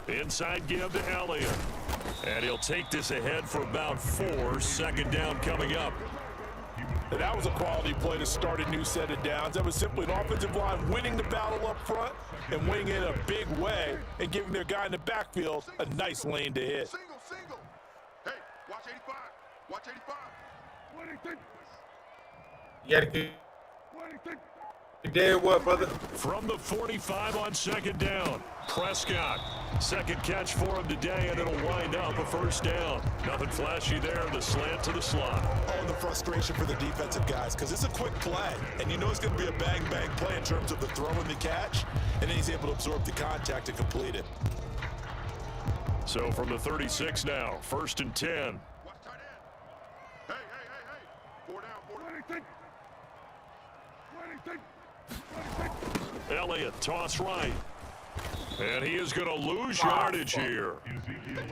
Inside give to Elliott. And he'll take this ahead for about 4. Second down coming up. And that was a quality play to start a new set of downs. That was simply an offensive line winning the battle up front and winning it in a big way and giving their guy in the backfield a nice lane to hit. Single. Hey, watch 85. Watch 85. You gotta keep there, what, brother? From the 45 on second down. Prescott, second catch for him today, and it'll wind up a first down. Nothing flashy there, the slant to the slot. Oh, the frustration for the defensive guys, because it's a quick play, and you know it's going to be a bang-bang play in terms of the throw and the catch, and then he's able to absorb the contact and complete it. So from the 36 now, 1st and 10. Watch tight end. Hey. 4 down. Elliott, toss right. And he is going to lose yardage here.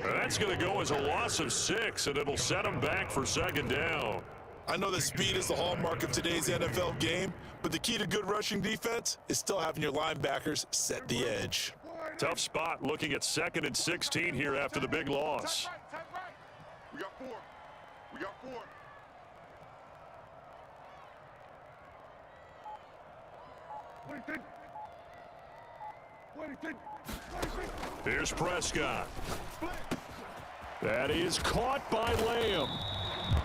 That's going to go as a loss of 6, and it'll set him back for second down. I know that speed is the hallmark of today's NFL game, but the key to good rushing defense is still having your linebackers set the edge. Tough spot looking at 2nd and 16 here after the big loss. We got 4. Here's Prescott. That is caught by Lamb.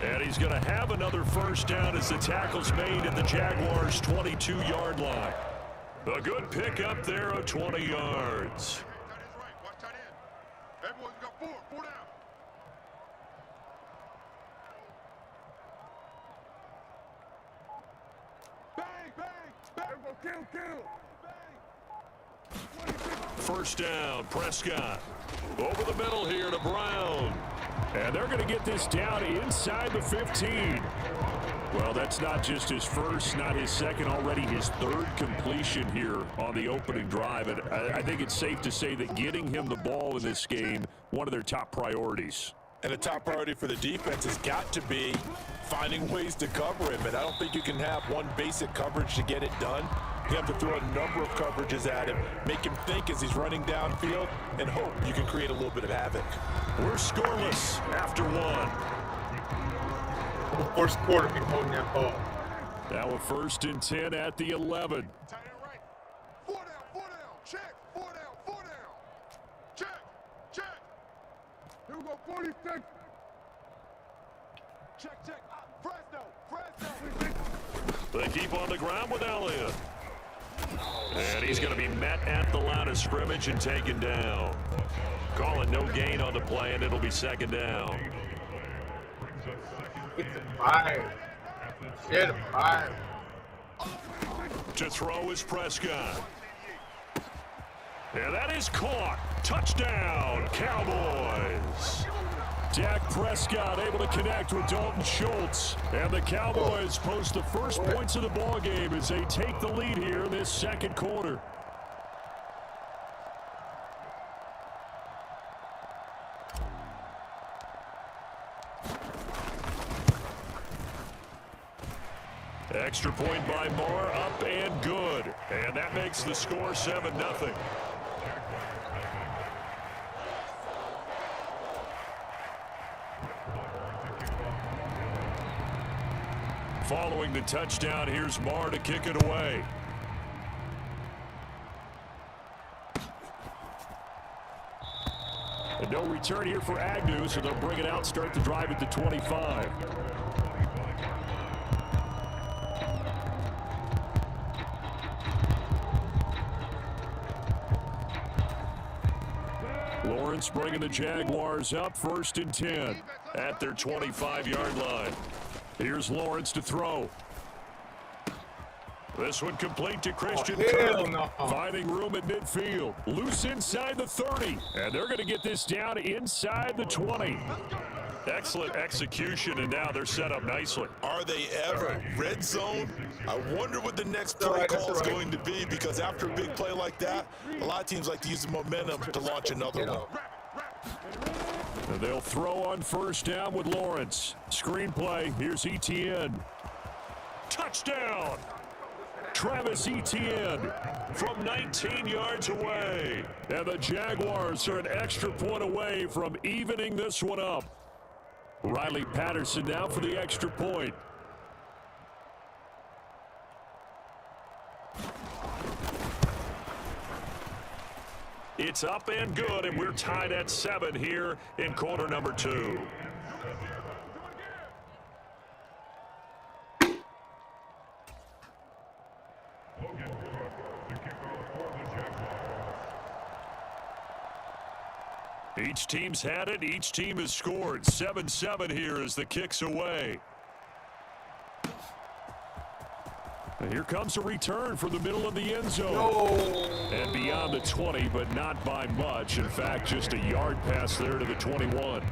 And he's going to have another first down as the tackle's made at the Jaguars' 22-yard line. A good pickup there of 20 yards. Watch tight end. Everyone's got 4 down. Bang. Kill. First down, Prescott. Over the middle here to Brown. And they're going to get this down inside the 15. Well, that's not just his first, not his second, already his 3rd completion here on the opening drive. And I think it's safe to say that getting him the ball in this game, one of their top priorities. And the top priority for the defense has got to be finding ways to cover him. And I don't think you can have one basic coverage to get it done. You have to throw a number of coverages at him, make him think as he's running downfield, and hope you can create a little bit of havoc. We're scoreless after 1. The first quarter, be holding that ball. Now a 1st and 10 at the 11. Tight end right. 4 down. Check. 4 down. Check. Here we go, 46. Check. Fresno. They keep on the ground with Elliott. And he's going to be met at the line of scrimmage and taken down. Calling no gain on the play, and it'll be second down. It's a fire. Shit, a fire. To throw is Prescott. And that is caught. Touchdown, Cowboys. Dak Prescott able to connect with Dalton Schultz. And the Cowboys post the first points of the ballgame as they take the lead here in this second quarter. Extra point by Moore, up and good. And that makes the score 7-0. Following the touchdown, here's Moore to kick it away. And no return here for Agnew, so they'll bring it out, start the drive at the 25. Lawrence bringing the Jaguars up, 1st and 10 at their 25-yard line. Here's Lawrence to throw. This one complete to Christian Kirk, finding room at midfield. Loose inside the 30, and they're going to get this down inside the 20. Excellent execution, and now they're set up nicely. Are they ever? Red zone? I wonder what the next play call is going to be, because after a big play like that, a lot of teams like to use the momentum to launch another one. And they'll throw on 1st down with Lawrence. Screenplay, here's Etienne. Touchdown! Travis Etienne from 19 yards away. And the Jaguars are an extra point away from evening this one up. Riley Patterson now for the extra point. It's up and good, and we're tied at 7 here in quarter number 2. Each team's had it. Each team has scored. 7-7 here as the kick's away. And here comes a return from the middle of the end zone. No. And beyond the 20, but not by much. In fact, just a yard pass there to the 21.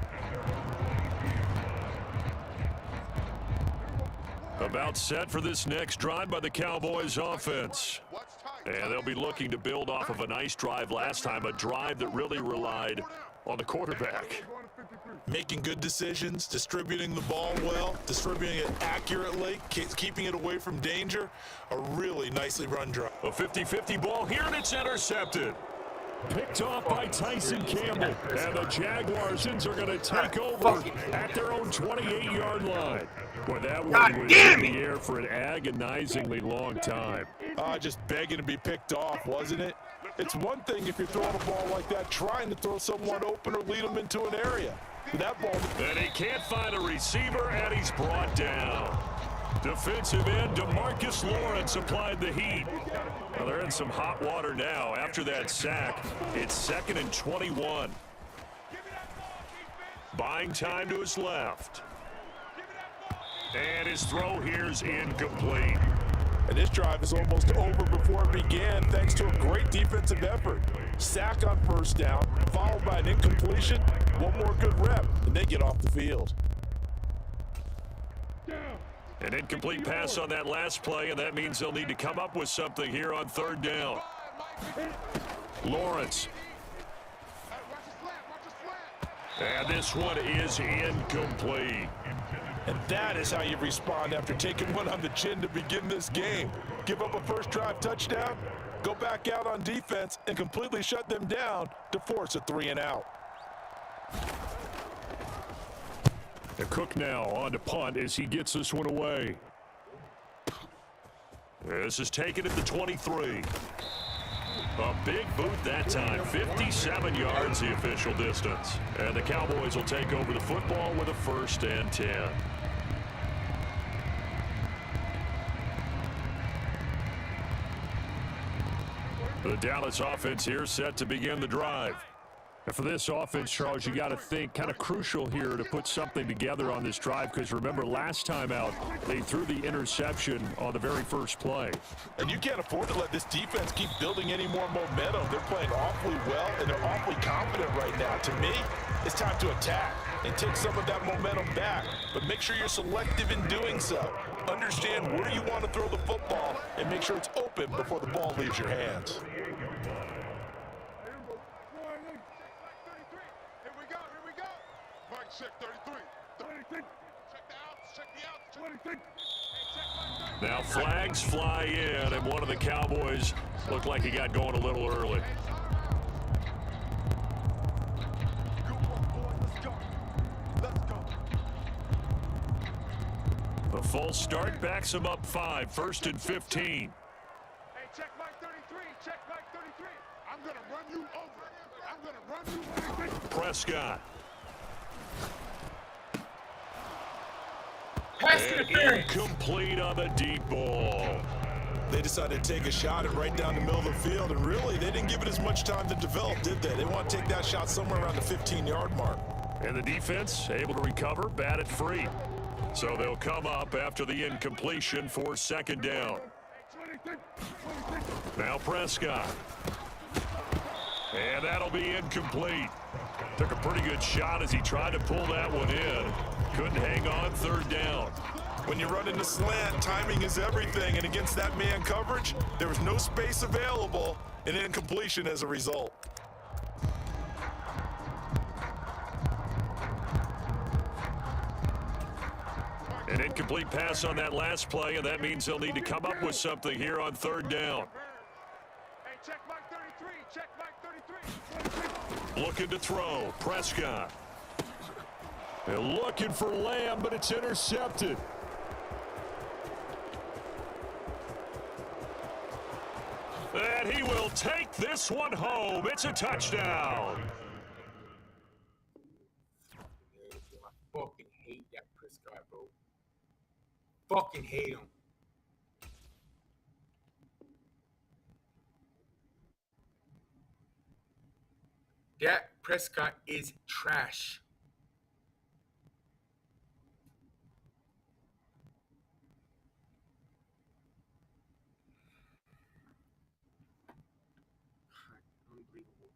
About set for this next drive by the Cowboys offense. And they'll be looking to build off of a nice drive last time, a drive that really relied on the quarterback. Making good decisions, distributing the ball well, distributing it accurately, keeping it away from danger. A really nicely run drive. A 50-50 ball here, and it's intercepted. Picked off by Tyson Campbell. And the Jaguars are going to take over at their own 28-yard line. Boy, that one was in the air for an agonizingly long time. Just begging to be picked off, wasn't it? It's one thing if you're throwing a ball like that, trying to throw someone open or lead them into an area. That ball. And he can't find a receiver, and he's brought down. Defensive end DeMarcus Lawrence applied the heat. Well, they're in some hot water now. After that sack, it's 2nd and 21. Buying time to his left. And his throw here's incomplete. And this drive is almost over before it began thanks to a great defensive effort. Sack on first down, followed by an incompletion. One more good rep, and they get off the field. An incomplete pass on that last play, and that means they'll need to come up with something here on 3rd down. Lawrence. And this one is incomplete. And that is how you respond after taking one on the chin to begin this game. Give up a first drive touchdown, go back out on defense, and completely shut them down to force a 3-and-out. The Cook now on to punt as he gets this one away. This is taken at the 23. A big boot that time, 57 yards the official distance. And the Cowboys will take over the football with a 1st and 10. The Dallas offense here set to begin the drive. And for this offense, Charles, you got to think kind of crucial here to put something together on this drive, because remember last time out they threw the interception on the very first play. And you can't afford to let this defense keep building any more momentum. They're playing awfully well, and they're awfully confident right now. To me, it's time to attack and take some of that momentum back. But make sure you're selective in doing so. Understand where you want to throw the football and make sure it's open before the ball leaves your hands. Check 33. Check the outs. Now flags fly in, and one of the Cowboys looked like he got going a little early. The false start backs him up 5, 1st and 15. Hey, check Mike 33. Check Mike 33. I'm going to run you over. I'm going to run you over. Prescott. Incomplete on the deep ball. They decided to take a shot at right down the middle of the field, and really, they didn't give it as much time to develop, did they? They want to take that shot somewhere around the 15-yard mark. And the defense able to recover, bat it free. So they'll come up after the incompletion for 2nd down. Now Prescott. And that'll be incomplete. Took a pretty good shot as he tried to pull that one in. Couldn't hang on, 3rd down. When you run into slant, timing is everything, and against that man coverage, there was no space available, and incompletion as a result. An incomplete pass on that last play, and that means they'll need to come up with something here on third down. Hey, check Mike 33. Check Mike 33. Looking to throw. Prescott. They're looking for Lamb, but it's intercepted. And he will take this one home. It's a touchdown. I fucking hate that Prescott, bro. Fucking hate him. That Prescott is trash. Unbelievable.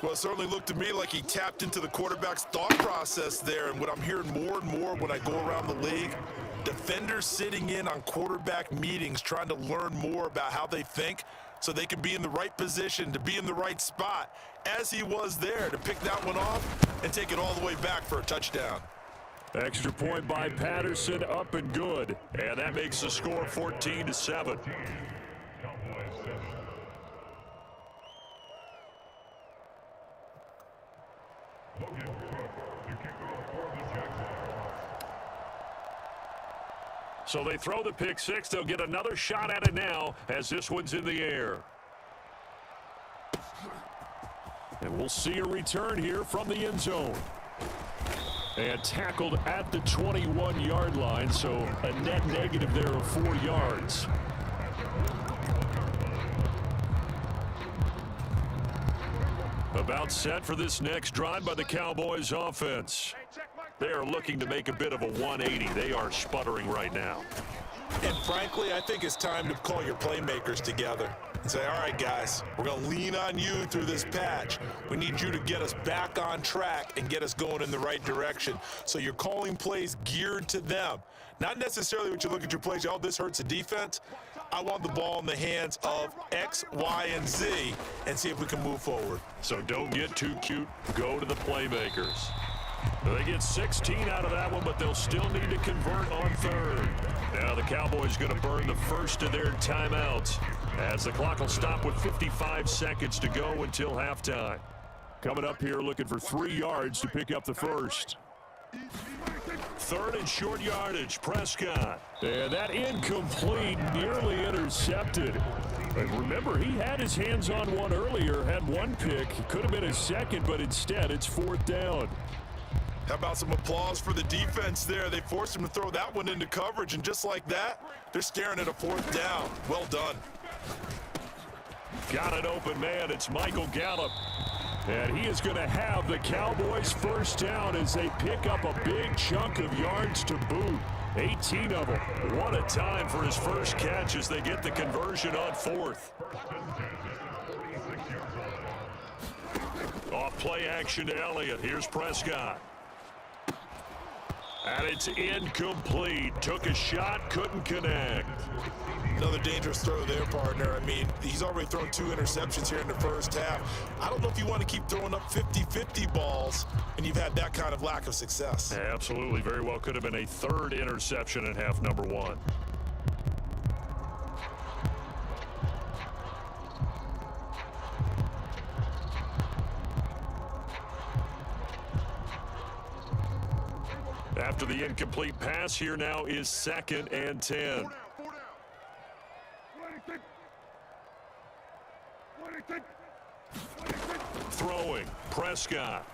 Well, it certainly looked to me like he tapped into the quarterback's thought process there. And what I'm hearing more and more when I go around the league, defenders sitting in on quarterback meetings trying to learn more about how they think so they can be in the right position, to be in the right spot, as he was there to pick that one off and take it all the way back for a touchdown. Extra point by Patterson, up and good. And that makes the score 14-7. So they throw the pick six. They'll get another shot at it now as this one's in the air. And we'll see a return here from the end zone. And tackled at the 21-yard line, so a net negative there of 4 yards. About set for this next drive by the Cowboys offense. They are looking to make a bit of a 180. They are sputtering right now. And frankly, I think it's time to call your playmakers together and say, all right, guys, we're going to lean on you through this patch. We need you to get us back on track and get us going in the right direction. So you're calling plays geared to them. Not necessarily when you look at your plays, oh, this hurts the defense. I want the ball in the hands of X, Y, and Z and see if we can move forward. So don't get too cute. Go to the playmakers. They get 16 out of that one, but they'll still need to convert on third. Now the Cowboys going to burn the first of their timeouts as the clock will stop with 55 seconds to go until halftime. Coming up here looking for 3 yards to pick up the first. Third and short yardage, Prescott. And that incomplete, nearly intercepted. But remember, he had his hands on one earlier, had one pick. Could have been his second, but instead it's 4th down. How about some applause for the defense there? They forced him to throw that one into coverage, and just like that, they're staring at a 4th down. Well done. Got an open man. It's Michael Gallup. And he is going to have the Cowboys first down as they pick up a big chunk of yards to boot. 18 of them. What a time for his first catch as they get the conversion on 4th. Off play action to Elliott. Here's Prescott. And it's incomplete. Took a shot, couldn't connect. Another dangerous throw there, partner. I mean, he's already thrown 2 interceptions here in the first half. I don't know if you want to keep throwing up 50-50 balls, and you've had that kind of lack of success. Absolutely. Very well could have been a 3rd interception in half number 1. After the incomplete pass, here now is 2nd and 10. Throwing, Prescott.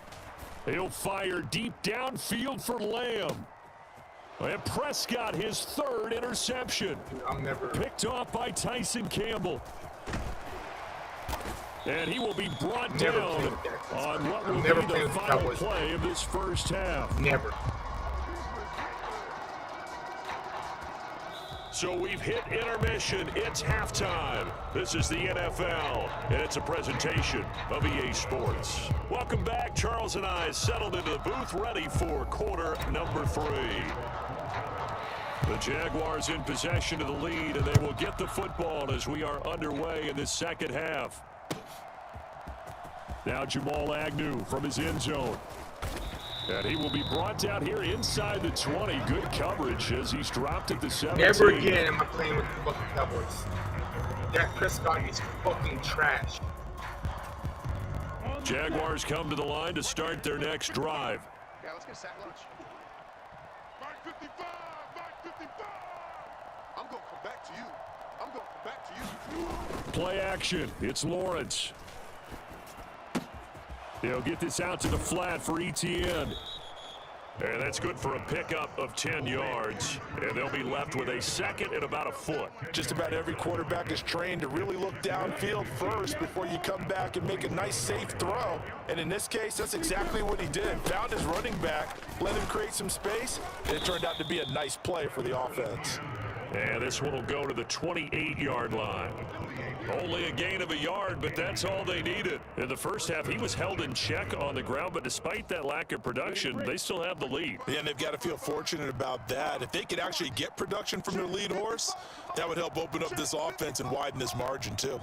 He'll fire deep downfield for Lamb. And Prescott, his 3rd interception. Picked off by Tyson Campbell. And he will be brought down on what will be the final play of this first half. So we've hit intermission. It's halftime. This is the NFL, and it's a presentation of EA Sports. Welcome back. Charles and I settled into the booth, ready for quarter number 3. The Jaguars in possession of the lead, and they will get the football as we are underway in this second half. Now Jamal Agnew from his end zone. And he will be brought down here inside the 20. Good coverage as he's dropped at the 17. Never again am I playing with the fucking Cowboys. Dak Prescott is fucking trash. Jaguars come to the line to start their next drive. Yeah, let's get sack lunch. Mike 55, Mike 55. I'm going to come back to you. I'm going to come back to you. Play action. It's Lawrence. They'll get this out to the flat for Etienne. And that's good for a pickup of 10 yards. And they'll be left with a second and about a foot. Just about every quarterback is trained to really look downfield first before you come back and make a nice, safe throw. And in this case, that's exactly what he did. Found his running back, let him create some space, and it turned out to be a nice play for the offense. And this one will go to the 28-yard line. Only a gain of a yard, but that's all they needed. In the first half, he was held in check on the ground, but despite that lack of production, they still have the lead. Yeah, and they've got to feel fortunate about that. If they could actually get production from their lead horse, that would help open up this offense and widen this margin, too.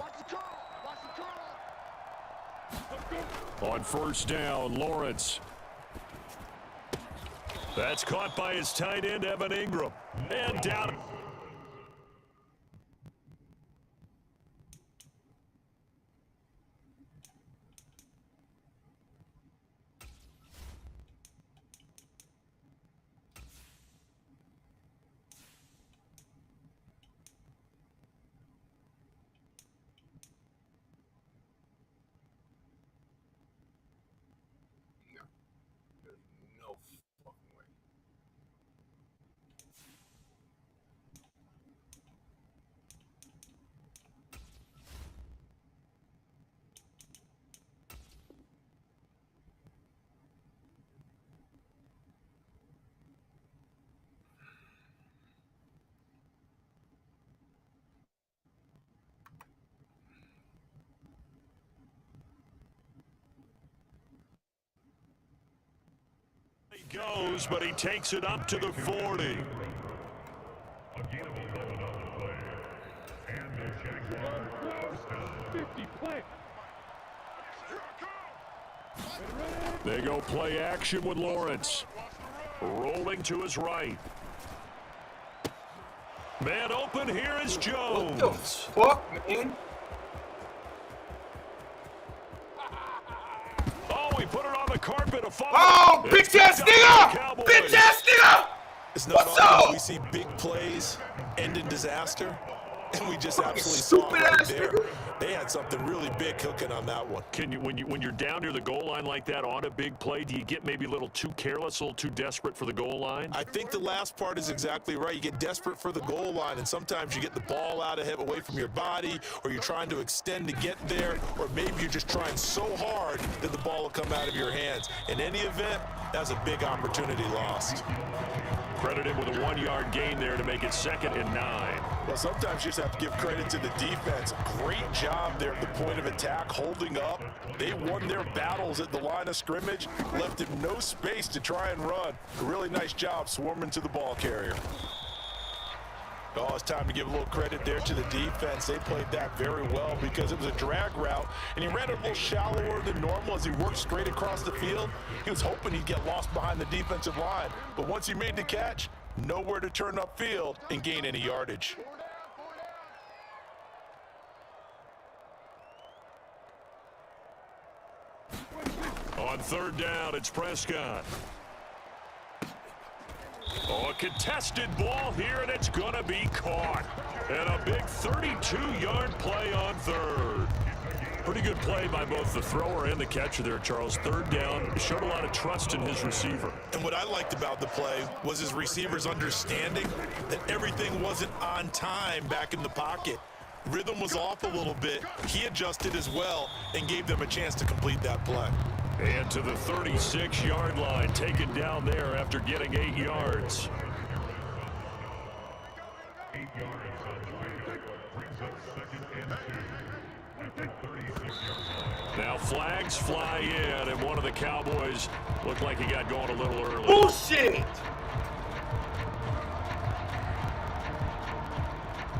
On first down, Lawrence. That's caught by his tight end, Evan Ingram. And down. No fucking way. He goes, but he takes it up to the 40. They go play action with Lawrence. Rolling to his right. Man open, here is Jones. What the fuck, man? Oh, he put it on the carpet. A fumble. Oh, bitch ass nigga! Bitch ass nigga! It's not What's often up? we see big plays end in disaster, and we just Fucking absolutely saw it right stupid-ass there. nigga. They had something really big cooking on that one. Can you, when you're down near the goal line like that on a big play, do you get maybe a little too careless, a little too desperate for the goal line? I think the last part is exactly right. You get desperate for the goal line, and sometimes you get the ball out of him away from your body, or you're trying to extend to get there, or maybe you're just trying so hard that the ball will come out of your hands. In any event, that's a big opportunity lost. Credit him with a 1-yard gain there to make it 2nd and 9. Well, sometimes you just have to give credit to the defense. Great job there at the point of attack, holding up. They won their battles at the line of scrimmage, left him no space to try and run. A really nice job swarming to the ball carrier. Oh, it's time to give a little credit there to the defense. They played that very well because it was a drag route, and he ran it a little shallower than normal as he worked straight across the field. He was hoping he'd get lost behind the defensive line, but once he made the catch, nowhere to turn upfield and gain any yardage. On 3rd down, it's Prescott. Oh, a contested ball here, and it's going to be caught. And a big 32-yard play on 3rd. Pretty good play by both the thrower and the catcher there, Charles. 3rd down, showed a lot of trust in his receiver. And what I liked about the play was his receivers understanding that everything wasn't on time back in the pocket. Rhythm was off a little bit. He adjusted as well and gave them a chance to complete that play. And to the 36-yard line, taken down there after getting 8 yards. 8 yards. Now flags fly in, and one of the Cowboys looked like he got going a little early. Bullshit!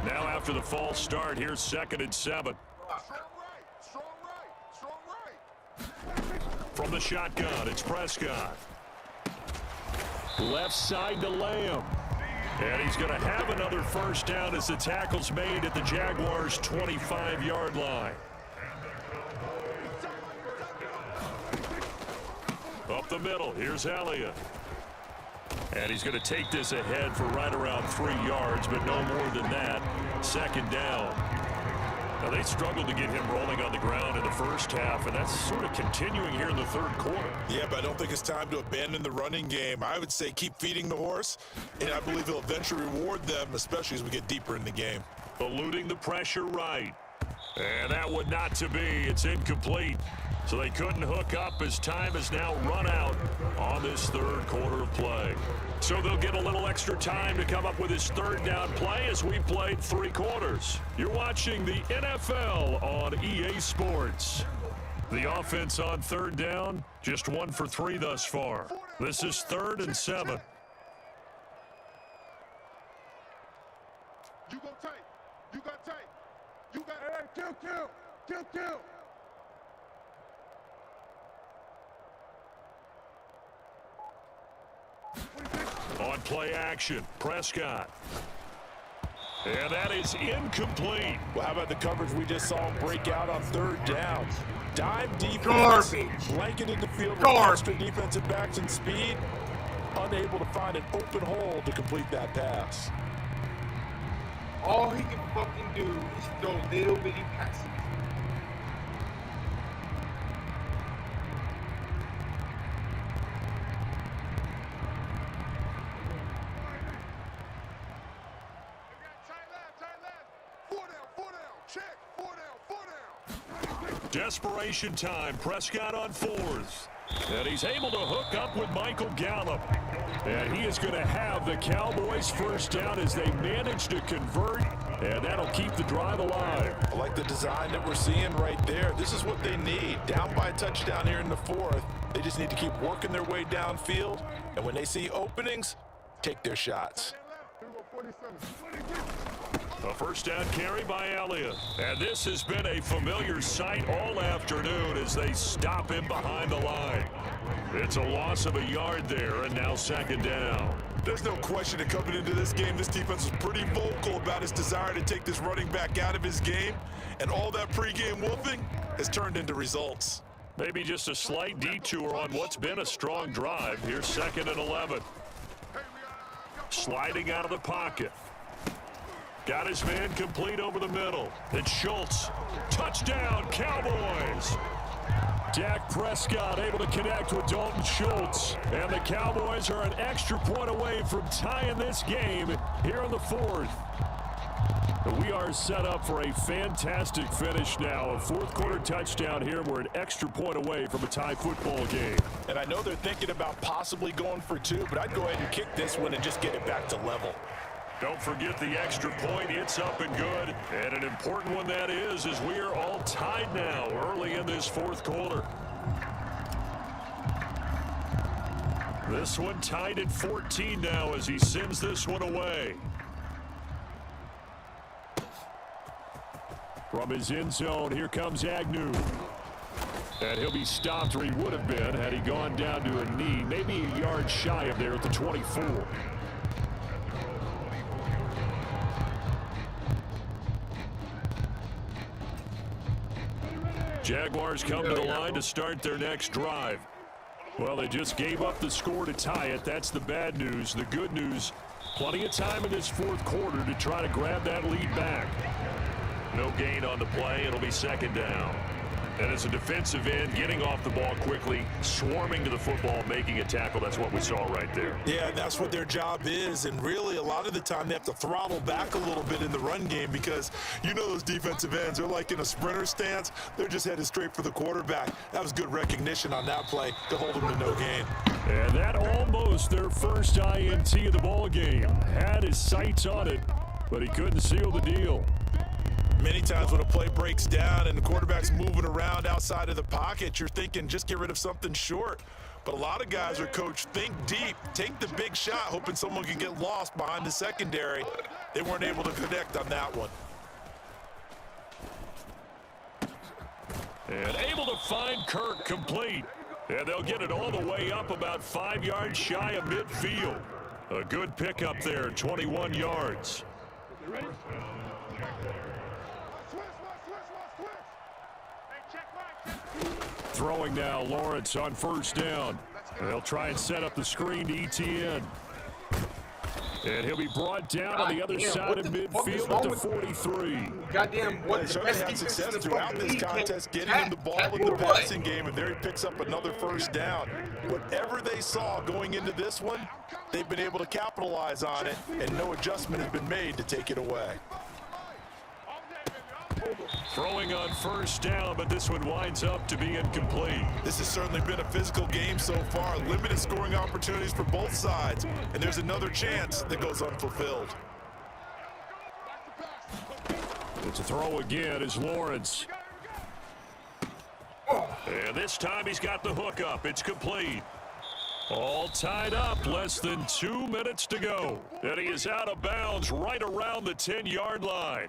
Now after the false start, here's 2nd and 7. Strong right. From the shotgun, it's Prescott. Left side to Lamb. And he's going to have another first down as the tackle's made at the Jaguars' 25-yard line. Up the middle, here's Elliott. And he's going to take this ahead for right around 3 yards, but no more than that. 2nd down. Now, they struggled to get him rolling on the ground in the first half, and that's sort of continuing here in the 3rd quarter. Yeah, but I don't think it's time to abandon the running game. I would say keep feeding the horse, and I believe he'll eventually reward them, especially as we get deeper in the game. Eluding the pressure right. And that would not to be. It's incomplete. So they couldn't hook up as time has now run out on this 3rd quarter of play. So they'll get a little extra time to come up with his 3rd down play as we played 3 quarters. You're watching the NFL on EA Sports. The offense on 3rd down, just 1 for 3 thus far. This is 3rd and 7. You go tight. You got tight. You got kill. On play action, Prescott. And that is incomplete. Well, how about the coverage we just saw him break out on 3rd down? Dive defense, Garbage. blanketed the field with Garbage. extra defensive backs and speed, unable to find an open hole to complete that pass. All he can fucking do is throw little bitty passes. Desperation time. Prescott on 4th. And he's able to hook up with Michael Gallup. And he is going to have the Cowboys' first down as they manage to convert. And that'll keep the drive alive. I like the design that we're seeing right there. This is what they need. Down by a touchdown here in the 4th. They just need to keep working their way downfield. And when they see openings, take their shots. A first down carry by Elliott. And this has been a familiar sight all afternoon as they stop him behind the line. It's a loss of a yard there, and now 2nd down. There's no question that coming into this game, this defense was pretty vocal about his desire to take this running back out of his game. And all that pregame wolfing has turned into results. Maybe just a slight detour on what's been a strong drive. Here's 2nd and 11. Sliding out of the pocket. Got his man complete over the middle. It's Schultz. Touchdown, Cowboys! Dak Prescott able to connect with Dalton Schultz. And the Cowboys are an extra point away from tying this game here in the 4th. We are set up for a fantastic finish now. A 4th quarter touchdown here. We're an extra point away from a tie football game. And I know they're thinking about possibly going for 2, but I'd go ahead and kick this one and just get it back to level. Don't forget the extra point. It's up and good. And an important one that is, as we are all tied now early in this 4th quarter. This one tied at 14 now as he sends this one away. From his end zone, here comes Agnew. And he'll be stopped, or he would have been, had he gone down to a knee, maybe a yard shy of there at the 24. Jaguars come to the line to start their next drive. Well, they just gave up the score to tie it. That's the bad news. The good news, plenty of time in this 4th quarter to try to grab that lead back. No gain on the play. It'll be 2nd down. And as a defensive end, getting off the ball quickly, swarming to the football, making a tackle, that's what we saw right there. Yeah, that's what their job is. And really, a lot of the time, they have to throttle back a little bit in the run game because you know those defensive ends, they're like in a sprinter stance. They're just headed straight for the quarterback. That was good recognition on that play to hold them to no gain. And that almost their first INT of the ball game. Had his sights on it, but he couldn't seal the deal. Many times when a play breaks down and the quarterback's moving around outside of the pocket, you're thinking just get rid of something short. But a lot of guys are coached, think deep, take the big shot, hoping someone can get lost behind the secondary. They weren't able to connect on that one. And able to find Kirk complete. And they'll get it all the way up about 5 yards shy of midfield. A good pickup there, 21 yards. Throwing now, Lawrence on first down. They'll try and set up the screen to ETN. And he'll be brought down on the other side of midfield at the 43. Goddamn, what the best had success defense throughout this contest getting him the ball in the passing game, and there he picks up another first down. Whatever they saw going into this one, they've been able to capitalize on it, and no adjustment has been made to take it away. Throwing on first down, but this one winds up to be incomplete. This has certainly been a physical game so far. Limited scoring opportunities for both sides, and there's another chance that goes unfulfilled. It's a throw again as Lawrence. And this time he's got the hook up. It's complete. All tied up, less than 2 minutes to go. And he is out of bounds right around the 10-yard line.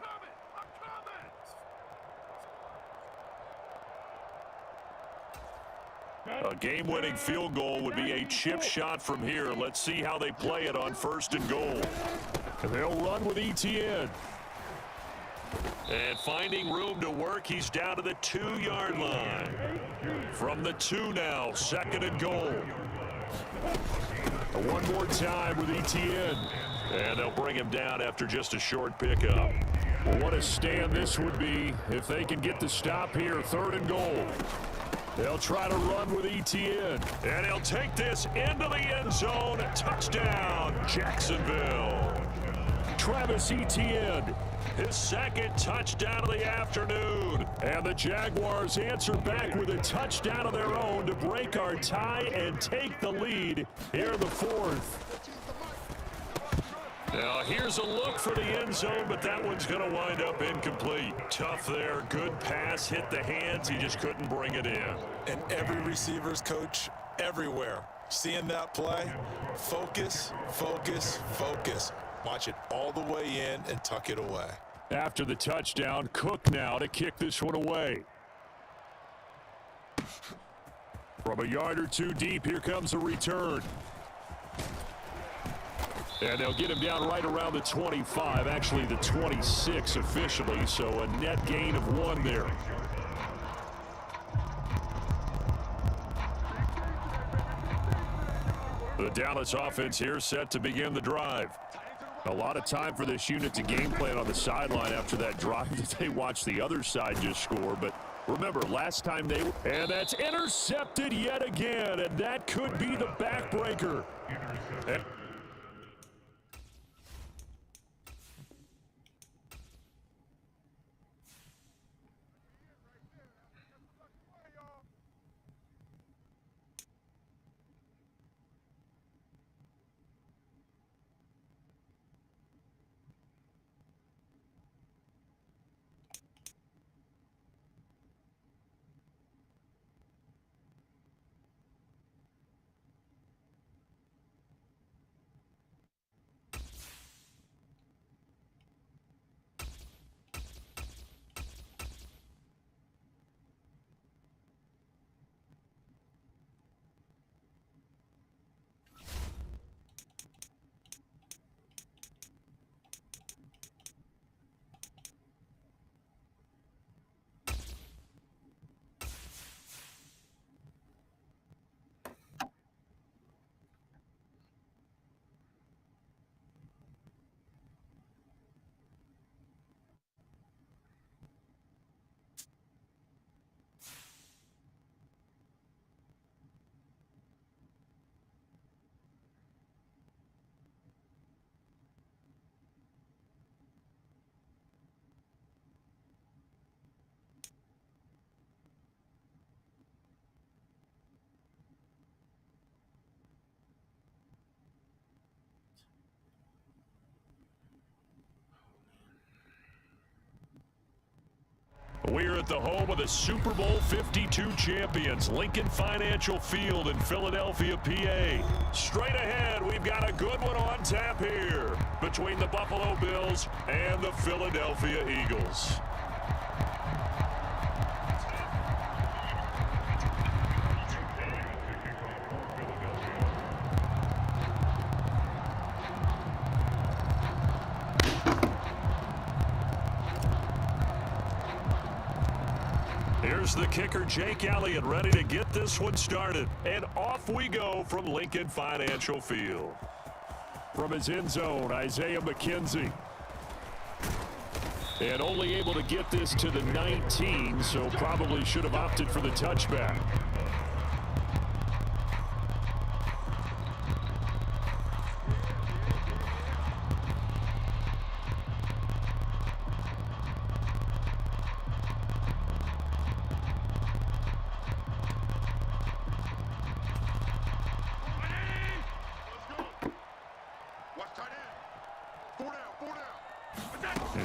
A game-winning field goal would be a chip shot from here. Let's see how they play it on first and goal. And they'll run with ETN. And finding room to work, he's down to the 2-yard line. From the 2 now, second and goal. One more time with ETN. And they'll bring him down after just a short pickup. Well, what a stand this would be if they can get the stop here, third and goal. They'll try to run with ETN. And he'll take this into the end zone. Touchdown, Jacksonville. Travis Etienne, his second touchdown of the afternoon. And the Jaguars answer back with a touchdown of their own to break our tie and take the lead here in the fourth. Now, here's a look for the end zone, but that one's going to wind up incomplete. Tough there. Good pass. Hit the hands. He just couldn't bring it in. And every receiver's coach everywhere, seeing that play, focus, focus, focus. Watch it all the way in and tuck it away. After the touchdown, Cook now to kick this one away. From a yard or two deep, here comes a return. And they'll get him down right around the 25, actually the 26 officially, so a net gain of 1 there. The Dallas offense here set to begin the drive. A lot of time for this unit to game plan on the sideline after that drive that they watched the other side just score. But remember, last time they were... And that's intercepted yet again, and that could be the backbreaker. We're at the home of the Super Bowl 52 champions, Lincoln Financial Field in Philadelphia, PA. Straight ahead, we've got a good one on tap here between the Buffalo Bills and the Philadelphia Eagles. Here's the kicker, Jake Elliott, ready to get this one started. And off we go from Lincoln Financial Field. From his end zone, Isaiah McKenzie. And only able to get this to the 19, so probably should have opted for the touchback.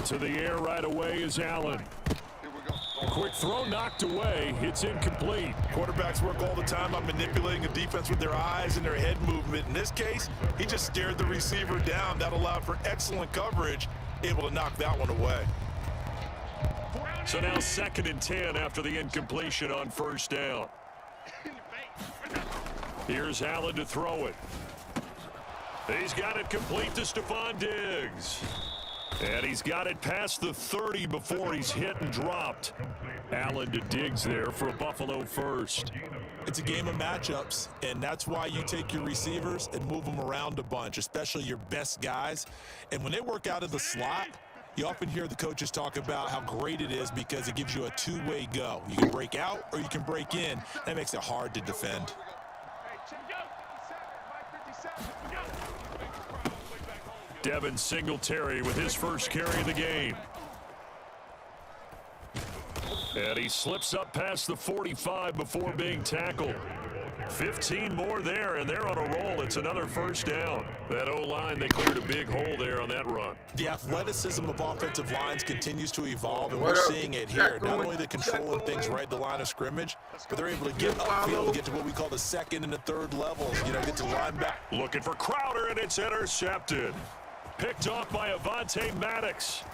To the air right away is Allen. Quick throw knocked away. It's incomplete. Quarterbacks work all the time on manipulating a defense with their eyes and their head movement. In this case, he just stared the receiver down. That allowed for excellent coverage, able to knock that one away. So now 2nd and 10 after the incompletion on first down. Here's Allen to throw it. He's got it complete to Stephon Diggs. And he's got it past the 30 before he's hit and dropped. Allen to Diggs there for a Buffalo first. It's a game of matchups, and that's why you take your receivers and move them around a bunch, especially your best guys. And when they work out of the slot, you often hear the coaches talk about how great it is because it gives you a two-way go. You can break out or you can break in. That makes it hard to defend. Devin Singletary with his first carry of the game. And he slips up past the 45 before being tackled. 15 more there, and they're on a roll. It's another first down. That O-line, they cleared a big hole there on that run. The athleticism of offensive lines continues to evolve, and we're seeing it here. Not only the controlling things right at the line of scrimmage, but they're able to get upfield and get to what we call the 2nd and the 3rd levels. You know, get to linebacker. Looking for Crowder, and it's intercepted. Picked off by Avonte Maddox.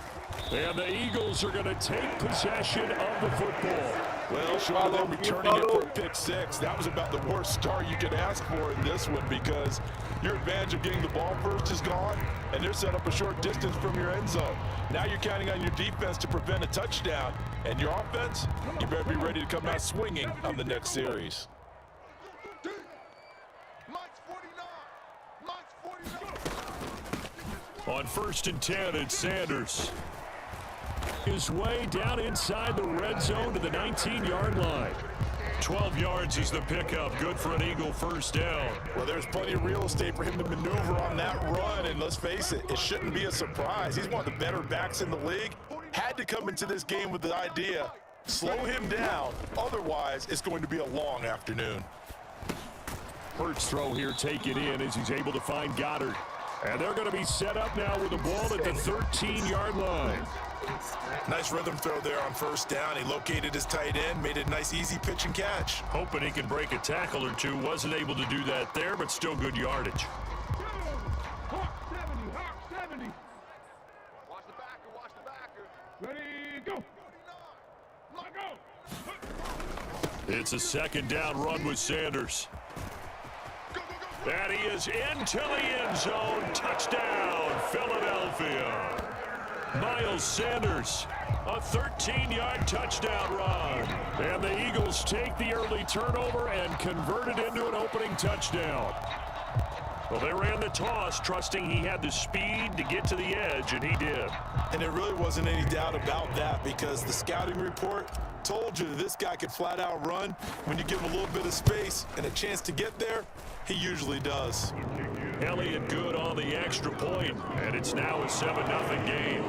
And the Eagles are going to take possession of the football. Well, short of them returning it for a pick 6, that was about the worst start you could ask for in this one because your advantage of getting the ball first is gone, and they're set up a short distance from your end zone. Now you're counting on your defense to prevent a touchdown, and your offense, you better be ready to come out swinging on the next series. On 1st and 10, it's Sanders. His way down inside the red zone to the 19-yard line. 12 yards is the pickup. Good for an Eagle first down. Well, there's plenty of real estate for him to maneuver on that run, and let's face it, it shouldn't be a surprise. He's one of the better backs in the league. Had to come into this game with the idea, slow him down, otherwise it's going to be a long afternoon. Hurts throw here taken in as he's able to find Goddard. And they're going to be set up now with the ball at the 13-yard line. Nice rhythm throw there on first down. He located his tight end, made it a nice easy pitch and catch. Hoping he can break a tackle or two. Wasn't able to do that there, but still good yardage. Hawk 70. Watch the backer. Ready, go. It's a 2nd down run with Sanders. And he is into the end zone. Touchdown, Philadelphia. Miles Sanders, a 13-yard touchdown run. And the Eagles take the early turnover and convert it into an opening touchdown. Well, they ran the toss, trusting he had the speed to get to the edge, and he did. And there really wasn't any doubt about that because the scouting report told you that this guy could flat out run. When you give him a little bit of space and a chance to get there, he usually does. Elliott good on the extra point, and it's now a 7-0 game.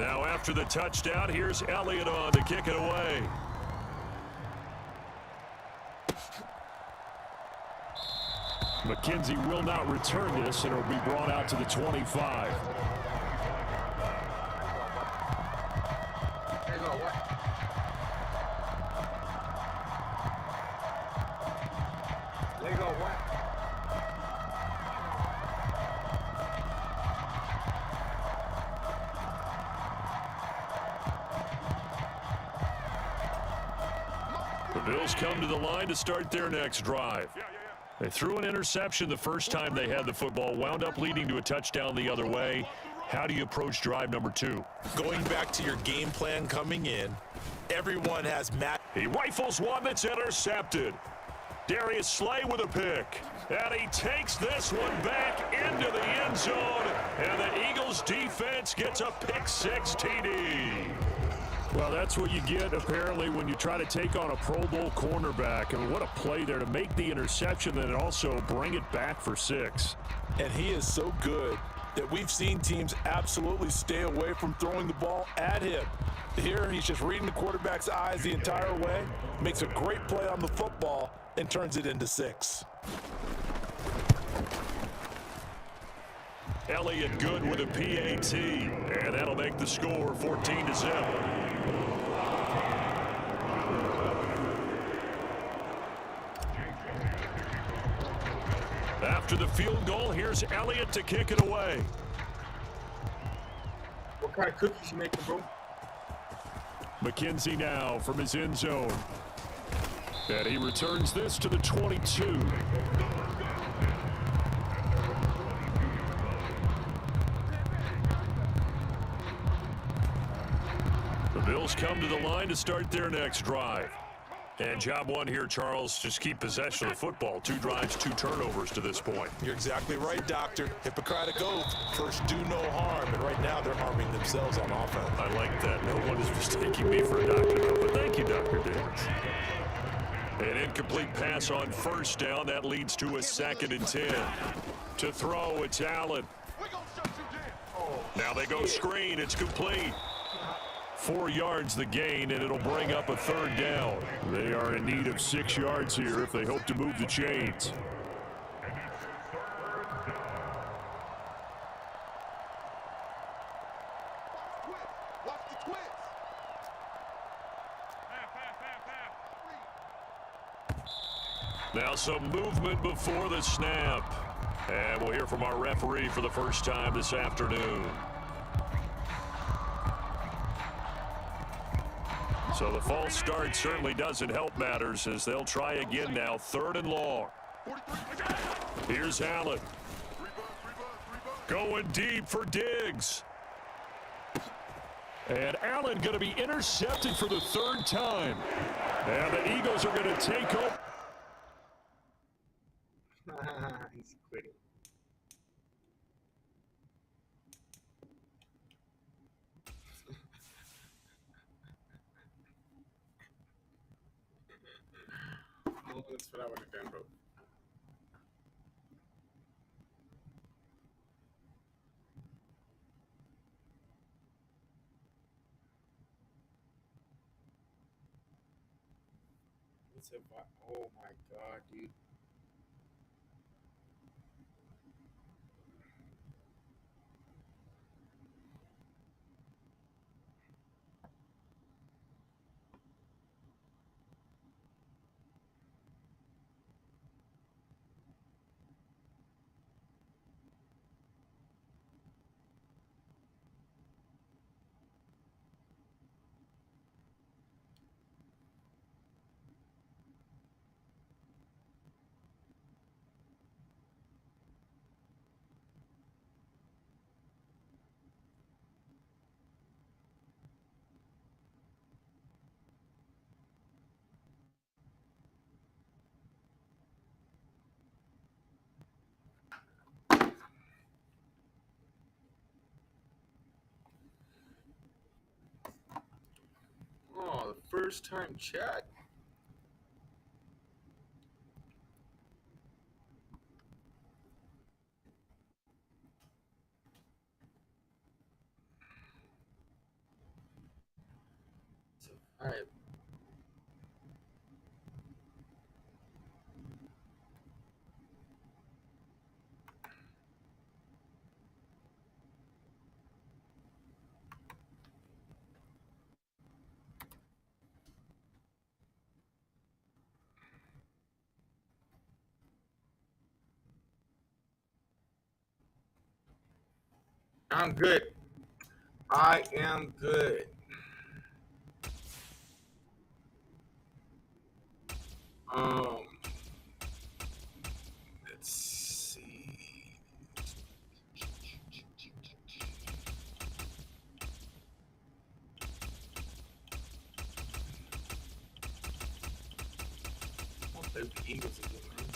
Now after the touchdown, here's Elliott on to kick it away. McKenzie will not return this, and it'll be brought out to the 25. The Bills come to the line to start their next drive. They threw an interception the first time they had the football, wound up leading to a touchdown the other way. How do you approach drive number 2? Going back to your game plan coming in, everyone has Matt. He rifles one that's intercepted. Darius Slay with a pick. And he takes this one back into the end zone. And the Eagles defense gets a pick-6 TD. Well, that's what you get, apparently, when you try to take on a Pro Bowl cornerback. I mean, what a play there to make the interception and also bring it back for 6. And he is so good that we've seen teams absolutely stay away from throwing the ball at him. Here, he's just reading the quarterback's eyes the entire way, makes a great play on the football, and turns it into 6. Elliott good with a PAT, and that'll make the score 14-0. After the field goal, here's Elliott to kick it away. What kind of cookies you making, bro? McKenzie now from his end zone. And he returns this to the 22. The Bills come to the line to start their next drive. And job one here, Charles, just keep possession of the football. 2 drives, 2 turnovers to this point. You're exactly right, Doctor. Hippocratic oath, first do no harm, and right now they're harming themselves on offense. I like that. No one is mistaking me for a doctor, but thank you, Dr. Davis. An incomplete pass on first down. That leads to a 2nd and 10. To throw, it's Allen. Now they go screen. It's complete. 4 yards the gain, and it'll bring up a 3rd down. They are in need of 6 yards here if they hope to move the chains. Watch the twist. Now some movement before the snap. And we'll hear from our referee for the first time this afternoon. So the false start certainly doesn't help matters as they'll try again now, 3rd and long. Here's Allen. Going deep for Diggs. And Allen going to be intercepted for the 3rd time. And the Eagles are going to take over. He's quitting. Oh, that's what I would have done, bro. Oh my god, dude. Oh, the first time chat. All right. I'm good. I am good. Um, let's see. I'll play with the Eagles again, man.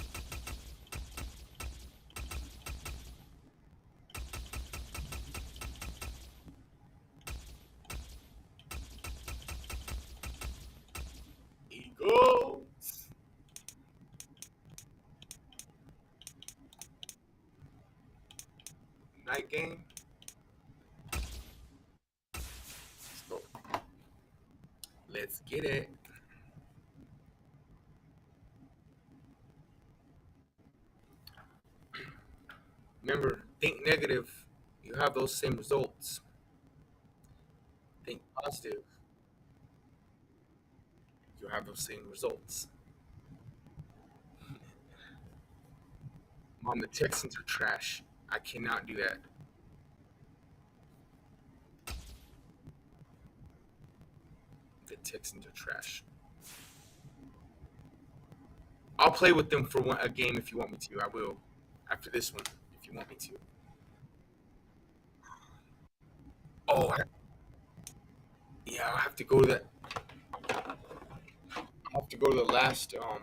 Eagles. Night game. Let's go. Let's get it. Remember, think negative. You have those same results. Think positive. You have those same results. Mom, the Texans are trash. I cannot do that. The Texans are trash. I'll play with them for a game if you want me to. I will. After this one, if you want me to. Oh, yeah, I have to go to that. I have to go to the last. What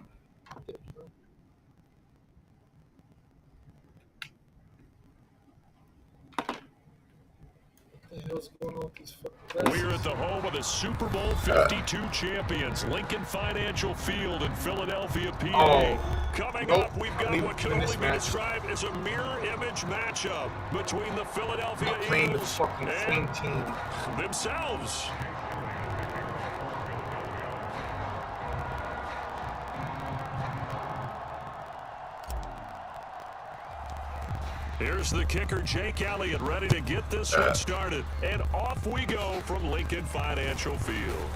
the hell's going on with these fucking glasses? We're at the home of the Super Bowl 52 champions, Lincoln Financial Field in Philadelphia, PA. Coming up, we've got what can only be described as a mirror image matchup between the Philadelphia playing the Eagles fucking same team themselves. Here's the kicker, Jake Elliott, ready to get this one started. And off we go from Lincoln Financial Field.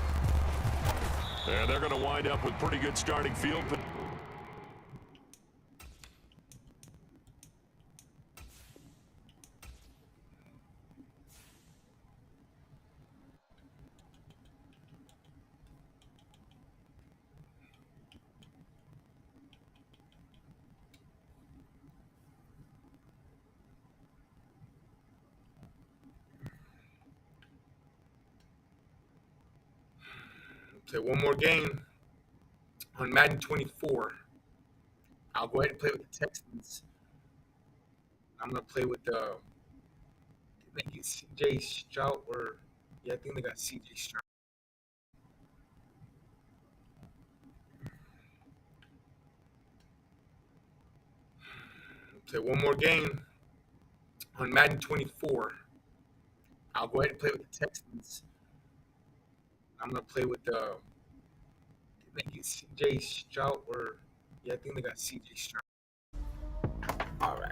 And they're going to wind up with pretty good starting field. Okay, one more game on Madden 24. I'll go ahead and play with the Texans. I'm gonna play with the. I think it's CJ Stroud or I think they got CJ Stroud. Okay, one more game on Madden 24. I'll go ahead and play with the Texans. I'm gonna play with the. I think it's CJ Stroud or I think they got CJ Stroud. All right.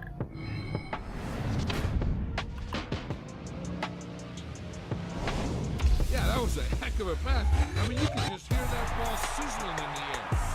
Yeah, that was a heck of a pass. I mean, you can just hear that ball sizzling in the air.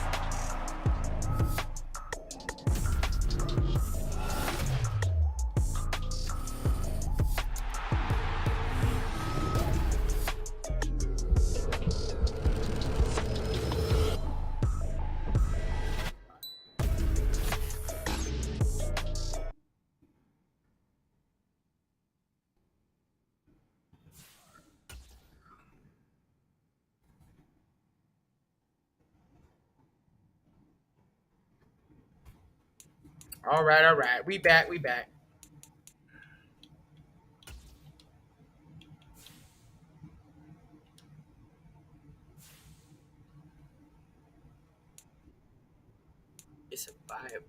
All right. We back. It's a vibe.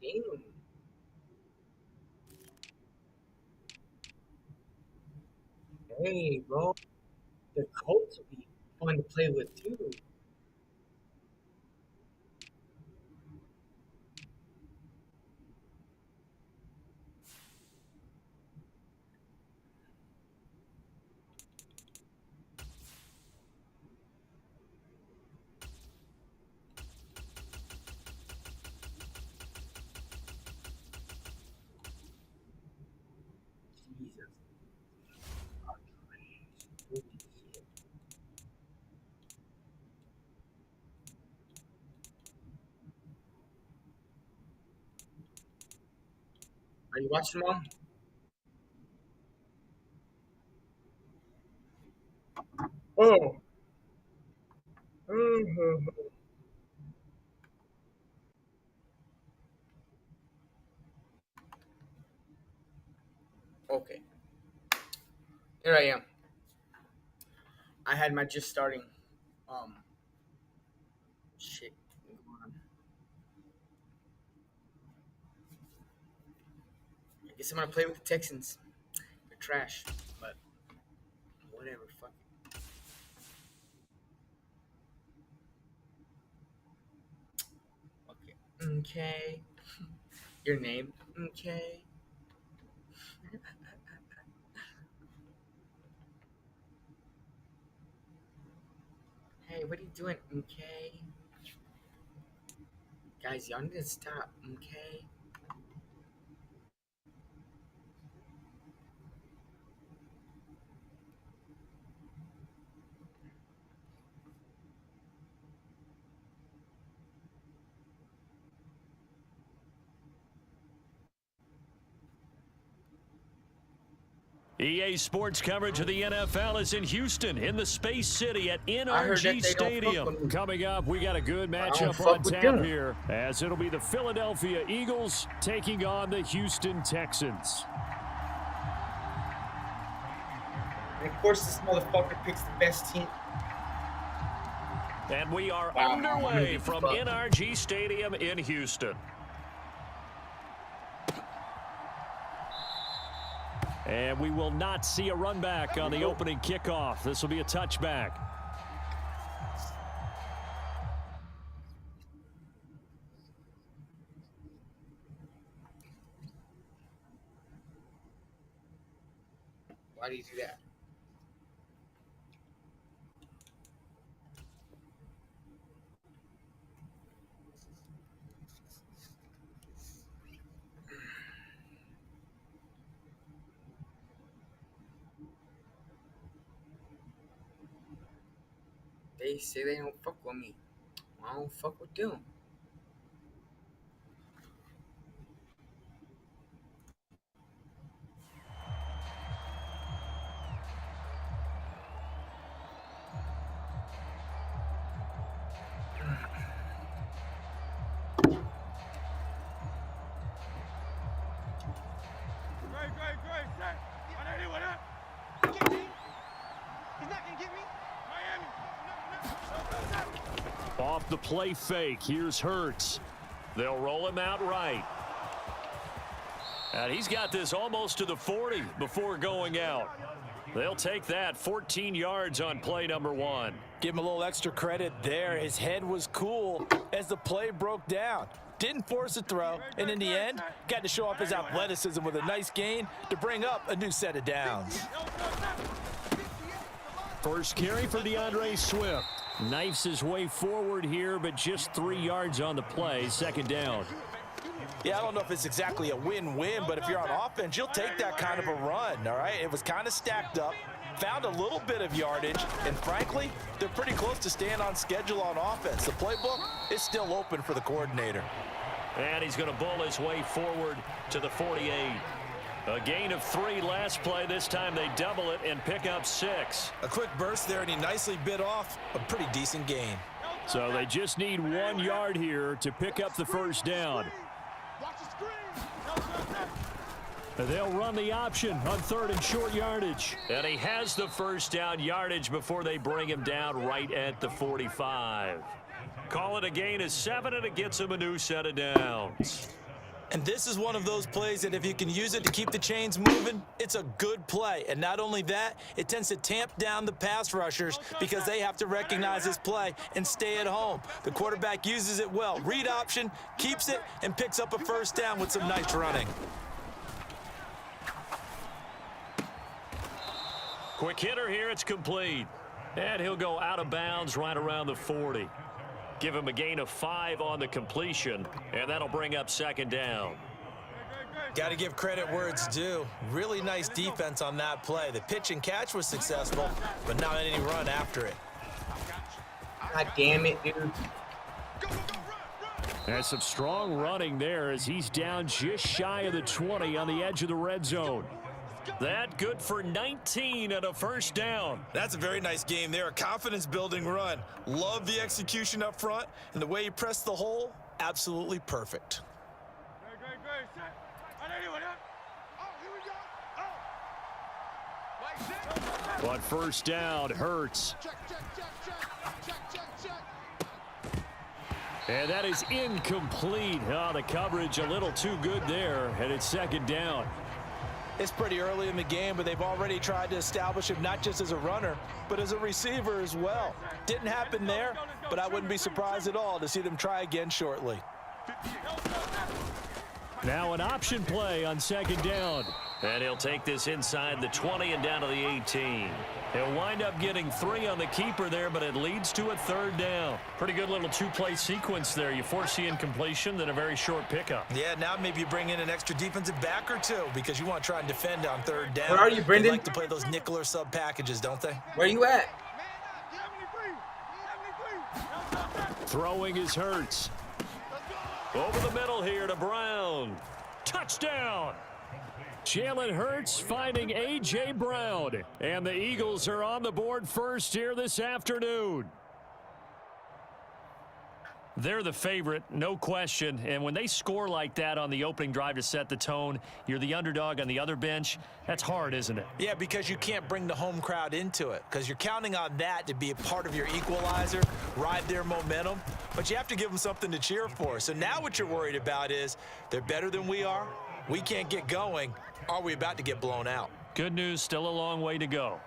Damn. Hey, bro. The Colts will be fun to play with, too. Jesus. Holy shit. Are you watching, Mom? Oh. Mhm. Okay. Here I am. I had my just starting. Um. Shit. Going on. I guess I'm gonna play with the Texans. They're trash, but whatever. Fuck it. Okay. Okay. Your name. Okay. Hey, what are you doing? Okay. Guys, y'all need to stop. Okay. EA Sports coverage of the NFL is in Houston, in the Space City at I heard that NRG they don't fuck Stadium. with me. Coming up, we got a good don't matchup fuck on with tap them. here, as it'll be the Philadelphia Eagles taking on the Houston Texans. And of course, this motherfucker picks the best team. And we are Wow, underway I'm from fucked. NRG Stadium in Houston. And we will not see a run back on the opening kickoff. This will be a touchback. Why do you do that? They say they don't fuck with me. I don't fuck with them. Great, set. On anyone up? He's not gonna get me. Miami. Off the play fake, here's Hurts. They'll roll him out right. And he's got this almost to the 40 before going out. They'll take that 14 yards on play number 1. Give him a little extra credit there. His head was cool as the play broke down. Didn't force a throw, and in the end, got to show off his athleticism with a nice gain to bring up a new set of downs. First carry for DeAndre Swift. Knifes his way forward here, but just 3 yards on the play. Second down. Yeah, I don't know if it's exactly a win-win, but if you're on offense, you'll take that kind of a run, all right? It was kind of stacked up, found a little bit of yardage, and frankly, they're pretty close to staying on schedule on offense. The playbook is still open for the coordinator. And he's going to bull his way forward to the 48. A gain of 3 last play. This time they double it and pick up 6. A quick burst there, and he nicely bit off a pretty decent gain. So they just need 1 yard here to pick up the first down. Watch the screen. They'll run the option on 3rd and short yardage. And he has the first down yardage before they bring him down right at the 45. Call it a gain of 7, and it gets him a new set of downs. And this is one of those plays that if you can use it to keep the chains moving, it's a good play. And not only that, it tends to tamp down the pass rushers because they have to recognize this play and stay at home. The quarterback uses it well. Read option, keeps it, and picks up a first down with some nice running. Quick hitter here, it's complete. And he'll go out of bounds right around the 40. Give him a gain of 5 on the completion, and that'll bring up second down. Got to give credit where it's due. Really nice defense on that play. The pitch and catch was successful, but not any run after it. God damn it, dude. There's some strong running there as he's down just shy of the 20 on the edge of the red zone. That good for 19 and a first down. That's a very nice game there. A confidence-building run. Love the execution up front, and the way he pressed the hole, absolutely perfect. But first down hurts. And that is incomplete. Oh, the coverage a little too good there, and it's second down. It's pretty early in the game, but they've already tried to establish him not just as a runner, but as a receiver as well. Didn't happen there, but I wouldn't be surprised at all to see them try again shortly. Now an option play on second down. And he'll take this inside the 20 and down to the 18. He'll wind up getting 3 on the keeper there, but it leads to a third down. Pretty good little 2-play sequence there. You force the incompletion, then a very short pickup. Yeah, now maybe you bring in an extra defensive back or two because you want to try and defend on third down. Where are you, Brendan? They like to play those nickel or sub packages, don't they? Where you at? Throwing is Hurts. Over the middle here to Brown. Touchdown! Jalen Hurts finding A.J. Brown. And the Eagles are on the board first here this afternoon. They're the favorite, no question. And when they score like that on the opening drive to set the tone, you're the underdog on the other bench. That's hard, isn't it? Yeah, because you can't bring the home crowd into it because you're counting on that to be a part of your equalizer, ride their momentum. But you have to give them something to cheer for. So now what you're worried about is they're better than we are. We can't get going. Are we about to get blown out? Good news, still a long way to go.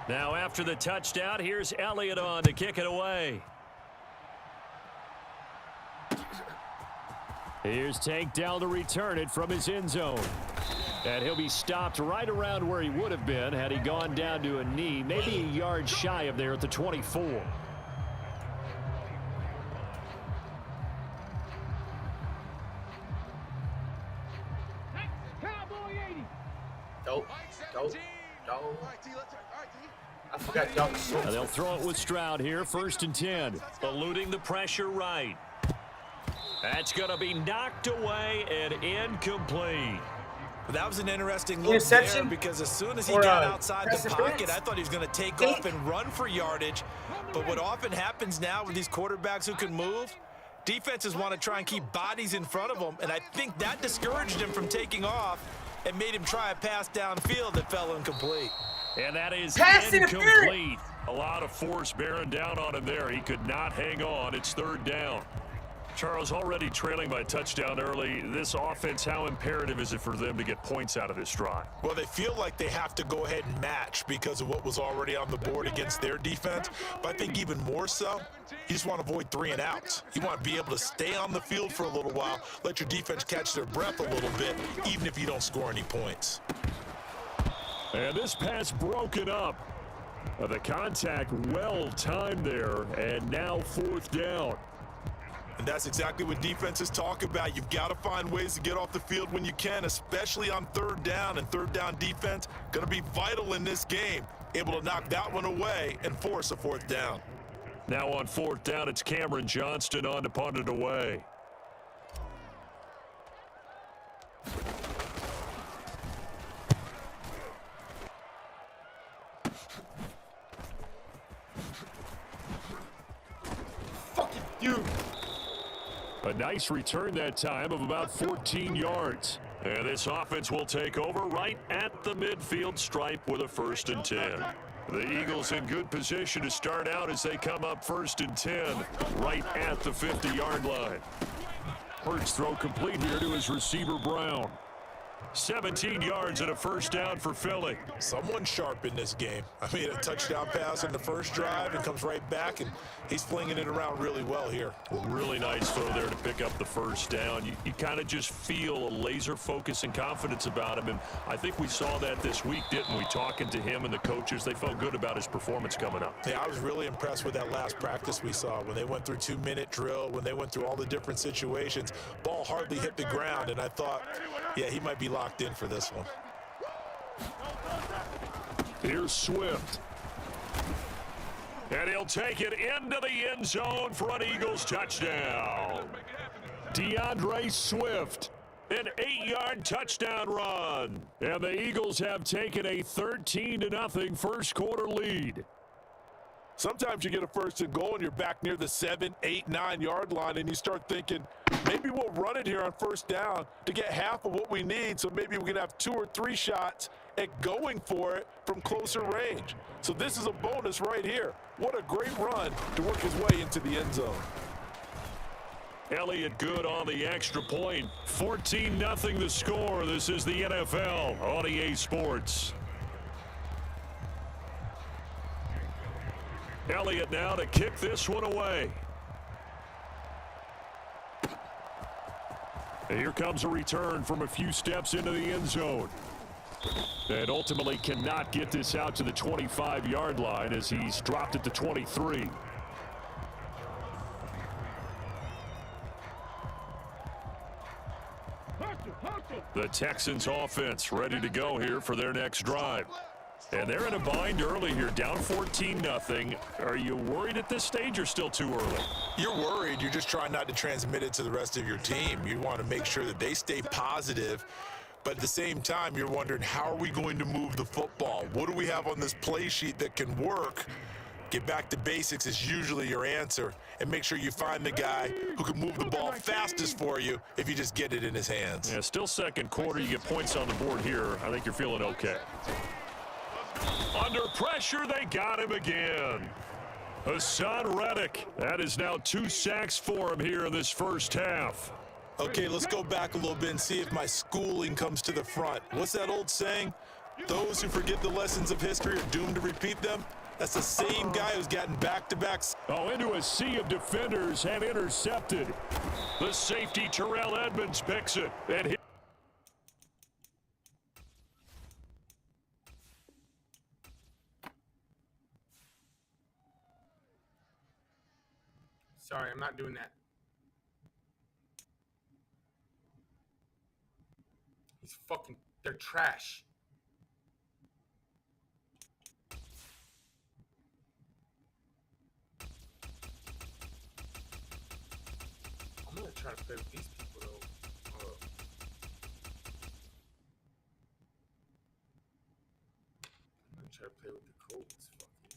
Now after the touchdown, here's Elliott on to kick it away. Here's Tank Dell to return it from his end zone. And he'll be stopped right around where he would have been had he gone down to a knee, maybe a yard shy of there at the 24. Dope. I forgot y'all. They'll throw it with Stroud here, 1st and 10. Eluding the pressure right. That's going to be knocked away and incomplete. That was an interesting look Interception? there because as soon as he Or, got outside pass the interference? pocket, I thought he was going to take off and run for yardage. But what often happens now with these quarterbacks who can move, defenses want to try and keep bodies in front of them, and I think that discouraged him from taking off and made him try a pass downfield that fell incomplete. And that is Pass incomplete. A lot of force bearing down on him there. He could not hang on. It's 3rd down. Charles, already trailing by a touchdown early. This offense, how imperative is it for them to get points out of this drive? Well, they feel like they have to go ahead and match because of what was already on the board against their defense. But I think even more so, you just want to avoid 3 and outs. You want to be able to stay on the field for a little while, let your defense catch their breath a little bit, even if you don't score any points. And this pass broken up. The contact well timed there, and now 4th down. And that's exactly what defenses talk about. You've got to find ways to get off the field when you can, especially on 3rd down. And 3rd down defense going to be vital in this game. Able to knock that one away and force a 4th down. Now on 4th down, it's Cameron Johnston on to punt it away. You. A nice return that time of about 14 yards. And this offense will take over right at the midfield stripe with a 1st and 10. The Eagles in good position to start out as they come up 1st and 10 right at the 50-yard line. Hurts throw complete here to his receiver, Brown. 17 yards and a first down for Philly. Someone sharp in this game. I mean, a touchdown pass on the first drive and comes right back, and he's flinging it around really well here. Really nice throw there to pick up the first down. You kind of just feel a laser focus and confidence about him, and I think we saw that this week, didn't we? Talking to him and the coaches, they felt good about his performance coming up. Yeah, I was really impressed with that last practice we saw when they went through 2-minute drill, when they went through all the different situations. Ball hardly hit the ground, and I thought, yeah, he might be locked in for this one. Here's Swift. And he'll take it into the end zone for an Eagles touchdown. DeAndre Swift, an 8-yard touchdown run. And the Eagles have taken a 13-0 first quarter lead. Sometimes you get a first and goal and you're back near the 7, 8, 9-yard line, and you start thinking, maybe we'll run it here on first down to get half of what we need, so maybe we can have 2 or 3 shots at going for it from closer range. So this is a bonus right here. What a great run to work his way into the end zone. Elliott good on the extra point. 14-0 the score. This is the NFL on EA Sports. Elliott now to kick this one away. And here comes a return from a few steps into the end zone. And ultimately cannot get this out to the 25-yard line as he's dropped it to 23. The Texans offense ready to go here for their next drive. And they're in a bind early here, down 14-0. Are you worried at this stage or still too early? You're worried. You're just trying not to transmit it to the rest of your team. You want to make sure that they stay positive. But at the same time, you're wondering, how are we going to move the football? What do we have on this play sheet that can work? Get back to basics is usually your answer. And make sure you find the guy who can move the ball fastest for you if you just get it in his hands. Yeah, still second quarter. You get points on the board here. I think you're feeling okay. Under pressure, they got him again. Hassan Reddick. That is now 2 sacks for him here in this first half. Okay, let's go back a little bit and see if my schooling comes to the front. What's that old saying? Those who forget the lessons of history are doomed to repeat them. That's the same guy who's gotten back-to-back. Oh, into a sea of defenders and intercepted. The safety, Terrell Edmonds, picks it. And Sorry, I'm not doing that. He's fucking, they're trash. I'm gonna try to play with these people though. I'm gonna try to play with the Colts. Fuck it.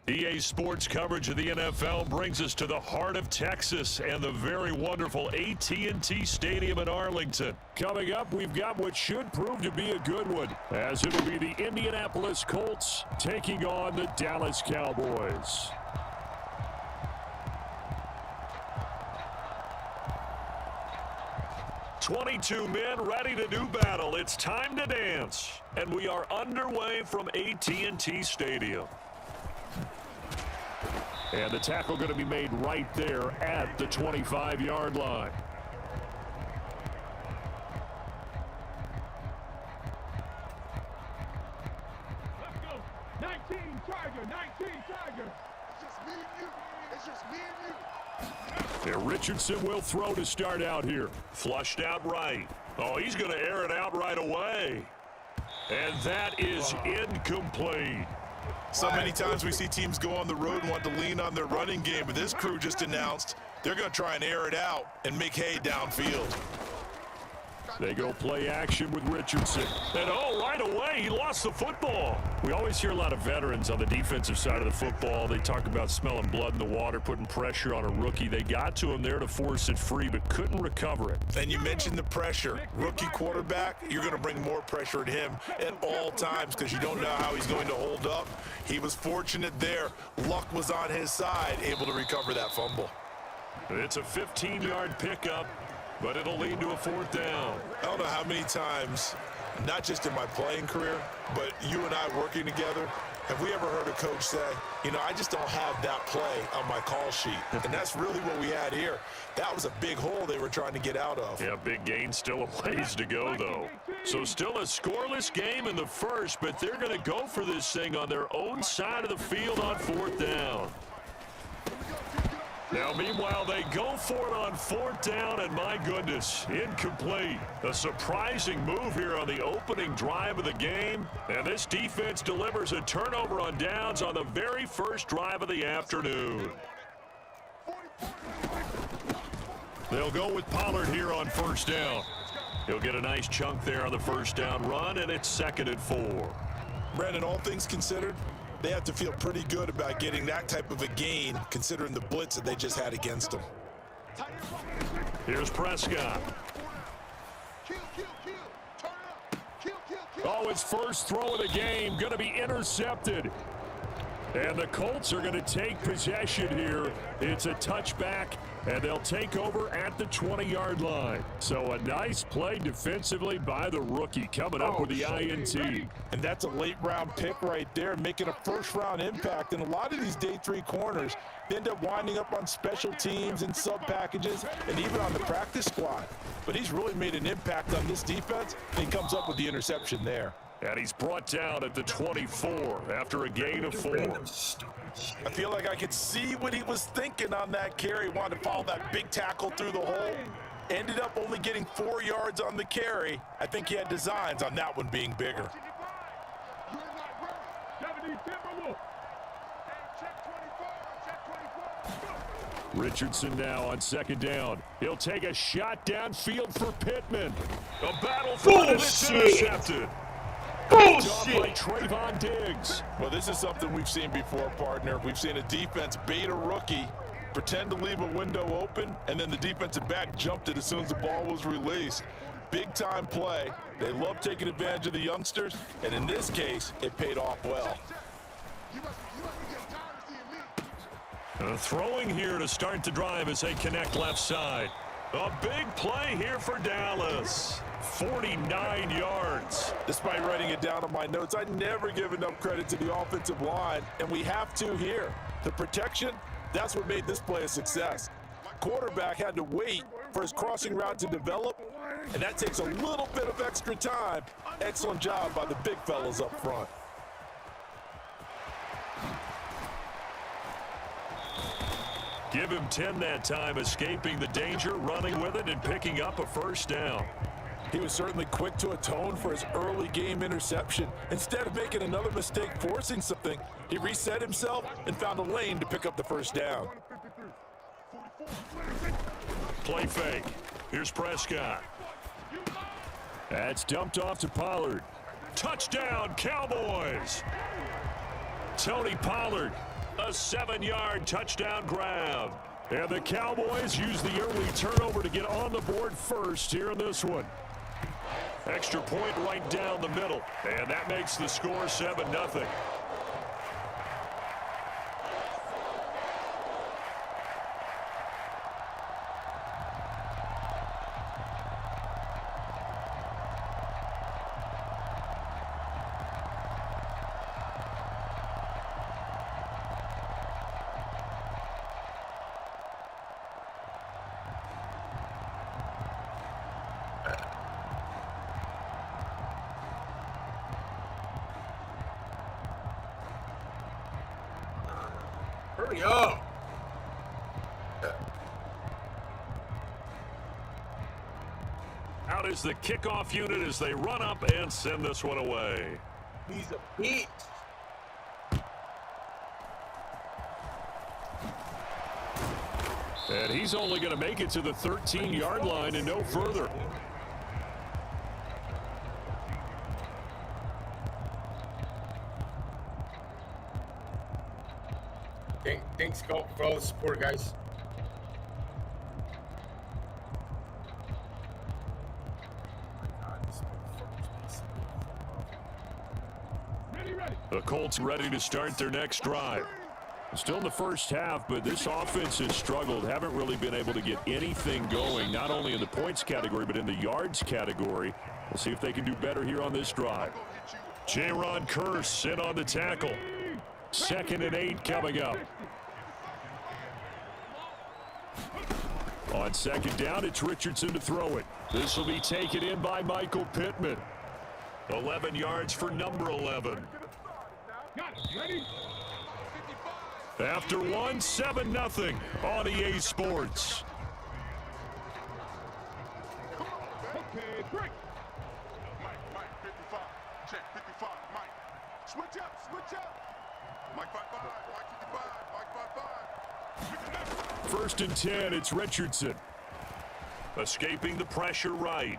EA Sports coverage of the NFL brings us to the heart of Texas and the very wonderful AT&T Stadium in Arlington. Coming up, we've got what should prove to be a good one, as it'll be the Indianapolis Colts taking on the Dallas Cowboys. "22 men ready to do battle. It's time to dance." And we are underway from AT&T Stadium. And the tackle going to be made right there at the 25-yard line. Let's go. 19 Tiger, 19 Tiger. It's just me and you. It's just me and you. Yeah, Richardson will throw to start out here. Flushed out right. Oh, he's going to air it out right away. And that is incomplete. So many times we see teams go on the road and want to lean on their running game, but this crew just announced they're going to try and air it out and make hay downfield. They go play action with Richardson. And oh, right away, he lost the football. We always hear a lot of veterans on the defensive side of the football. They talk about smelling blood in the water, putting pressure on a rookie. They got to him there to force it free, but couldn't recover it. And you mentioned the pressure. Rookie quarterback, you're going to bring more pressure at him at all times because you don't know how he's going to hold up. He was fortunate there. Luck was on his side, able to recover that fumble. It's a 15-yard pickup, but it'll lead to a 4th down. I don't know how many times, not just in my playing career, but you and I working together, have we ever heard a coach say, you know, I just don't have that play on my call sheet. And that's really what we had here. That was a big hole they were trying to get out of. Yeah, big gain, still a ways to go, though. So still a scoreless game in the first, but they're going to go for this thing on their own side of the field on 4th down. Now, meanwhile, they go for it on 4th down, and my goodness, incomplete. A surprising move here on the opening drive of the game, and this defense delivers a turnover on downs on the very first drive of the afternoon. They'll go with Pollard here on 1st down. He'll get a nice chunk there on the 1st down run, and it's 2nd and 4. Brandon, all things considered, they have to feel pretty good about getting that type of a gain, considering the blitz that they just had against them. Here's Prescott. Oh, his first throw of the game, going to be intercepted. And the Colts are going to take possession here. It's a touchback, and they'll take over at the 20-yard line. So a nice play defensively by the rookie coming up with the INT. And that's a late-round pick right there, making a first-round impact. And a lot of these day 3 corners end up winding up on special teams and sub-packages and even on the practice squad. But he's really made an impact on this defense, and he comes up with the interception there. And he's brought down at the 24 after a gain of 4. I feel like I could see what he was thinking on that carry. Wanted to follow that big tackle through the hole. Ended up only getting 4 yards on the carry. I think he had designs on that one being bigger. Richardson now on 2nd down. He'll take a shot downfield for Pittman. A battle for it. It's intercepted. Bullshit. By Trayvon Diggs. Well, this is something we've seen before, partner. We've seen a defense bait a rookie, pretend to leave a window open, and then the defensive back jumped it as soon as the ball was released. Big-time play. They love taking advantage of the youngsters, and in this case, it paid off well. Throwing here to start the drive as they connect left side. A big play here for Dallas. 49 yards. Despite writing it down on my notes, I never give enough credit to the offensive line, and we have to here. The protection, that's what made this play a success. Quarterback had to wait for his crossing route to develop, and that takes a little bit of extra time. Excellent job by the big fellas up front. Give him 10 that time, escaping the danger, running with it, and picking up a 1st down. He was certainly quick to atone for his early game interception. Instead of making another mistake forcing something, he reset himself and found a lane to pick up the 1st down. Play fake. Here's Prescott. That's dumped off to Pollard. Touchdown, Cowboys! Tony Pollard, a 7-yard touchdown grab. And the Cowboys use the early turnover to get on the board first here in this one. Extra point right down the middle, and that makes the score 7-0. Hurry up. is the kickoff unit as they run up and send this one away. He's a bitch. And he's only going to make it to the 13-yard line and no further. Thanks for all the support, guys. The Colts ready to start their next drive. Still in the first half, but this offense has struggled. Haven't really been able to get anything going, not only in the points category, but in the yards category. We'll see if they can do better here on this drive. Jaron Kearse in on the tackle. 2nd and 8 coming up. On 2nd down, it's Richardson to throw it. This will be taken in by Michael Pittman. 11 yards for number 11. After 1, 7-0 on EA Sports. Okay, break. Mike, 55. Check, 55. Mike. Switch up. Mike 55. Mike 55. 1st and 10, it's Richardson. Escaping the pressure right.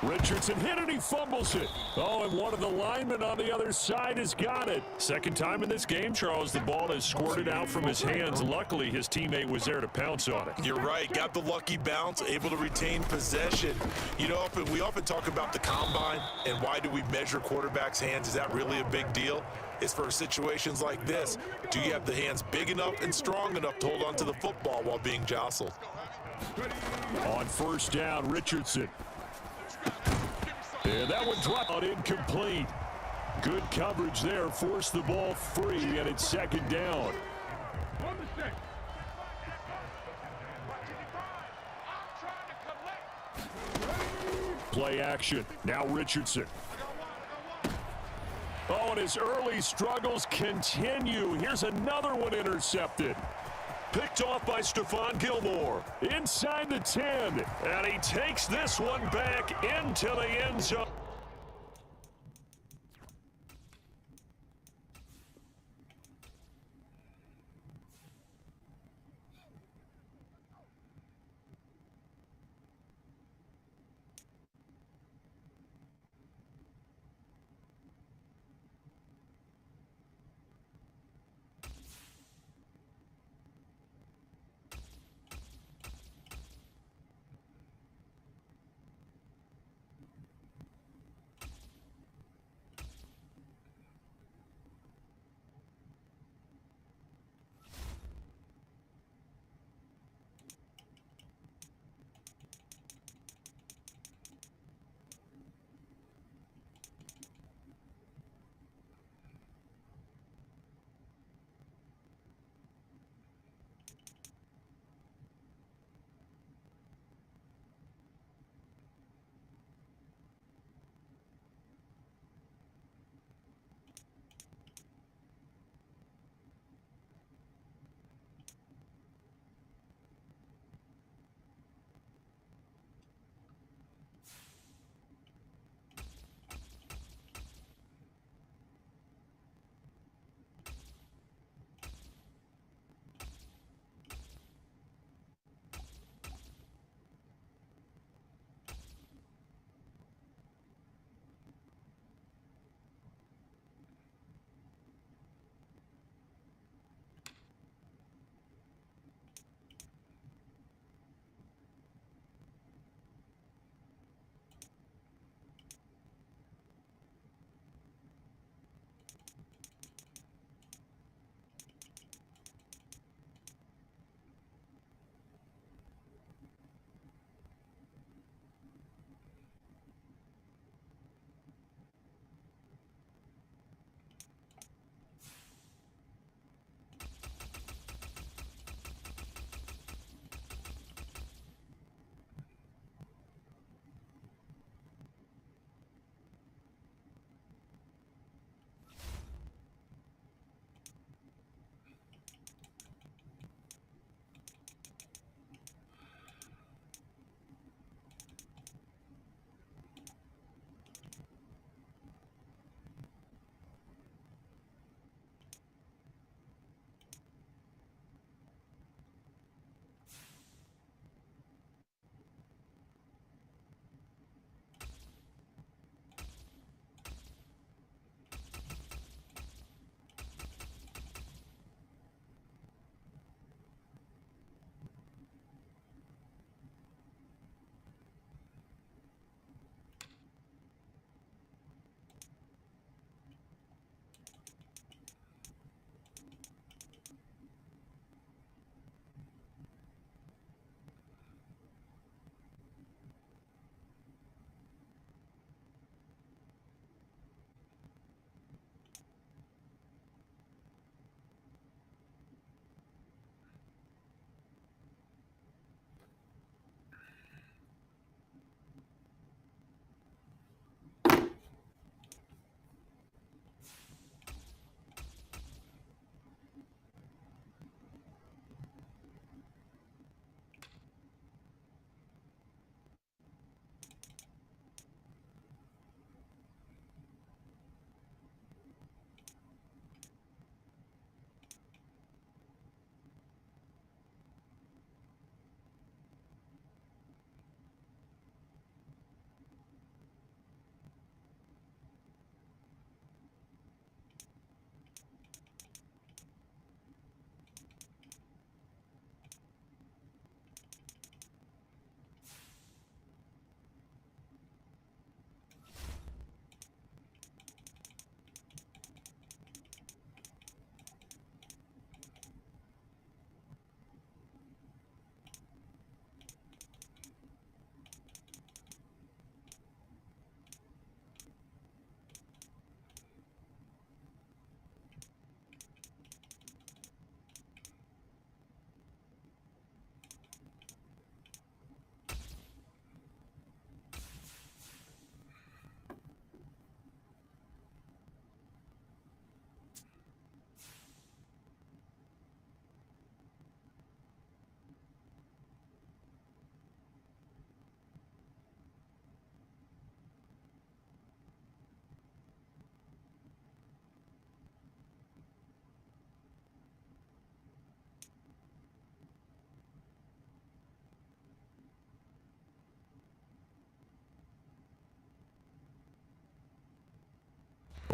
Richardson hit it, he fumbles it. Oh, and one of the linemen on the other side has got it. Second time in this game, Charles, the ball has squirted out from his hands. Luckily, his teammate was there to pounce on it. You're right. Got the lucky bounce, able to retain possession. You know, we often talk about the combine and why do we measure quarterbacks' hands. Is that really a big deal? It's for situations like this. Do you have the hands big enough and strong enough to hold on to the football while being jostled? On 1st down, Richardson. And that one dropped out incomplete. Good coverage there, forced the ball free, and it's 2nd down. Play action. Now Richardson. Oh, and his early struggles continue. Here's another one intercepted. Picked off by Stephon Gilmore. Inside the 10. And he takes this one back into the end zone.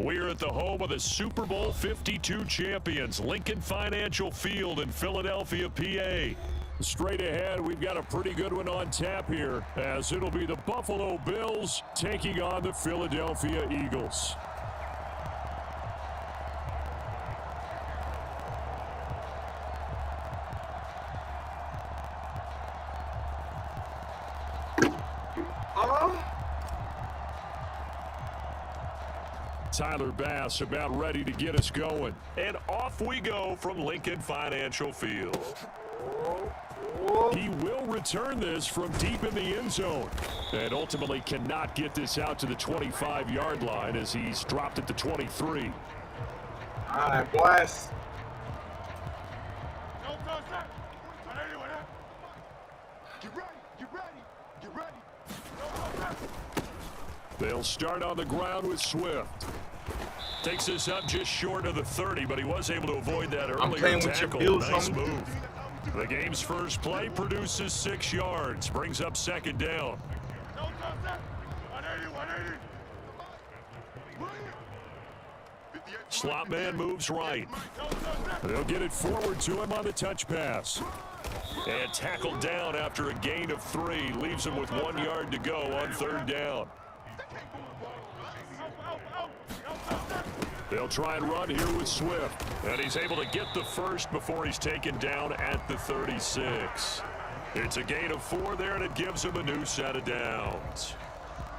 We're at the home of the Super Bowl 52 champions, Lincoln Financial Field in Philadelphia, PA. Straight ahead, we've got a pretty good one on tap here, as it'll be the Buffalo Bills taking on the Philadelphia Eagles. Tyler Bass about ready to get us going. And off we go from Lincoln Financial Field. He will return this from deep in the end zone and ultimately cannot get this out to the 25-yard line as he's dropped it to 23. All right, boys. Get ready. They'll start on the ground with Swift. Takes this up just short of the 30, but he was able to avoid that earlier playing with your tackle. Bills, Nice homie. move. The game's first play produces 6 yards, brings up second down. Slot man moves right. They'll get it forward to him on the touch pass. And tackled down after a gain of 3. Leaves him with 1 yard to go on third down. They'll try and run here with Swift. And he's able to get the first before he's taken down at the 36. It's a gain of 4 there, and it gives him a new set of downs.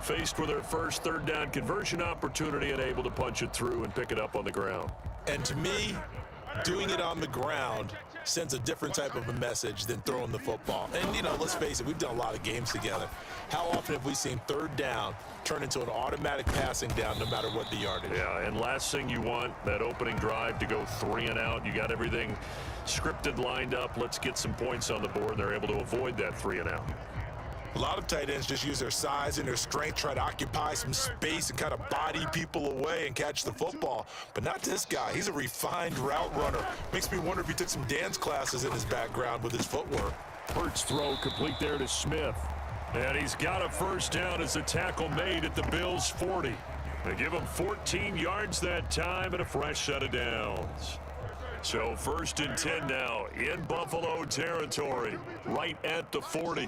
Faced with their first third down conversion opportunity and able to punch it through and pick it up on the ground. And to me, doing it on the ground sends a different type of a message than throwing the football. And, you know, let's face it, we've done a lot of games together. How often have we seen third down turn into an automatic passing down no matter what the yardage? Yeah, and last thing you want, that opening drive to go 3 and out. You got everything scripted, lined up. Let's get some points on the board. They're able to avoid that 3 and out. A lot of tight ends just use their size and their strength, try to occupy some space and kind of body people away and catch the football. But not this guy. He's a refined route runner. Makes me wonder if he took some dance classes in his background with his footwork. Hurts throw complete there to Smith. And he's got a first down as the tackle made at the Bills' 40. They give him 14 yards that time and a fresh set of downs. So 1st and 10 now in Buffalo territory, right at the 40.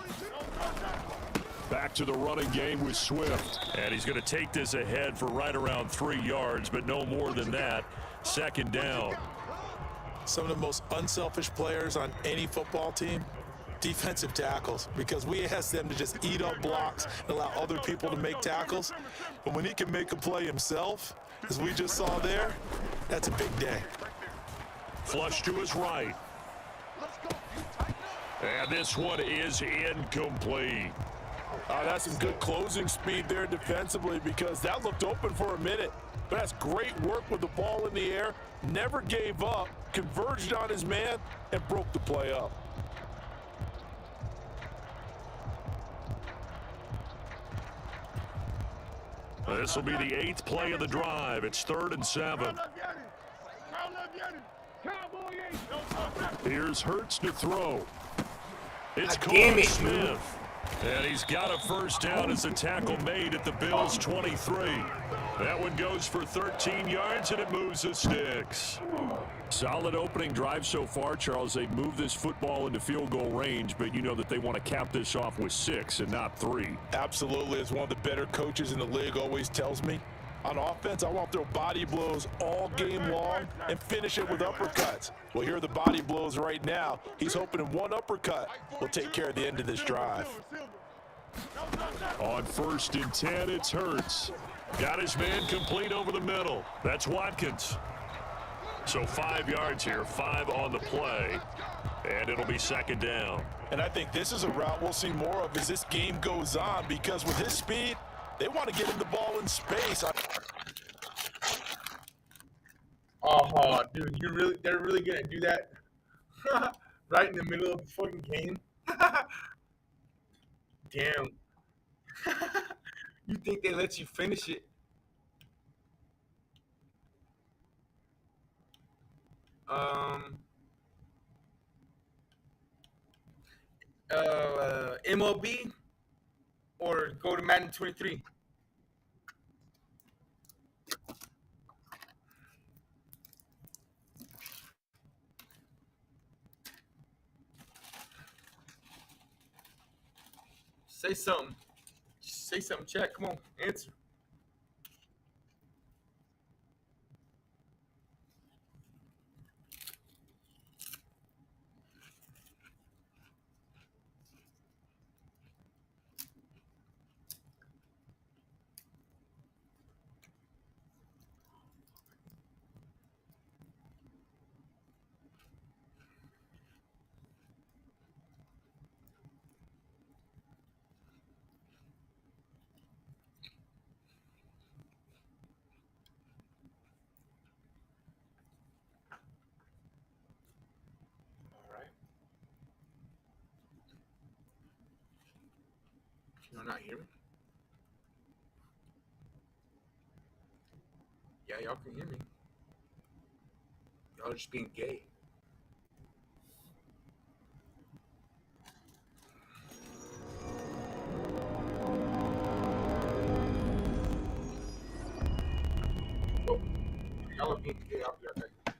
Back to the running game with Swift. And he's going to take this ahead for right around 3 yards, but no more than that. Second down. Some of the most unselfish players on any football team, defensive tackles, because we ask them to just eat up blocks and allow other people to make tackles. But when he can make a play himself, as we just saw there, that's a big day. Flush to his right. And this one is incomplete. That's some good closing speed there defensively, because that looked open for a minute. But that's great work with the ball in the air. Never gave up, converged on his man, and broke the play up. This will be the 8th play of the drive. It's 3rd and 7. Here's Hurts to throw. It's Cole Smith. And he's got a first down as the tackle made at the Bills' 23. That one goes for 13 yards, and it moves the sticks. Solid opening drive so far, Charles. They've moved this football into field goal range, but you know that they want to cap this off with 6 and not 3. Absolutely. As one of the better coaches in the league always tells me, on offense, I want to throw body blows all game long and finish it with uppercuts. Well, here are the body blows right now. He's hoping in one uppercut will take care of the end of this drive. On 1st and 10, it's Hurts. Got his man complete over the middle. That's Watkins. So 5 yards here, 5 on the play, and it'll be second down. And I think this is a route we'll see more of as this game goes on, because with his speed, they want to get him the ball in space. Oh, dude, they're really gonna do that right in the middle of the fucking game? Damn. You think they let you finish it? MLB or go to Madden 23? Say something. Say something, chat. Come on, answer. All right. Can y'all not hear me? Yeah, y'all can hear me. Y'all are just being gay. Oh, y'all are being gay. I'll be right back.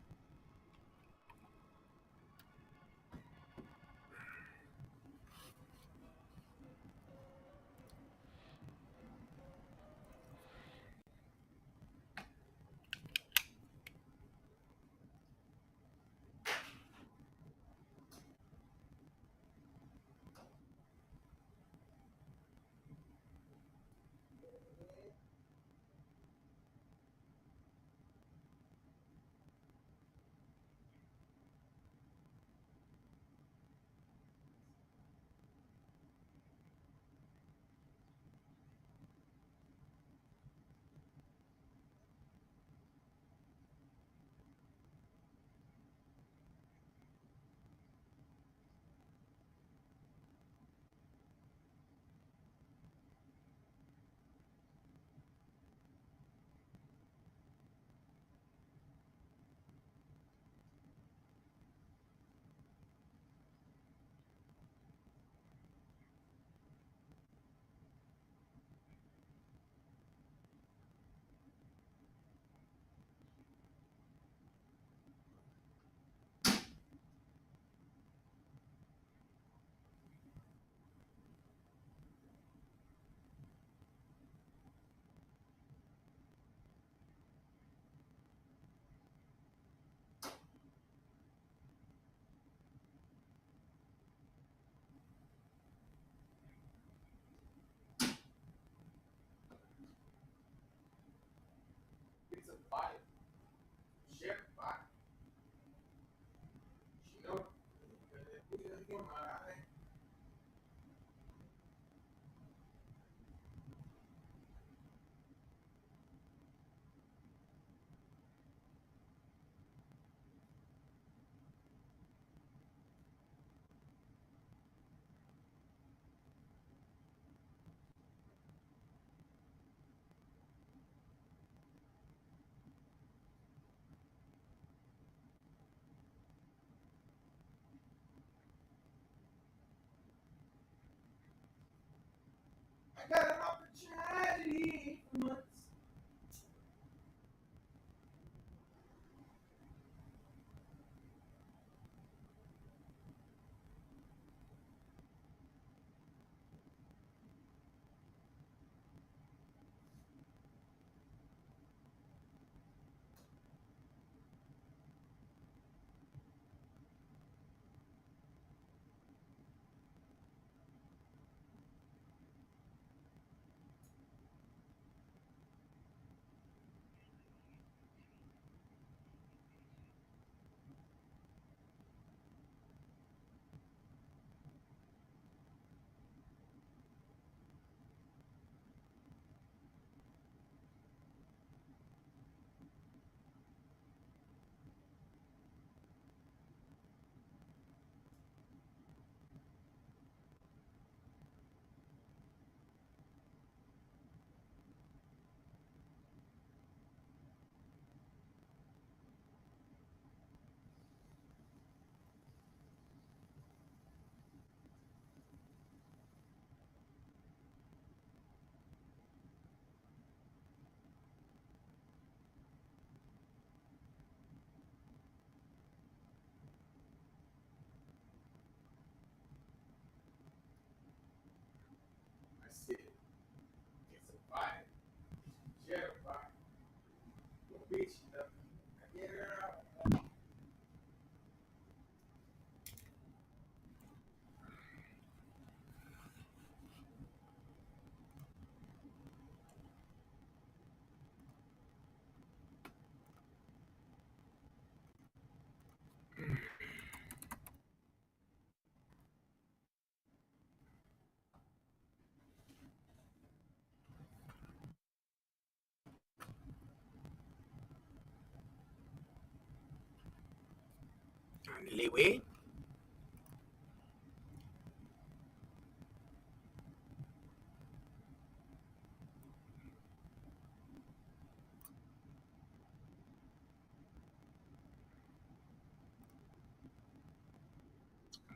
Leeway.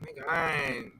Oh my God.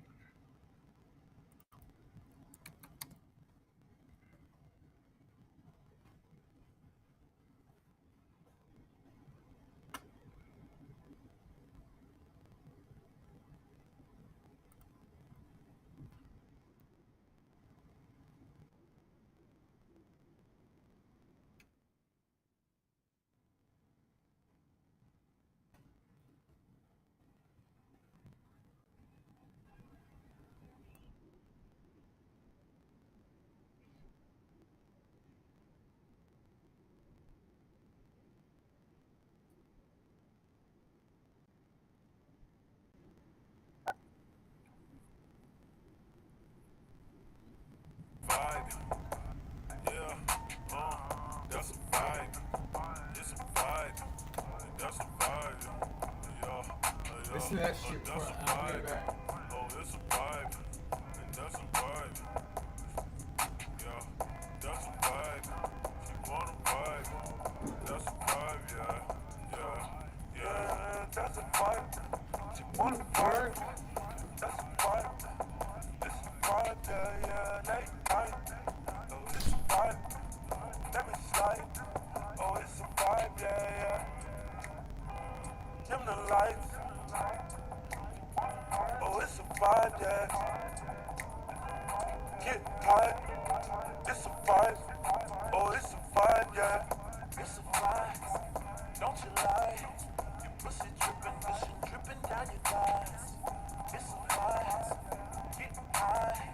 Vibe, yeah, that's a vibe. It's a vibe, that's a vibe. Yeah, Listen to that shit before that's a I'll be right vibe. back. Oh, it's a vibe, and that's a vibe. Yeah, that's a vibe. She want a vibe. That's a vibe, yeah, yeah, that's a vibe. She want a vibe. That's a vibe. It's a vibe, yeah, night. Oh, it's a vibe. Let me slide. Oh, it's a vibe, yeah. Dim the lights. Oh, it's a vibe, yeah. Get high. It's a vibe. Oh, it's a vibe, yeah. It's a vibe. Don't you lie. Your pussy dripping, vision dripping down your thighs. It's a vibe. Get high.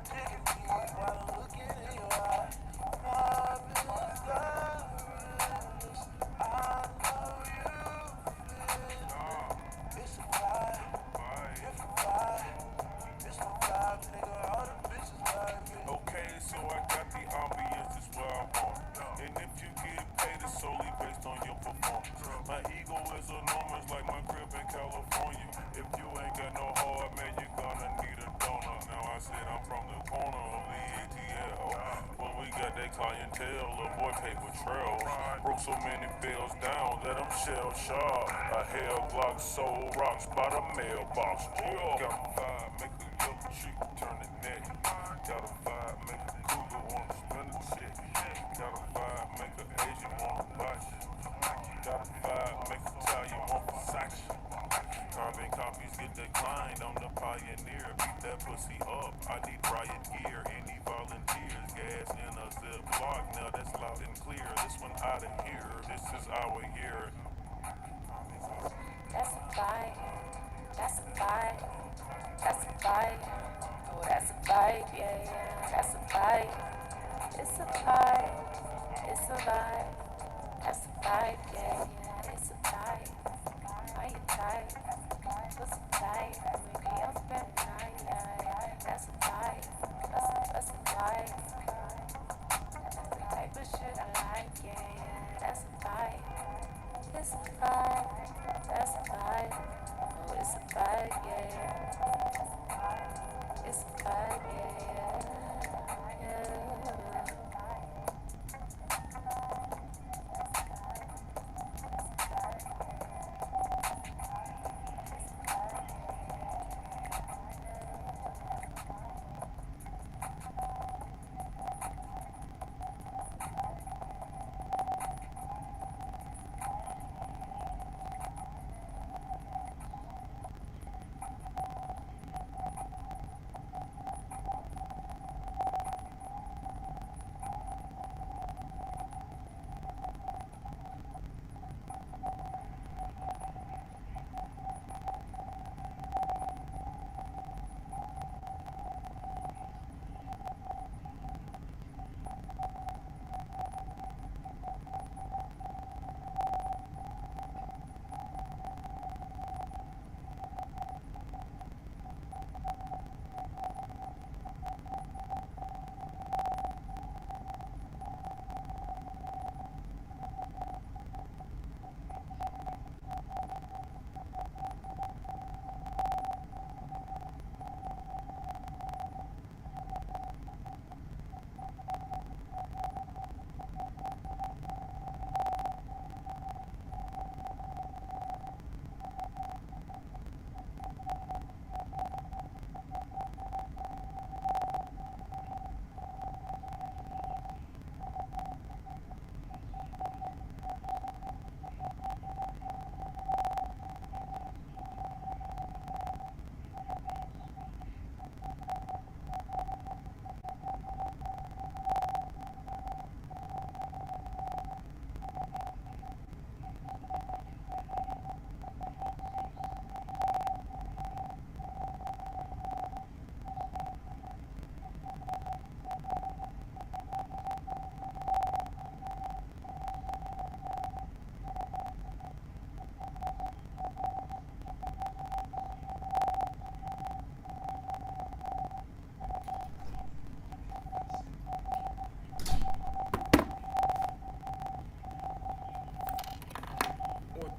Digging deep while I'm looking in your eyes. Vibe is dangerous. I know you feel it. It's a vibe. It's a vibe. It's my vibe, nigga. All the bitches like me. Okay, so I got the ambience, is where I want. And if you get paid, it's solely based on your performance. My ego is enormous, like my crib in California. If you ain't got no heart, man, you're gonna need a donor. Now I said I'm from the corner of the ATL. When we got that clientele, a boy paper trails. Broke so many bills down that I'm shell sharp. A hell Glock sold rocks by the mailbox. Got a vibe, make a young chick turn the neck. Got a vibe, make a cougar wanna spend a check. Got a vibe, make a Asian wanna buy shit. Got a vibe, make a Italian want Versace. Carbon copies get declined, I'm the pioneer. Beat that pussy up, I need riot gear. Any volunteers, gas in a zip block. Now that's loud and clear, this one out of here. This is our year. That's a vibe. That's a vibe. That's a vibe. Oh, that's a vibe. Yeah, yeah. That's a vibe. It's a vibe. It's a vibe. That's a vibe. Yeah, yeah. It's a vibe. Are you tired? What's a vibe? Maybe I'll spend the night. Yeah, yeah. That's a vibe. That's a vibe. That's the type of shit I like. Yeah, yeah. That's a vibe. It's a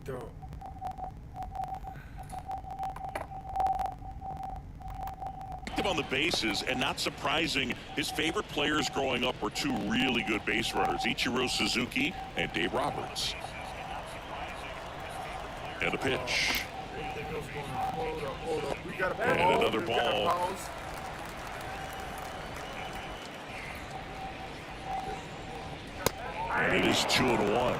throw. On the bases, and not surprising, his favorite players growing up were two really good base runners, Ichiro Suzuki and Dave Roberts. And the pitch. Hold up. We got a pause. And another ball. And it is 2-1.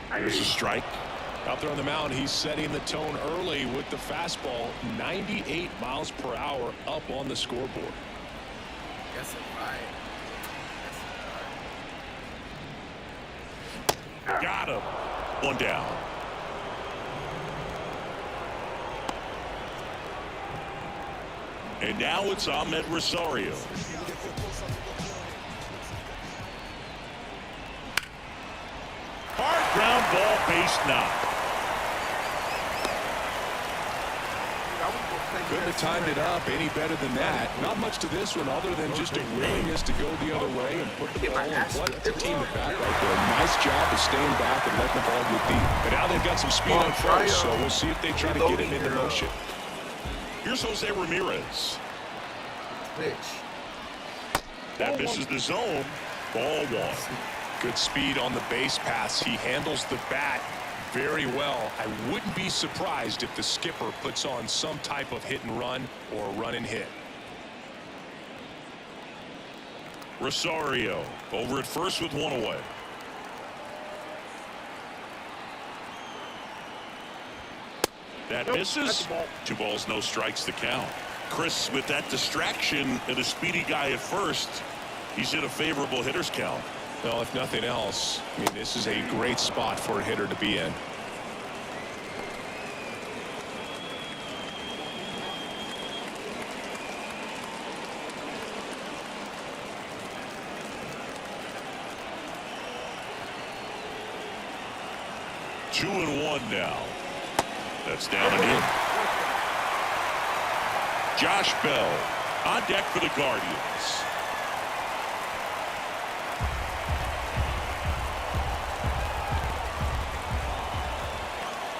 There's a strike. Out there on the mound, he's setting the tone early with the fastball, 98 miles per hour up on the scoreboard. That's a fight. Got him. One down. And now it's Ahmed Rosario. Hard ground ball, base knock. Couldn't have timed it up any better than that. Not much to this one other than just a willingness to go the other way and put the ball in play. That's a team at bat right there. Nice job of staying back and letting the ball get deep. But now they've got some speed on first, so we'll see if they try to get it into motion. Here's Jose Ramirez. Pitch. That misses the zone. Ball one. Good speed on the base pass. He handles the bat very well. I wouldn't be surprised if the skipper puts on some type of hit and run or run and hit. Rosario over at first with one away. That misses. 2 balls, no strikes, the count. Chris, with that distraction and a speedy guy at first, he's in a favorable hitter's count. Well, if nothing else, I mean, this is a great spot for a hitter to be in. Two and one now. That's down and in. Josh Bell on deck for the Guardians.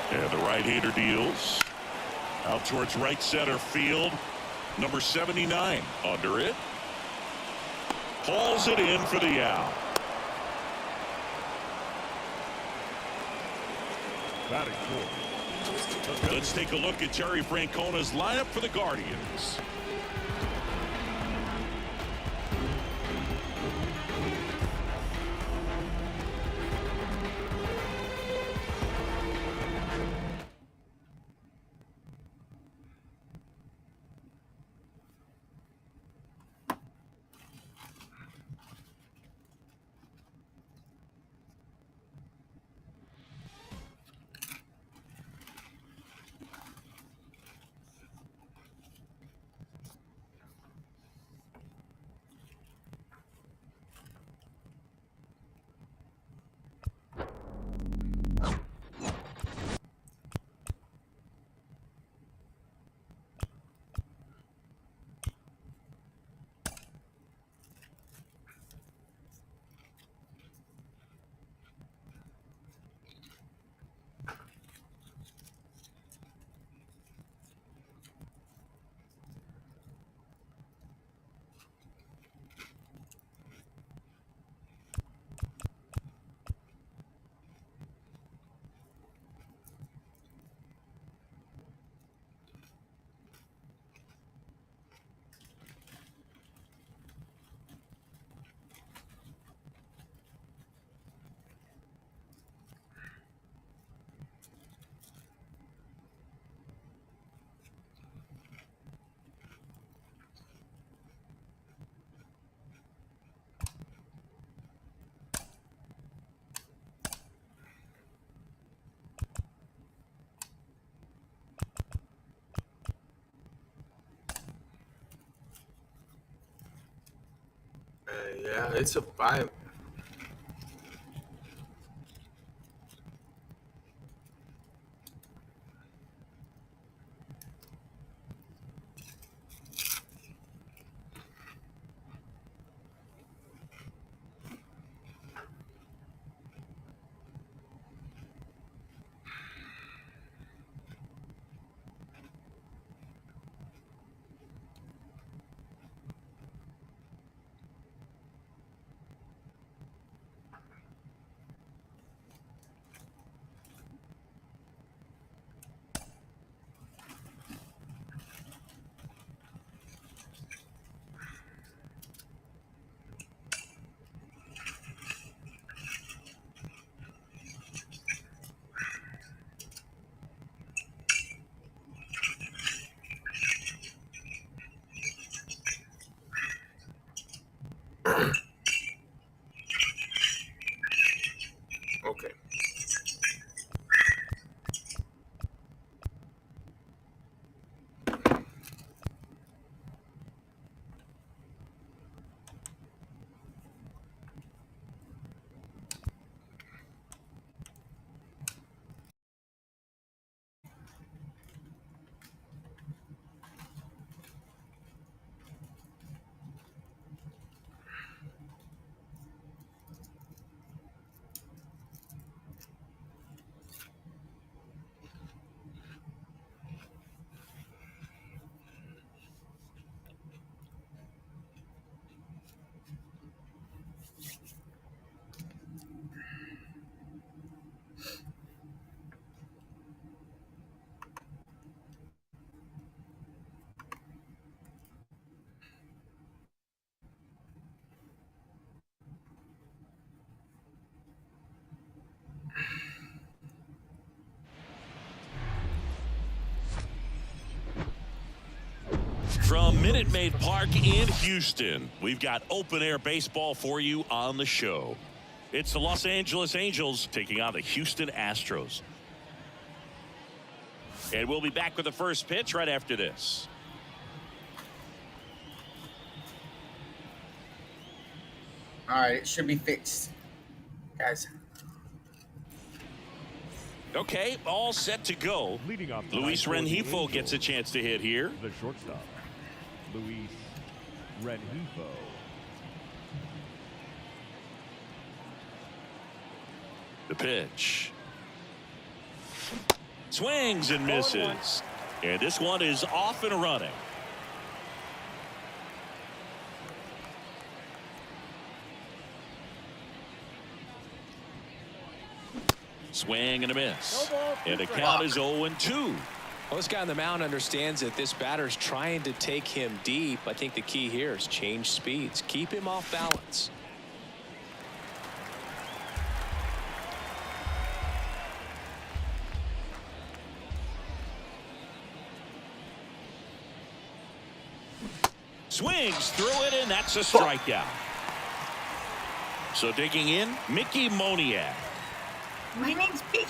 And the right-hander deals out towards right center field. Number 79 under it. Hauls it in for the out. Batting fourth. Let's take a look at Terry Francona's lineup for the Guardians. Yeah, it's a fight. From Minute Maid Park in Houston, we've got open-air baseball for you on the show. It's the Los Angeles Angels taking on the Houston Astros. And we'll be back with the first pitch right after this. All right, it should be fixed, guys. Okay, all set to go. Leading off Luis tonight for the Rengifo Angels, gets a chance to hit here. the shortstop, Luis Rengifo. The pitch. Swings and misses. And this one is off and running. Swing and a miss. And the count is 0-2. Well, this guy on the mound understands that this batter's trying to take him deep. I think the key here is change speeds. Keep him off balance. Swings through it, and that's a strikeout. So digging in, Mickey Moniak. My name's Pete.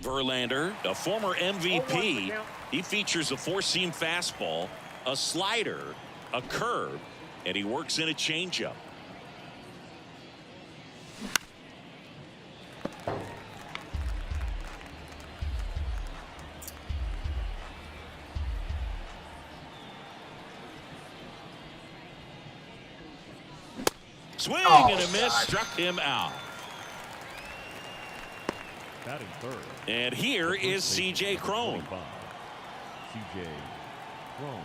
Verlander, a former MVP. He features a four-seam fastball, a slider, a curve, and he works in a changeup. Swing and a miss, struck him out. Batting third. And here is C.J. Cron. C.J. Cron.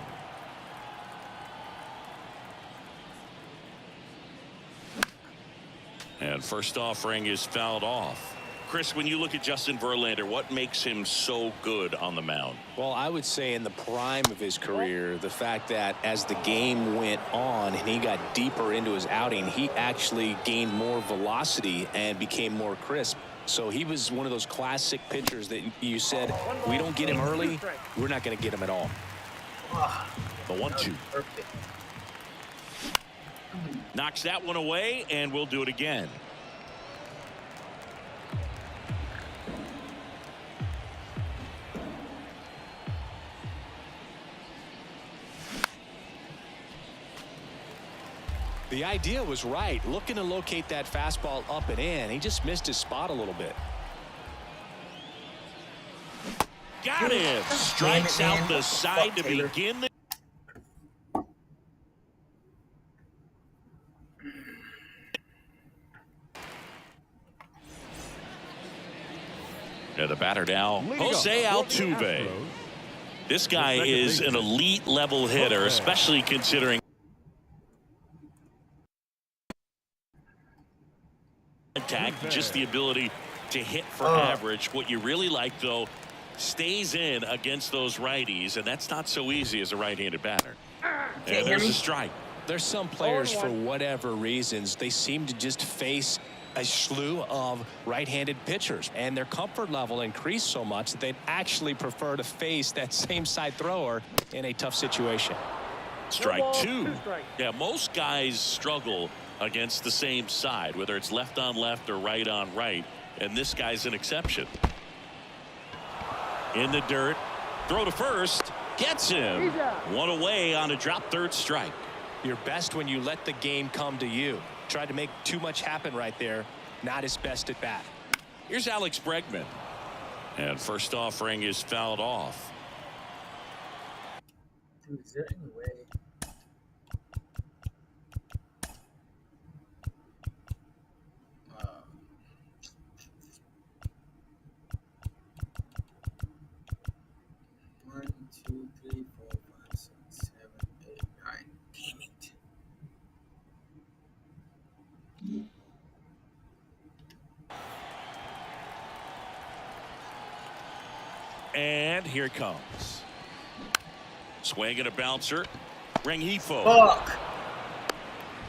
And first offering is fouled off. Chris, when you look at Justin Verlander, what makes him so good on the mound? Well, I would say in the prime of his career, the fact that as the game went on and he got deeper into his outing, he actually gained more velocity and became more crisp. So he was one of those classic pitchers that you said, we don't get him early, we're not going to get him at all. The 1-2. Knocks that one away, and we'll do it again. The idea was right, looking to locate that fastball up and in. He just missed his spot a little bit. Got it. Strikes out the side to begin the. And the batter now, Jose Altuve. This guy is an elite level hitter, especially considering just the ability to hit for average. What you really like, though, stays in against those righties, and that's not so easy as a right-handed batter. And there's a strike. There's some players, for whatever reasons, they seem to just face a slew of right-handed pitchers, and their comfort level increased so much that they'd actually prefer to face that same side thrower in a tough situation. Strike two. Yeah, most guys struggle against the same side, whether it's left on left or right on right, and this guy's an exception. In the dirt, throw to first, gets him. One away on a drop third strike. You're best when you let the game come to you. Tried to make too much happen right there. Not his best at bat. Here's Alex Bregman. And first offering is fouled off. Is there any way? One, two, three, 4, 5, 6, 7, 8, 9. Damn it. And here it comes. Swing and a bouncer. Rengifo. Fuck.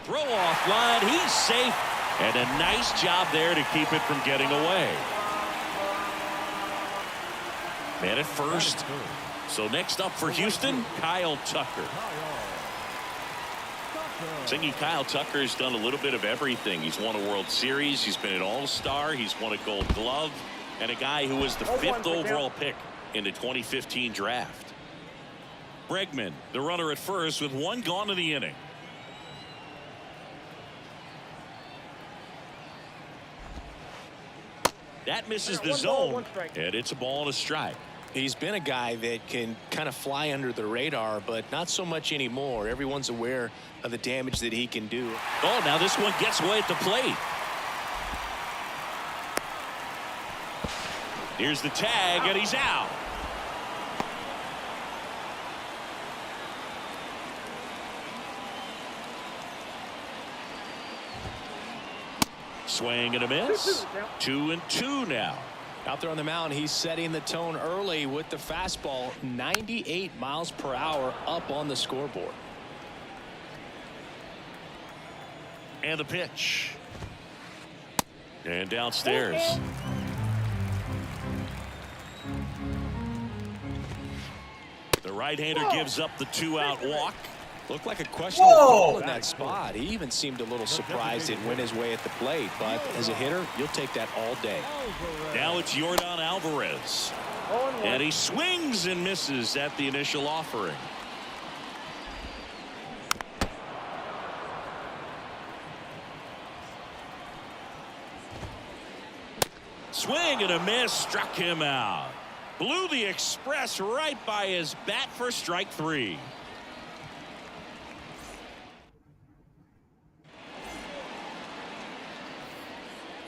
Throw off line. He's safe. And a nice job there to keep it from getting away. Man at first. So next up for Houston, Kyle Tucker. Thinking Kyle Tucker has done a little bit of everything. He's won a World Series. He's been an All-Star. He's won a Gold Glove. And a guy who was the 5th overall pick in the 2015 draft. Bregman, the runner at first with 1 gone in the inning. That misses the zone, and it's a ball and a strike. He's been a guy that can kind of fly under the radar, but not so much anymore. Everyone's aware of the damage that he can do. Oh, now this one gets away at the plate. Here's the tag, and he's out. Swing and a miss. 2-2 now. Out there on the mound, he's setting the tone early with the fastball. 98 miles per hour up on the scoreboard. And the pitch. And downstairs. The right-hander gives up the 2-out walk. Looked like a questionable ball in that spot. He even seemed a little surprised it went his way at the plate. But as a hitter, you'll take that all day. Now it's Yordan Alvarez. And he swings and misses at the initial offering. Swing and a miss, struck him out. Blew the express right by his bat for strike 3.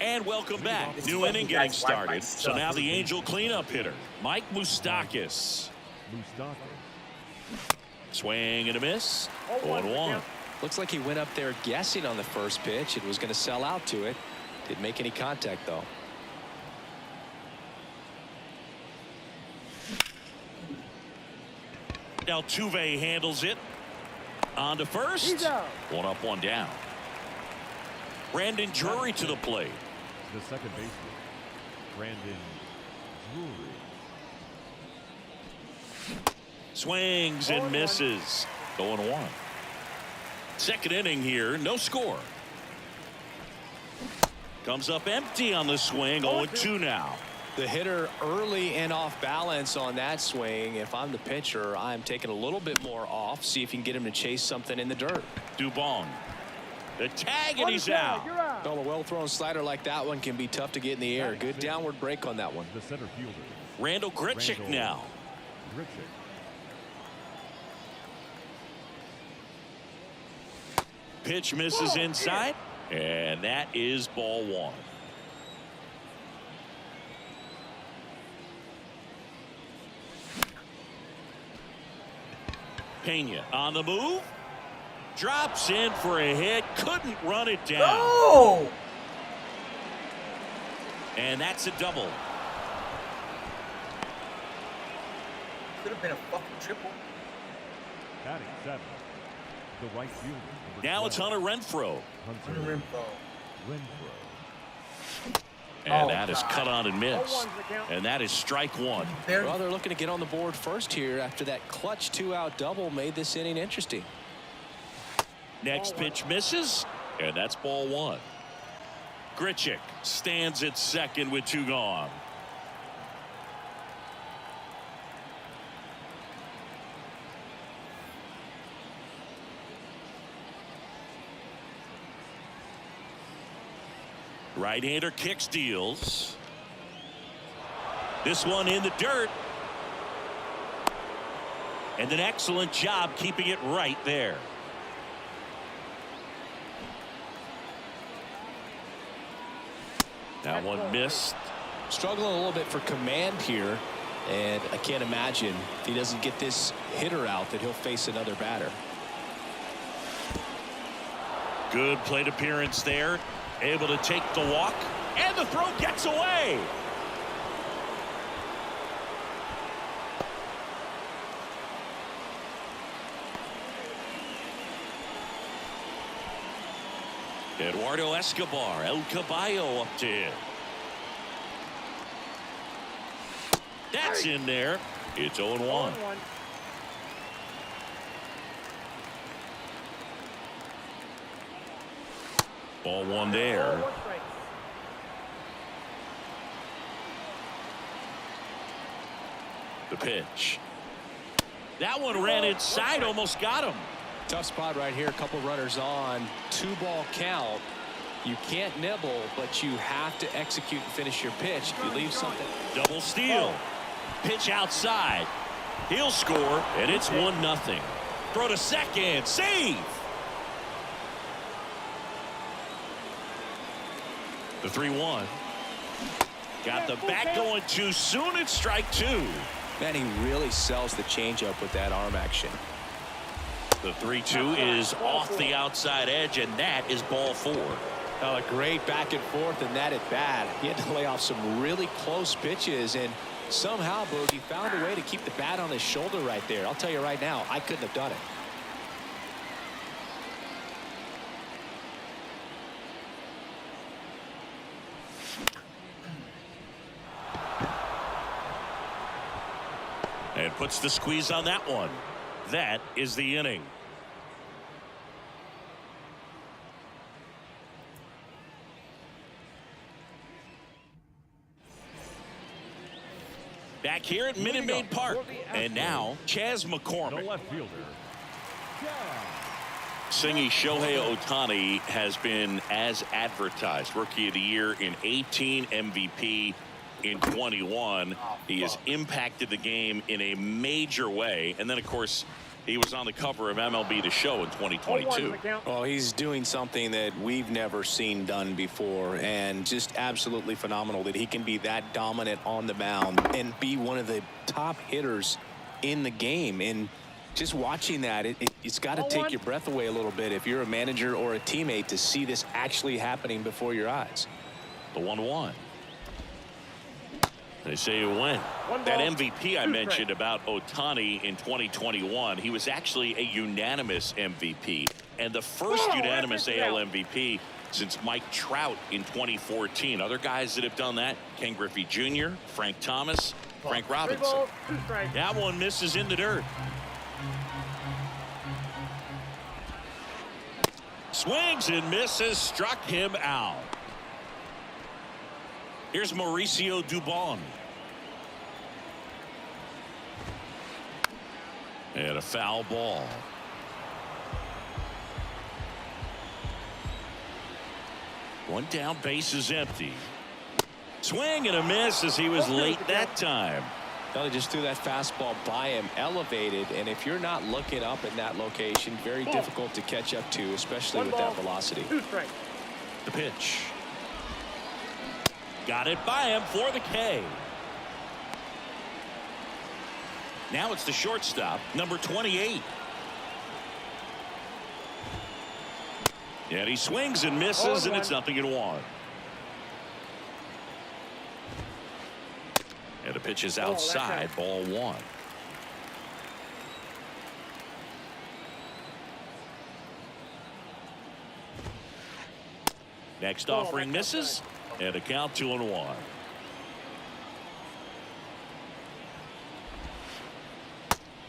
And welcome back. New inning getting started. So now the Angel cleanup hitter, Mike Moustakas. Swing and a miss. 0-1. Looks like he went up there guessing on the first pitch. It was going to sell out to it. Didn't make any contact, though. Altuve handles it. On to first. 1 up, 1 down. Brandon Drury to the plate. The second baseman, Brandon Drury. Swings and misses. 0-1. Second inning here, no score. Comes up empty on the swing. 0-2 now. The hitter early and off balance on that swing. If I'm the pitcher, I'm taking a little bit more off. See if you can get him to chase something in the dirt. Dubon. The tag, and he's out. Well, a well-thrown slider like that one can be tough to get in the air. Good downward break on that one. The center fielder, Randall Grichuk now. Grichuk. Pitch misses inside, and that is ball 1. Pena on the move. Drops in for a hit. Couldn't run it down. Oh! And that's a double. Could have been a fucking triple. Batting 7, the right fielder. Now it's Hunter Renfroe. Hunter Renfroe. And that is cut on and missed. And that is strike 1. Well, they're looking to get on the board first here after that clutch 2-out double made this inning interesting. Next pitch misses, and that's ball 1. Grichuk stands at second with 2 gone. Right-hander kick steals. This one in the dirt. And an excellent job keeping it right there. That one missed. Struggling a little bit for command here. And I can't imagine if he doesn't get this hitter out that he'll face another batter. Good plate appearance there. Able to take the walk. And the throw gets away. Eduardo Escobar, El Caballo up to him. That's That's in there. It's 0-1. Ball one there. The pitch. That one ran inside, almost got him. Tough spot right here. A couple runners on. 2-ball count. You can't nibble, but you have to execute and finish your pitch. If you leave something. Double steal. Pitch outside. He'll score, and it's 1-0. Throw to second. Save. The 3-1. Got the bat going too soon. It's strike two. Man, he really sells the changeup with that arm action. The 3-2 is off the outside edge, and that is ball four. Oh, a great back and forth, and that at bat. He had to lay off some really close pitches, and somehow, Boogie found a way to keep the bat on his shoulder right there. I'll tell you right now, I couldn't have done it. And puts the squeeze on that one. That is the inning. Back here at Minute Maid Park. And now, Chas McCormick. The left fielder. Singy Shohei Ohtani has been as advertised. Rookie of the Year in 18, MVP in 21. He has impacted the game in a major way. And then, of course, he was on the cover of MLB The Show in 2022. Well, he's doing something that we've never seen done before, and just absolutely phenomenal that he can be that dominant on the mound and be one of the top hitters in the game. And just watching that, it's got to take your breath away a little bit if you're a manager or a teammate to see this actually happening before your eyes. The 1-1. They say you win. That MVP I mentioned about Ohtani in 2021, he was actually a unanimous MVP, and the first unanimous AL MVP since Mike Trout in 2014. Other guys that have done that: Ken Griffey Jr., Frank Thomas, Frank Robinson. That one misses in the dirt. Swings and misses, struck him out. Here's Mauricio Dubon. And a foul ball. One down, base is empty. Swing and a miss as he was late that time. Well, they just threw that fastball by him, elevated, and if you're not looking up in that location, very difficult to catch up to, especially with that velocity. The pitch. Got it by him for the K. Now it's the shortstop, number 28. And he swings and misses, and it's 0-1. And the pitch is outside, ball one. Next offering misses, and a count 2-1.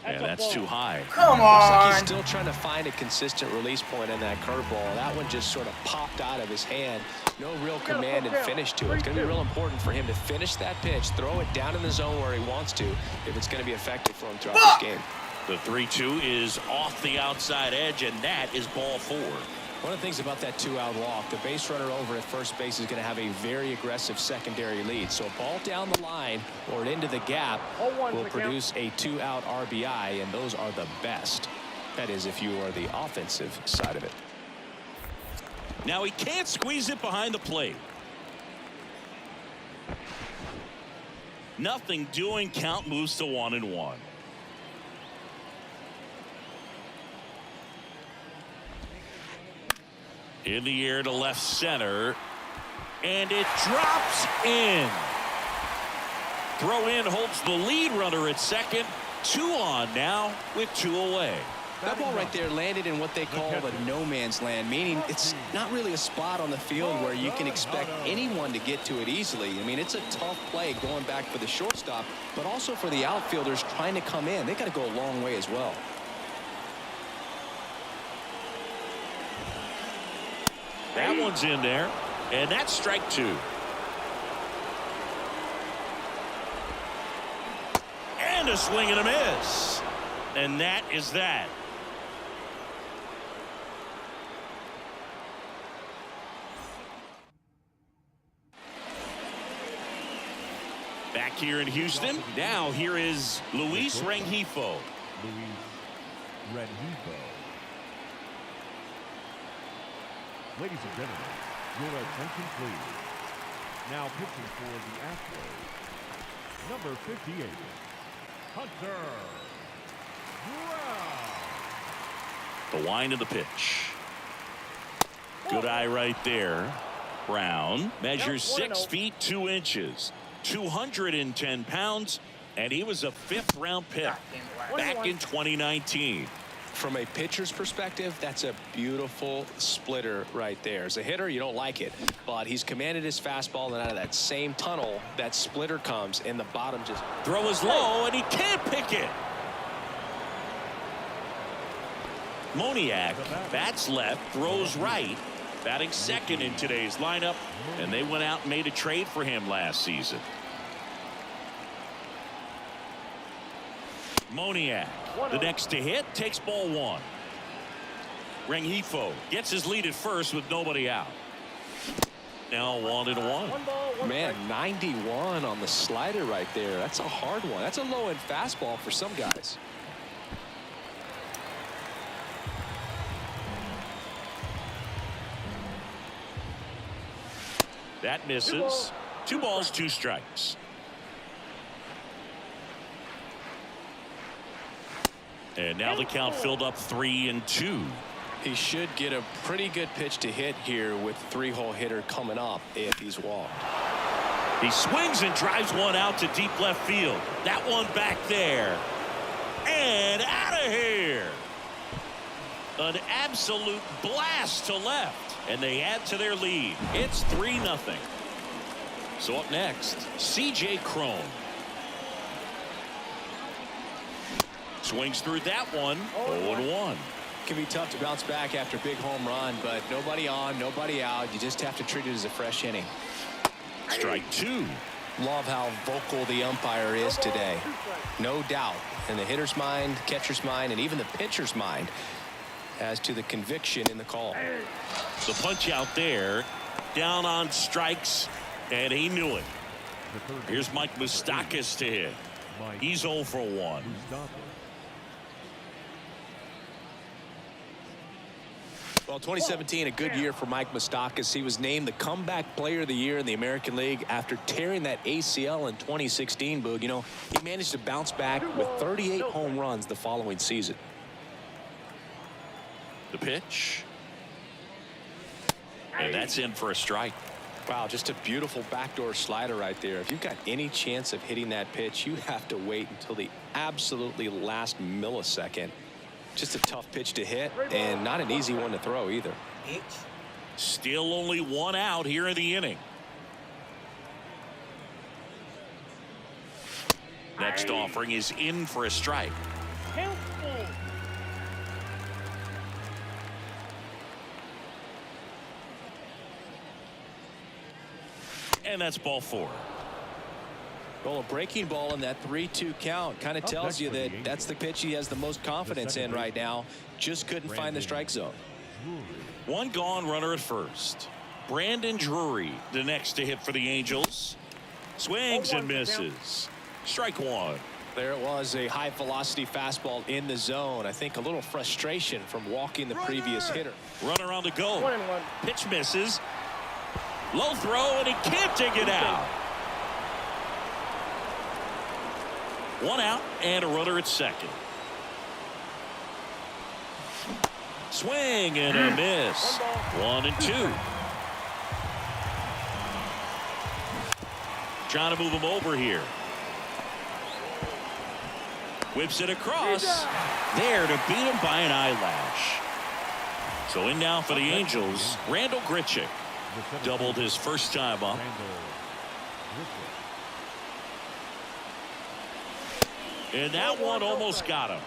And that's too high. Come Looks like on. he's still trying to find a consistent release point in that curveball. That one just sort of popped out of his hand. No real command and finish to it. It's going to be real important for him to finish that pitch, throw it down in the zone where he wants to, if it's going to be effective for him throughout this game. The 3-2 is off the outside edge, and that is ball four. One of the things about that two-out walk, the base runner over at first base is going to have a very aggressive secondary lead. So a ball down the line or into the gap will produce a two-out RBI, and those are the best. That is, if you are the offensive side of it. Now he can't squeeze it behind the plate. Nothing doing. Count moves to 1-1. In the air to left center, and it drops in. Throw in holds the lead runner at second. 2 on now with 2 away. That ball right there landed in what they call the no man's land, meaning it's not really a spot on the field where you can expect anyone to get to it easily. I mean, it's a tough play going back for the shortstop, but also for the outfielders trying to come in. They got to go a long way as well. That one's in there, and that's strike 2. And a swing and a miss. And that is that. Back here in Houston. Now here is Luis Rengifo. Luis Rengifo. Ladies and gentlemen, your attention please. Now pitching for the Astros, number 58, Hunter Brown. The wind of the pitch. Good eye right there. Brown measures 6 feet 2 inches. 210 pounds, and he was a 5th-round pick back in 2019. From a pitcher's perspective, that's a beautiful splitter right there. As a hitter, you don't like it, but he's commanded his fastball, and out of that same tunnel, that splitter comes, and the bottom just... Throw is low, and he can't pick it. Moniak bats left, throws right, batting second in today's lineup, and they went out and made a trade for him last season. Moniak, the next to hit, takes ball 1. Rengifo gets his lead at first with nobody out. Now 1-1. Man, 91 on the slider right there. That's a hard one. That's a low-end fastball for some guys. That misses. 2 balls, 2 strikes. And now the count filled up 3-2. He should get a pretty good pitch to hit here with 3-hole hitter coming up if he's walked. He swings and drives one out to deep left field. That one back there. And out of here. An absolute blast to left. And they add to their lead. It's 3-0. So up next, C.J. Cron. Swings through that one. 0-1. Can be tough to bounce back after a big home run, but nobody on, nobody out. You just have to treat it as a fresh inning. Strike 2. Love how vocal the umpire is today. No doubt in the hitter's mind, catcher's mind, and even the pitcher's mind as to the conviction in the call. The punch out there, down on strikes, and he knew it. Here's Mike Moustakas to hit. He's 0 for 1. Well, 2017, a good year for Mike Moustakas. He was named the comeback player of the year in the American League after tearing that ACL in 2016, Boog. You know, he managed to bounce back with 38 home runs the following season. The pitch. And that's in for a strike. Wow, just a beautiful backdoor slider right there. If you've got any chance of hitting that pitch, you have to wait until the absolutely last millisecond. Just a tough pitch to hit, and not an easy one to throw either. Still only 1 out here in the inning. Next offering is in for a strike. And that's ball 4. Well, a breaking ball in that 3-2 count kind of tells you that that's the pitch he has the most confidence in right now. Just couldn't find the strike zone. 1 gone, runner at first. Brandon Drury, the next to hit for the Angels. Swings and misses. Strike 1. There it was, a high velocity fastball in the zone. I think a little frustration from walking the previous hitter. Runner on the go. Pitch misses. Low throw, and he can't dig it out. 1 out and a runner at second. Swing and a miss. 1-2. Trying to move him over here. Whips it across. There to beat him by an eyelash. So in now for the Angels, Randall Grichuk. Doubled his first time up. And that one almost got him.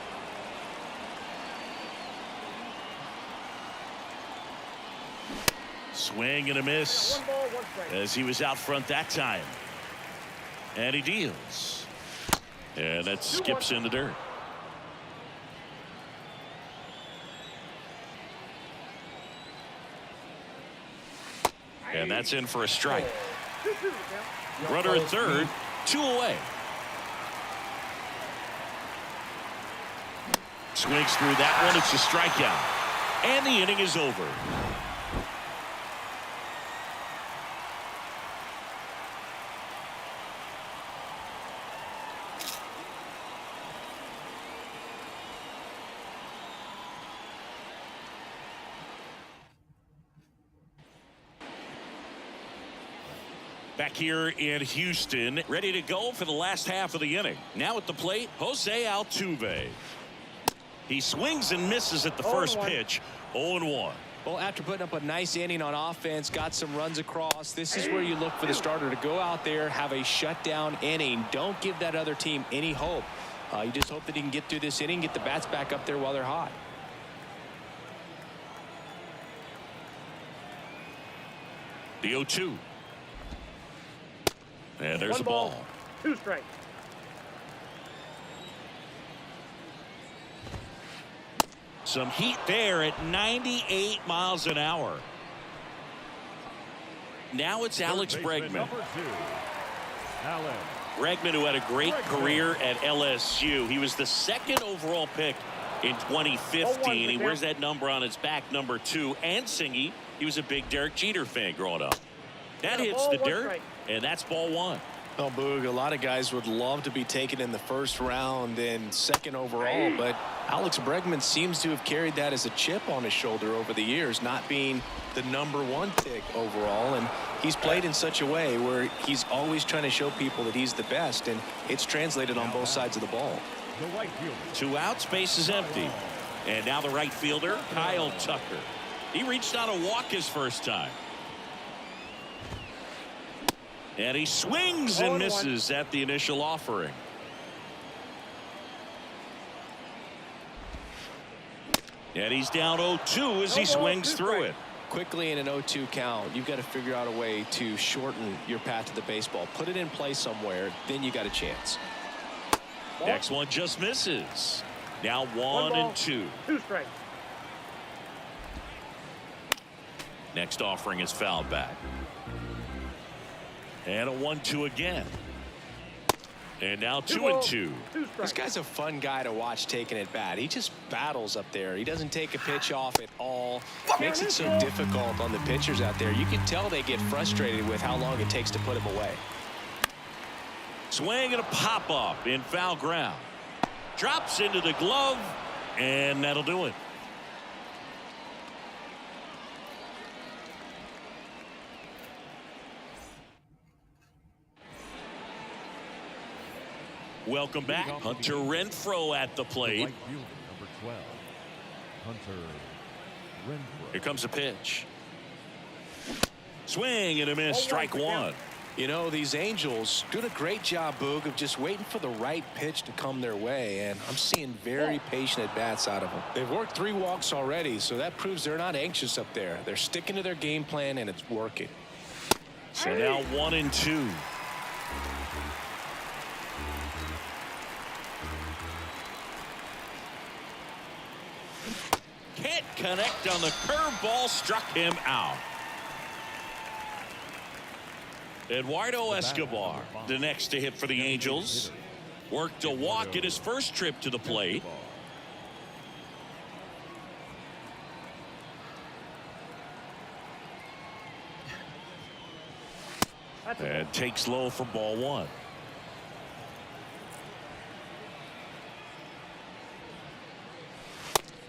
Swing and a miss as he was out front that time. And he deals. And that skips in the dirt. And that's in for a strike. Runner at third, 2 away. Swings through that one. It's a strikeout. And the inning is over. Back here in Houston, ready to go for the last half of the inning. Now at the plate, Jose Altuve. He swings and misses at the first pitch. 0-1. Well, after putting up a nice inning on offense, got some runs across, this is where you look for the starter to go out there, have a shutdown inning. Don't give that other team any hope. You just hope that he can get through this inning, get the bats back up there while they're hot. The 0-2. And there's a ball. 2 strikes. Some heat there at 98 miles an hour. Now it's Alex Bregman. Bregman, who had a great career at LSU. He was the 2nd overall pick in 2015. He wears that number on his back, number 2. And Singy, he was a big Derek Jeter fan growing up. That hits the dirt, and that's ball 1. Well, Boog, a lot of guys would love to be taken in the first round and 2nd overall, but Alex Bregman seems to have carried that as a chip on his shoulder over the years, not being the number 1 pick overall. And he's played in such a way where he's always trying to show people that he's the best, and it's translated on both sides of the ball. 2 outs, base is empty. And now the right fielder, Kyle Tucker. He reached on a walk his first time. And he swings and misses at the initial offering. And he's down 0-2 as he swings through it. Quickly in an 0-2 count, you've got to figure out a way to shorten your path to the baseball. Put it in play somewhere, then you got a chance. Next one just misses. Now 1-2. 2 strikes. Next offering is fouled back. And a 1-2 again. And now 2-2. This guy's a fun guy to watch taking at bat. He just battles up there. He doesn't take a pitch off at all. Makes it so difficult on the pitchers out there. You can tell they get frustrated with how long it takes to put him away. Swing and a pop-up in foul ground. Drops into the glove, and that'll do it. Welcome back. Hunter Renfroe at the plate. Number 12, Hunter Renfroe. Here comes a pitch. Swing and a miss. Strike 1. You know, these Angels doing a great job, Boog, of just waiting for the right pitch to come their way, and I'm seeing very patient at-bats out of them. They've worked 3 walks already, so that proves they're not anxious up there. They're sticking to their game plan, and it's working. So now 1-2. Can't connect on the curveball, struck him out. Eduardo Escobar, the next to hit for the Angels. Worked a walk at his first trip to the plate. And takes low for ball 1.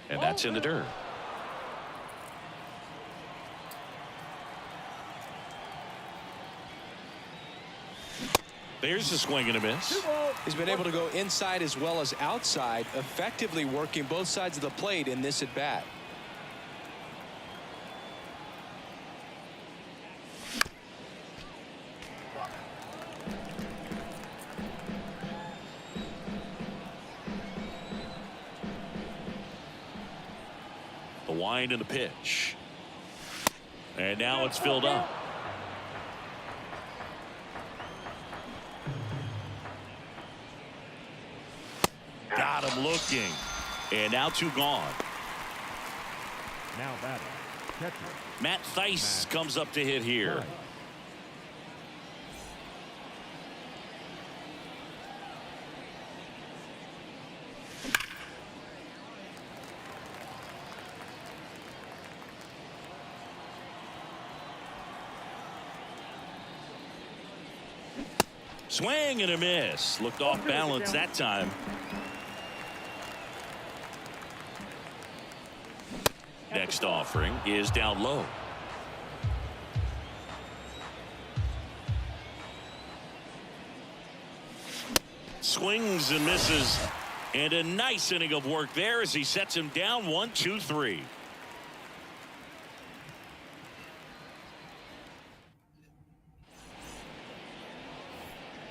And that's in the dirt. There's a swing and a miss. He's been able to go inside as well as outside, effectively working both sides of the plate in this at bat. The wind and the pitch. And now it's filled up. Got him looking. And now 2 gone. Now batting, catcher. Matt Theis comes up to hit here. Swing and a miss. Looked off balance that time. Next offering is down low. Swings and misses. And a nice inning of work there as he sets him down 1, 2, 3.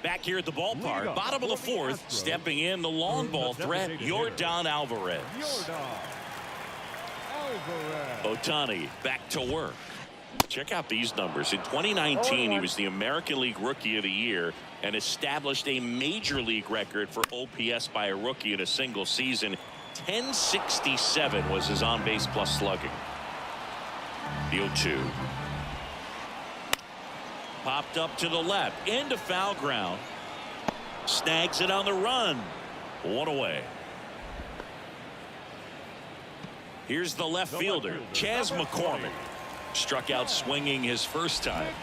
Back here at the ballpark, bottom of the 4th, stepping in the long ball threat, Yordan Alvarez. Ohtani back to work. Check out these numbers. In 2019, he was the American League Rookie of the Year and established a major league record for OPS by a rookie in a single season. 1067 was his on-base plus slugging. The 0-2. Popped up to the left, into foul ground. Snags it on the run. 1 away. Here's the left fielder, Chas McCormick. Struck out swinging his first time.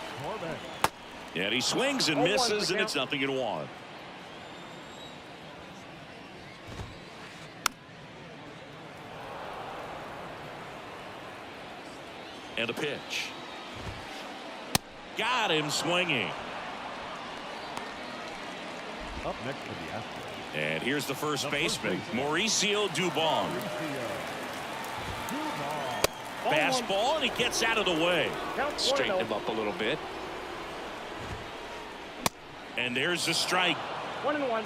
And he swings and misses, and it's 0-1. And a pitch. Got him swinging. Up next for the Astros. And here's the first baseman, Mauricio Dubon. Fastball, and he gets out of the way. Straighten him up a little bit. And there's the strike. 1-1.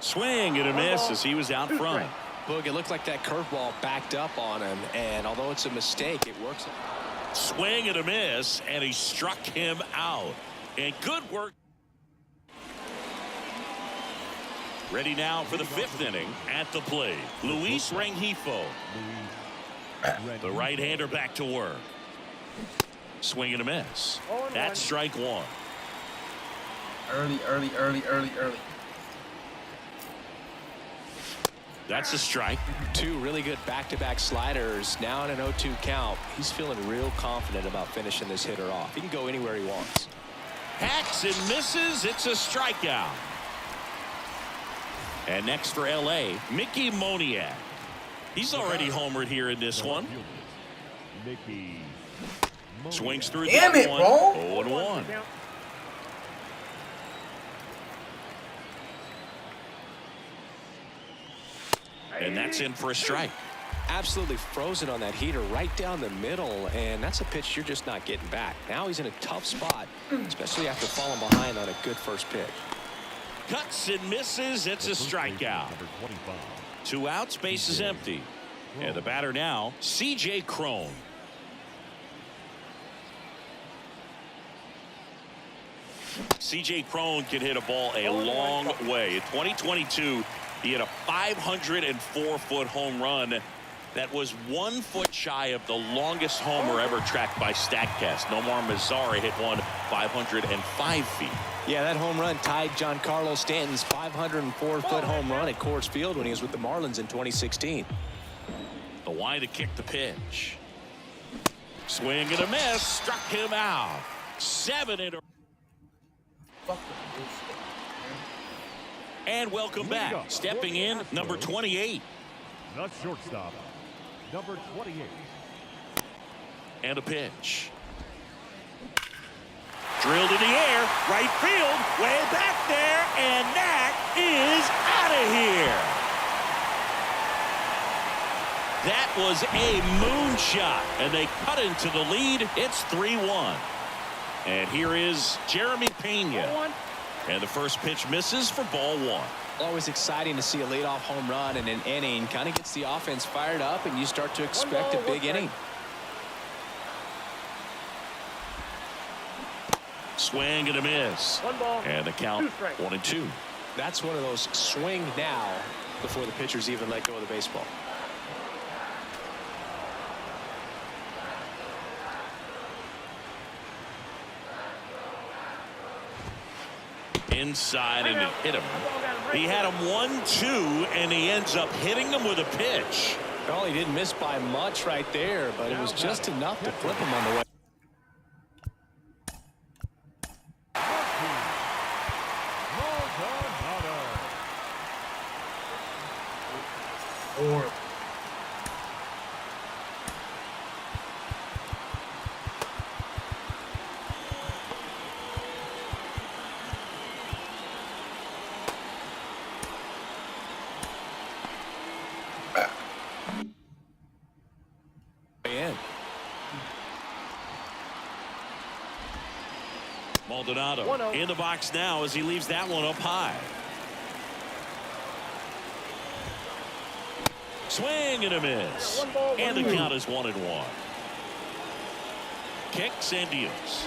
Swing and a miss as he was out front. Boog, it looked like that curveball backed up on him, and although it's a mistake, it works. Swing and a miss, and he struck him out. And good work. Ready now for the 5th inning. At the plate, Luis Rengifo. The right-hander back to work. Swing and a miss. That's strike 1. Early. That's a strike. 2 really good back-to-back sliders. Now in an 0-2 count. He's feeling real confident about finishing this hitter off. He can go anywhere he wants. Hacks and misses. It's a strikeout. And next for L.A., Mickey Moniak. He's already homered here in this one. Mickey Swings through Damn that it, one. bro. 0-1. And that's in for a strike. Absolutely frozen on that heater right down the middle, and that's a pitch you're just not getting back. Now he's in a tough spot, especially after falling behind on a good first pitch. Cuts and misses. It's a strikeout. 2 outs, base is empty. And the batter now, C.J. Cron. C.J. Cron can hit a ball a long way. In 2022, he had a 504-foot home run. That was 1 foot shy of the longest homer ever tracked by StatCast. Nomar Mazara hit one 505 feet. Yeah, that home run tied Giancarlo Stanton's 504-foot home run at Coors Field when he was with the Marlins in 2016. The wind to kick the pitch. Swing and a miss. Struck him out. 7 in a row. And welcome back. Stepping in, number 28. The shortstop, number 28. And a pitch. Drilled in the air, right field, way back there, and that is out of here. That was a moonshot, and they cut into the lead. It's 3-1. And here is Jeremy Pena. And the first pitch misses for ball one. Always exciting to see a leadoff home run in an inning. Kind of gets the offense fired up, and you start to expect a big inning. Swing and a miss. And the count 1-2. That's one of those swing now before the pitchers even let go of the baseball. Inside and it hit him. He had him 1-2 and he ends up hitting him with a pitch. Well, he didn't miss by much right there, but it was just enough to flip him on the way. Or Maldonado in the box now as he leaves that one up high. Swing and a miss. And the count is 1-1. Kicks and deals.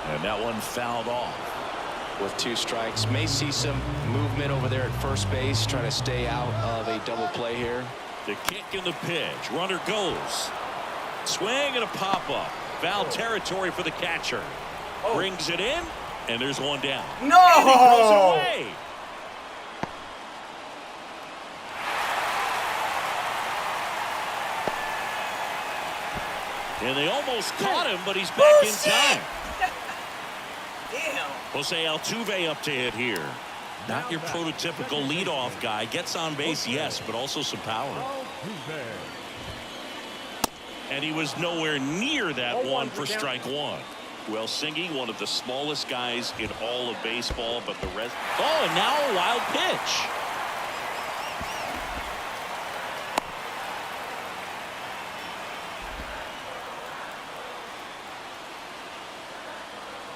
And that one fouled off. With 2 strikes, may see some movement over there at first base, trying to stay out of a double play here. The kick and the pitch. Runner goes. Swing and a pop-up. Foul territory for the catcher. Brings it in, and there's one down. no! And he throws it away. And they almost caught him, but he's back in time. Damn. Jose Altuve up to hit here. Not your prototypical leadoff guy. Gets on base, yes, but also some power. And he was nowhere near that one for strike one. Well, Singy, one of the smallest guys in all of baseball, but the rest. Oh, and now a wild pitch.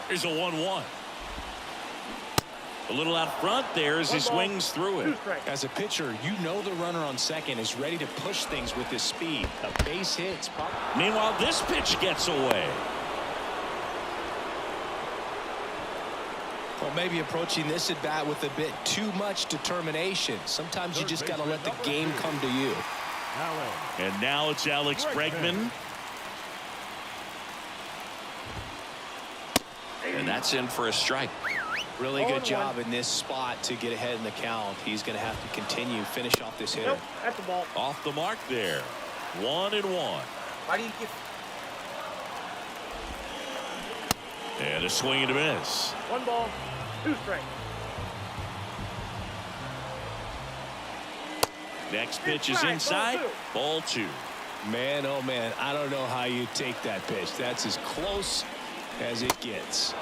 Here's a 1-1. A little out front there as he swings through it. As a pitcher, you know the runner on second is ready to push things with his speed. A base hit. Meanwhile, this pitch gets away. Well, maybe approaching this at bat with a bit too much determination. Sometimes you just got to let the game come to you. And now it's Alex Bregman. And that's in for a strike. Really good job in this spot to get ahead in the count. He's going to have to continue, finish off this hitter. That's the ball. Off the mark there. 1-1. Why do you give? And a swing and a miss. 1 ball, 2 strikes. Next pitch is inside. Ball 2. Man, oh man, I don't know how you take that pitch. That's as close as it gets.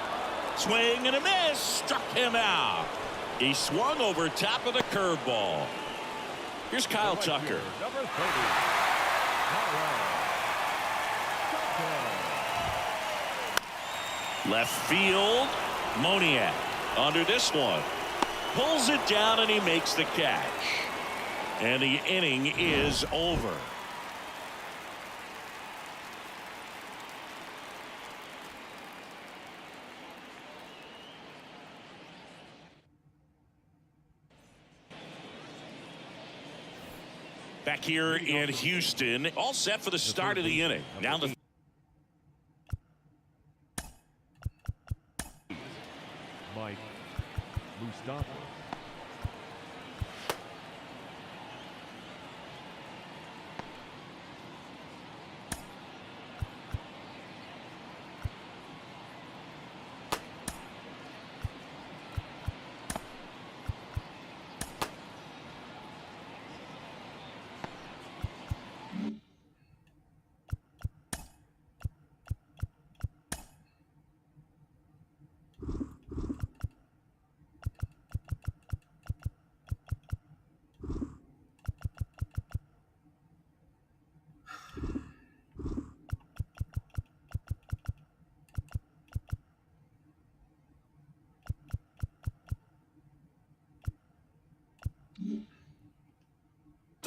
Swing and a miss. Struck him out. He swung over top of the curveball. Here's Kyle Tucker. Number 30. Left field. Moniak under this one. Pulls it down and he makes the catch. And the inning is over. Back here in Houston, all set for the start of the inning. Now the Mike Mustafa.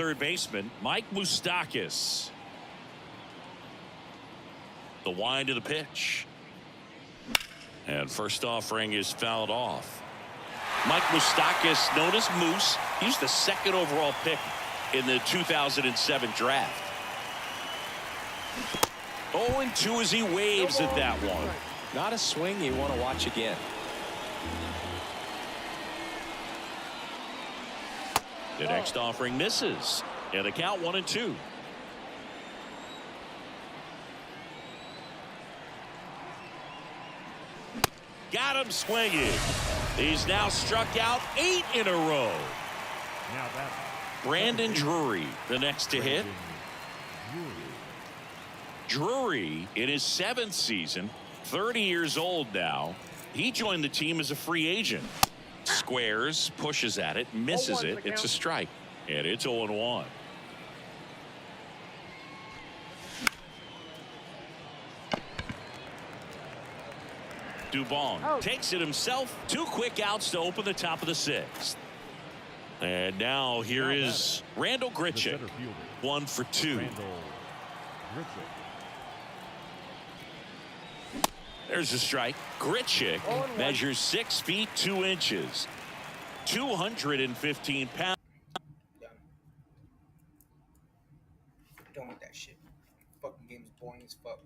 third baseman, Mike Moustakas. The wind of the pitch. And first offering is fouled off. Mike Moustakas, known as Moose, he was the second overall pick in the 2007 draft. 0-2 as he waves at that one. Not a swing you want to watch again. The next offering misses. And the count 1-2. Got him swinging. He's now struck out 8 in a row. Now that Brandon Drury, the next to hit. Drury, in his 7th season, 30 years old now. He joined the team as a free agent. Squares, pushes at it, misses it. It's a strike. And it's 0-1. Dubon takes it himself. 2 quick outs to open the top of the 6th. And now here is Randall Grichuk. 1 for 2. There's a strike. Grichuk measures 6 feet 2 inches. 215 pounds. Done with that shit. Fucking game is boring as fuck.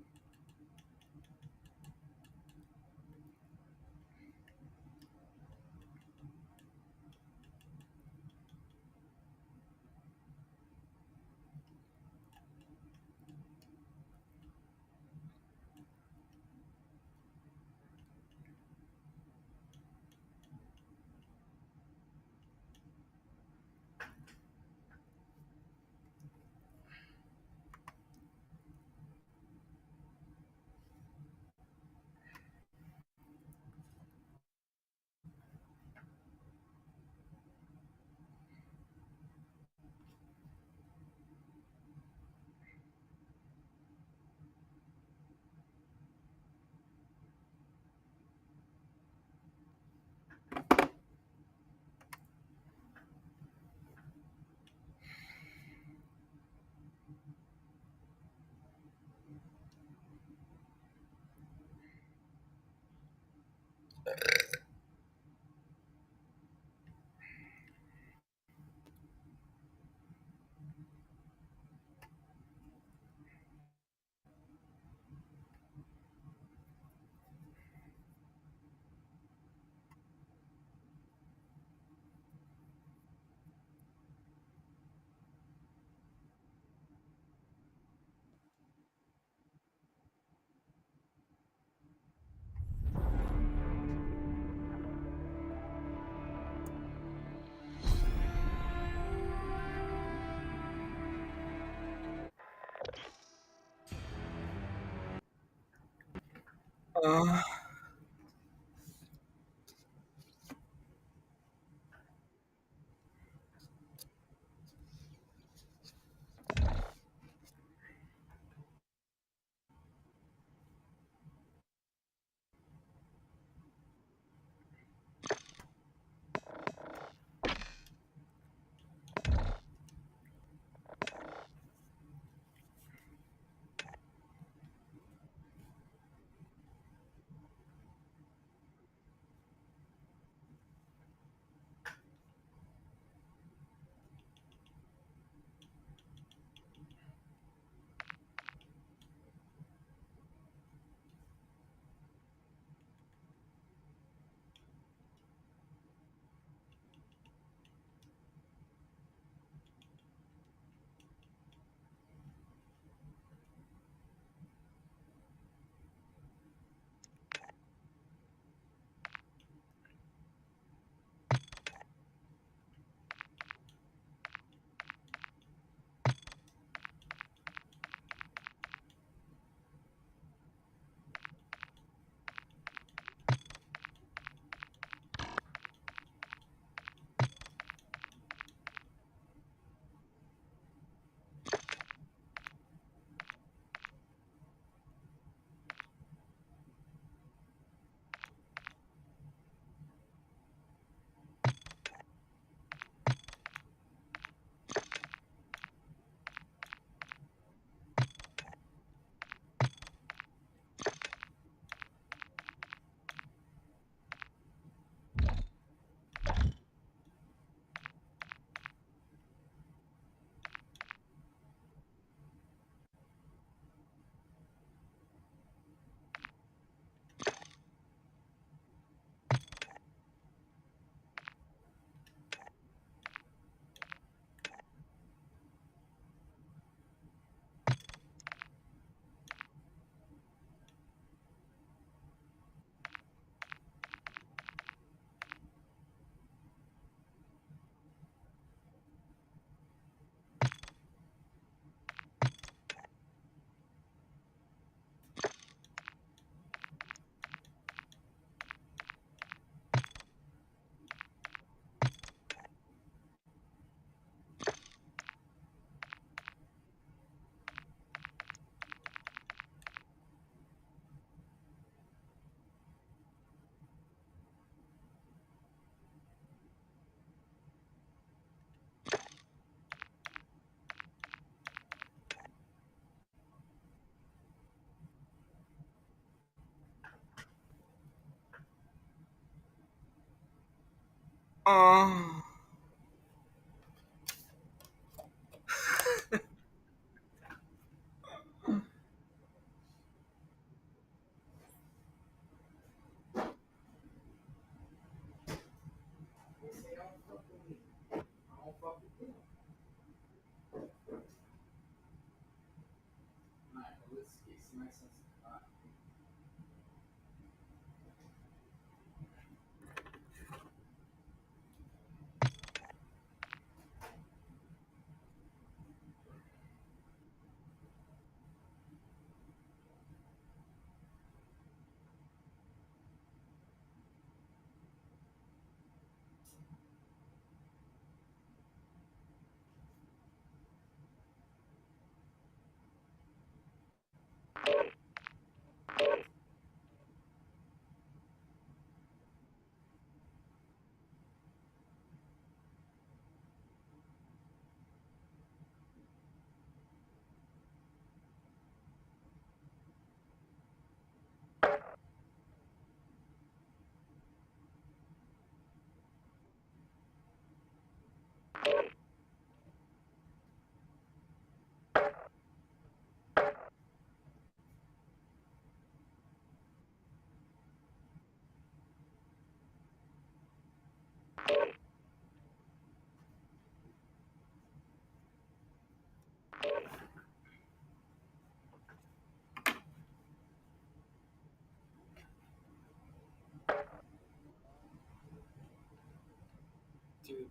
Dude.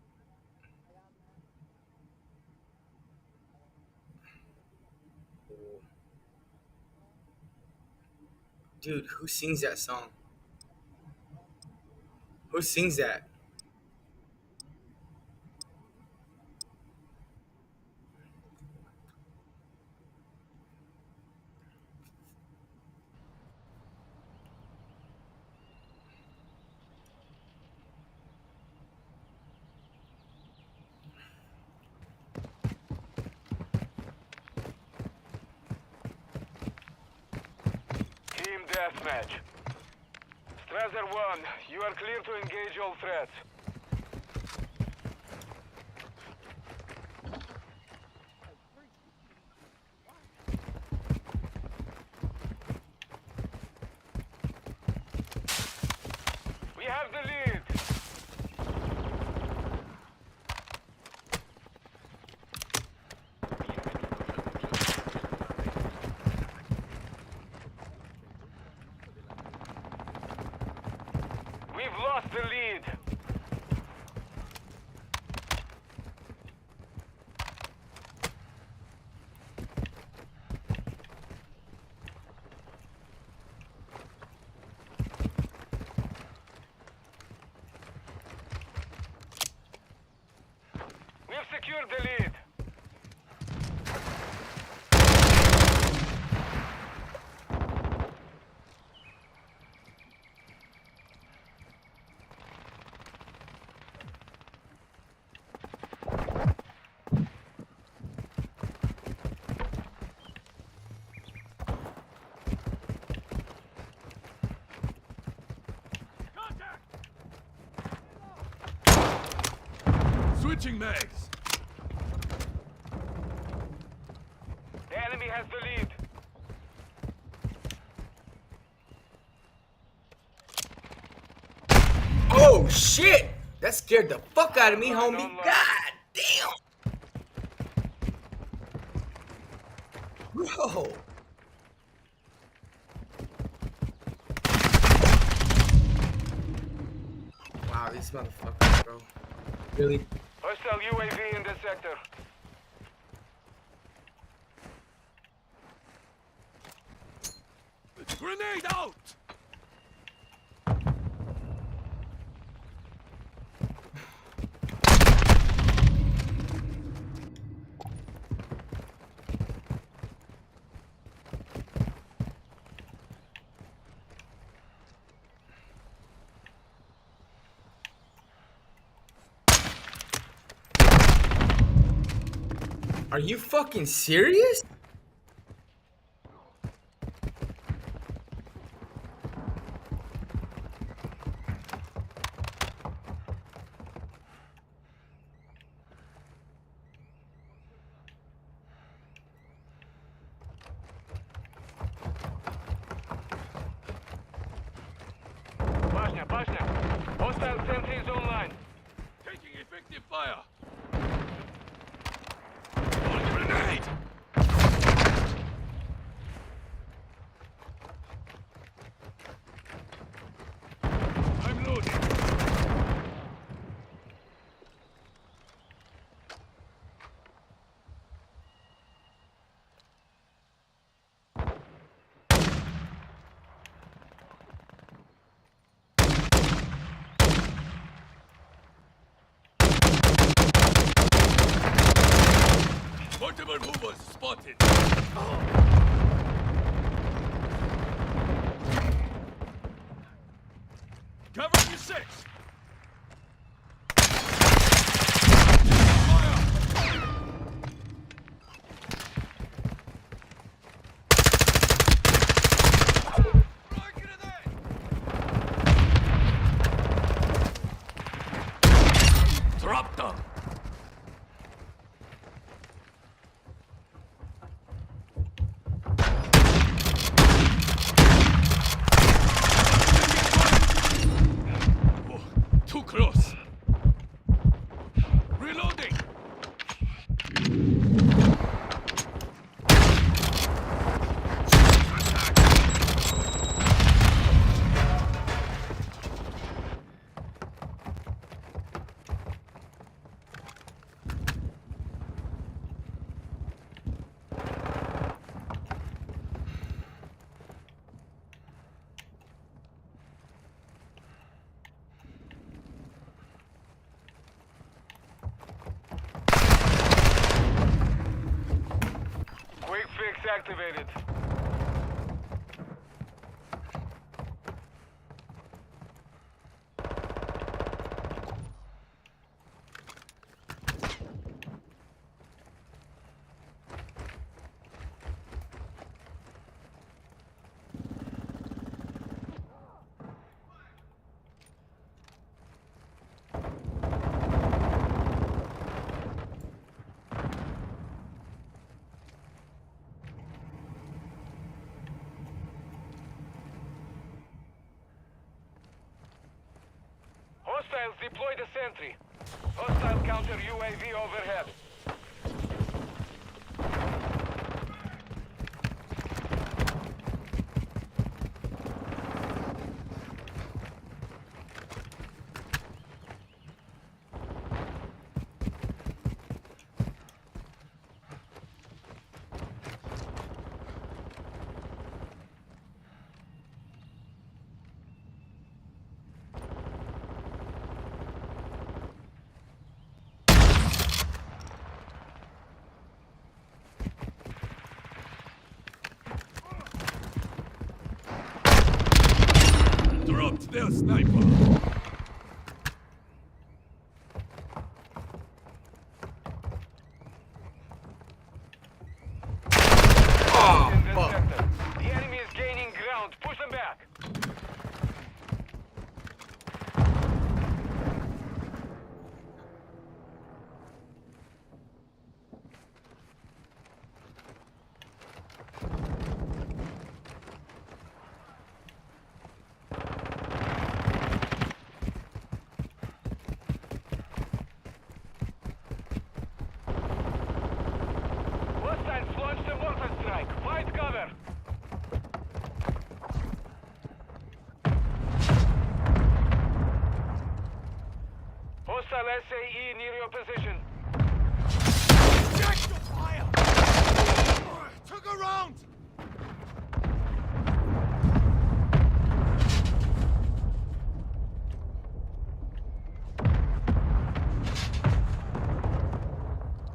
Dude, who sings that song? Who sings that? Team deathmatch. Strasser 1, you are clear to engage all threats. We have the lead. We've lost the lead. We've secured the lead. Switching mags. The enemy has the lead. Oh shit! That scared the fuck out of me, homie. God damn! Bro. Wow, these motherfuckers, bro. Really? Hostile UAV in the sector. Grenade out! Are you fucking serious? Fire! Grenade! I'm loading. Multiple movers spotted. Cover your six. Drop them. Too close. Reloading. Quick fix activated. Hostiles deploy the sentry. Hostile counter UAV overhead. Dropped their sniper. Oh, fuck. The enemy is gaining ground. Push them back. Hostiles launched a mortar strike. Find cover. Hostile SAE near your position. Check the fire! Took a round!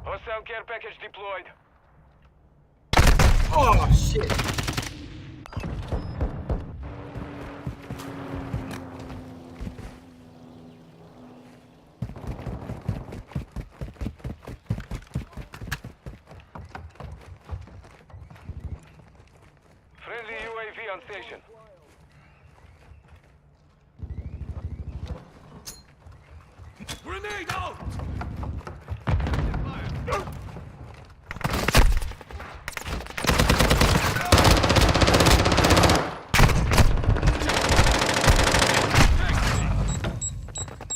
Hostile care package deployed. Oh, shit. Friendly UAV on station. Grenade out!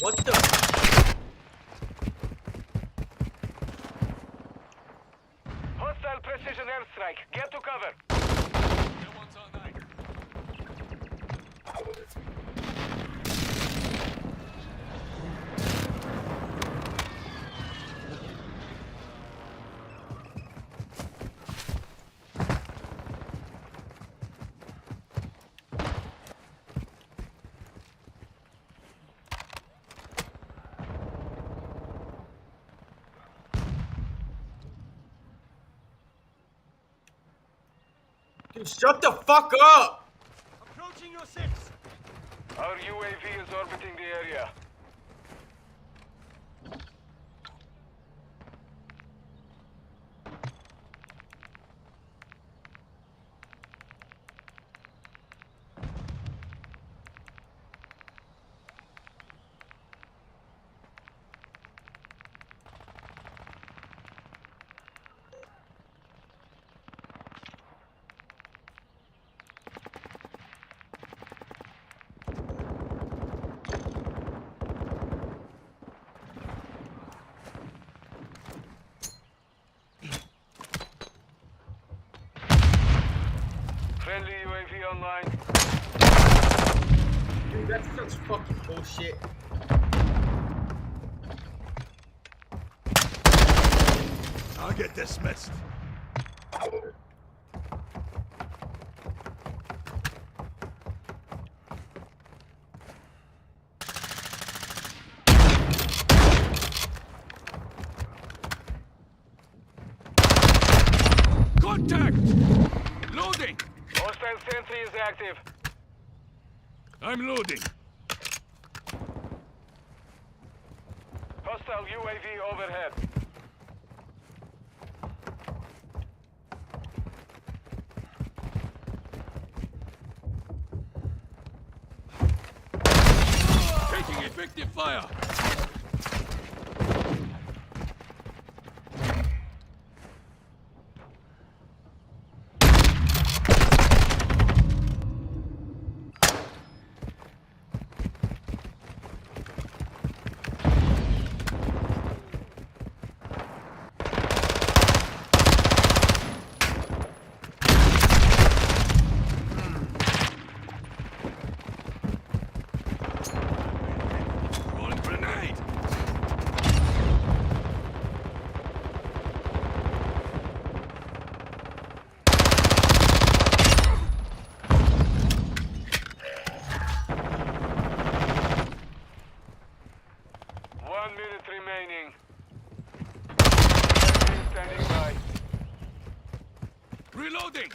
What the? Dude, shut the fuck up! Approaching your six. Our UAV is orbiting the area. Friendly UAV online. Dude, that's such fucking bullshit. Target dismissed. Contact! Loading! Hostile sentry is active. I'm loading. Hostile UAV overhead. Taking effective fire. Rolling grenade. One minute remaining. UAV standing by. Reloading.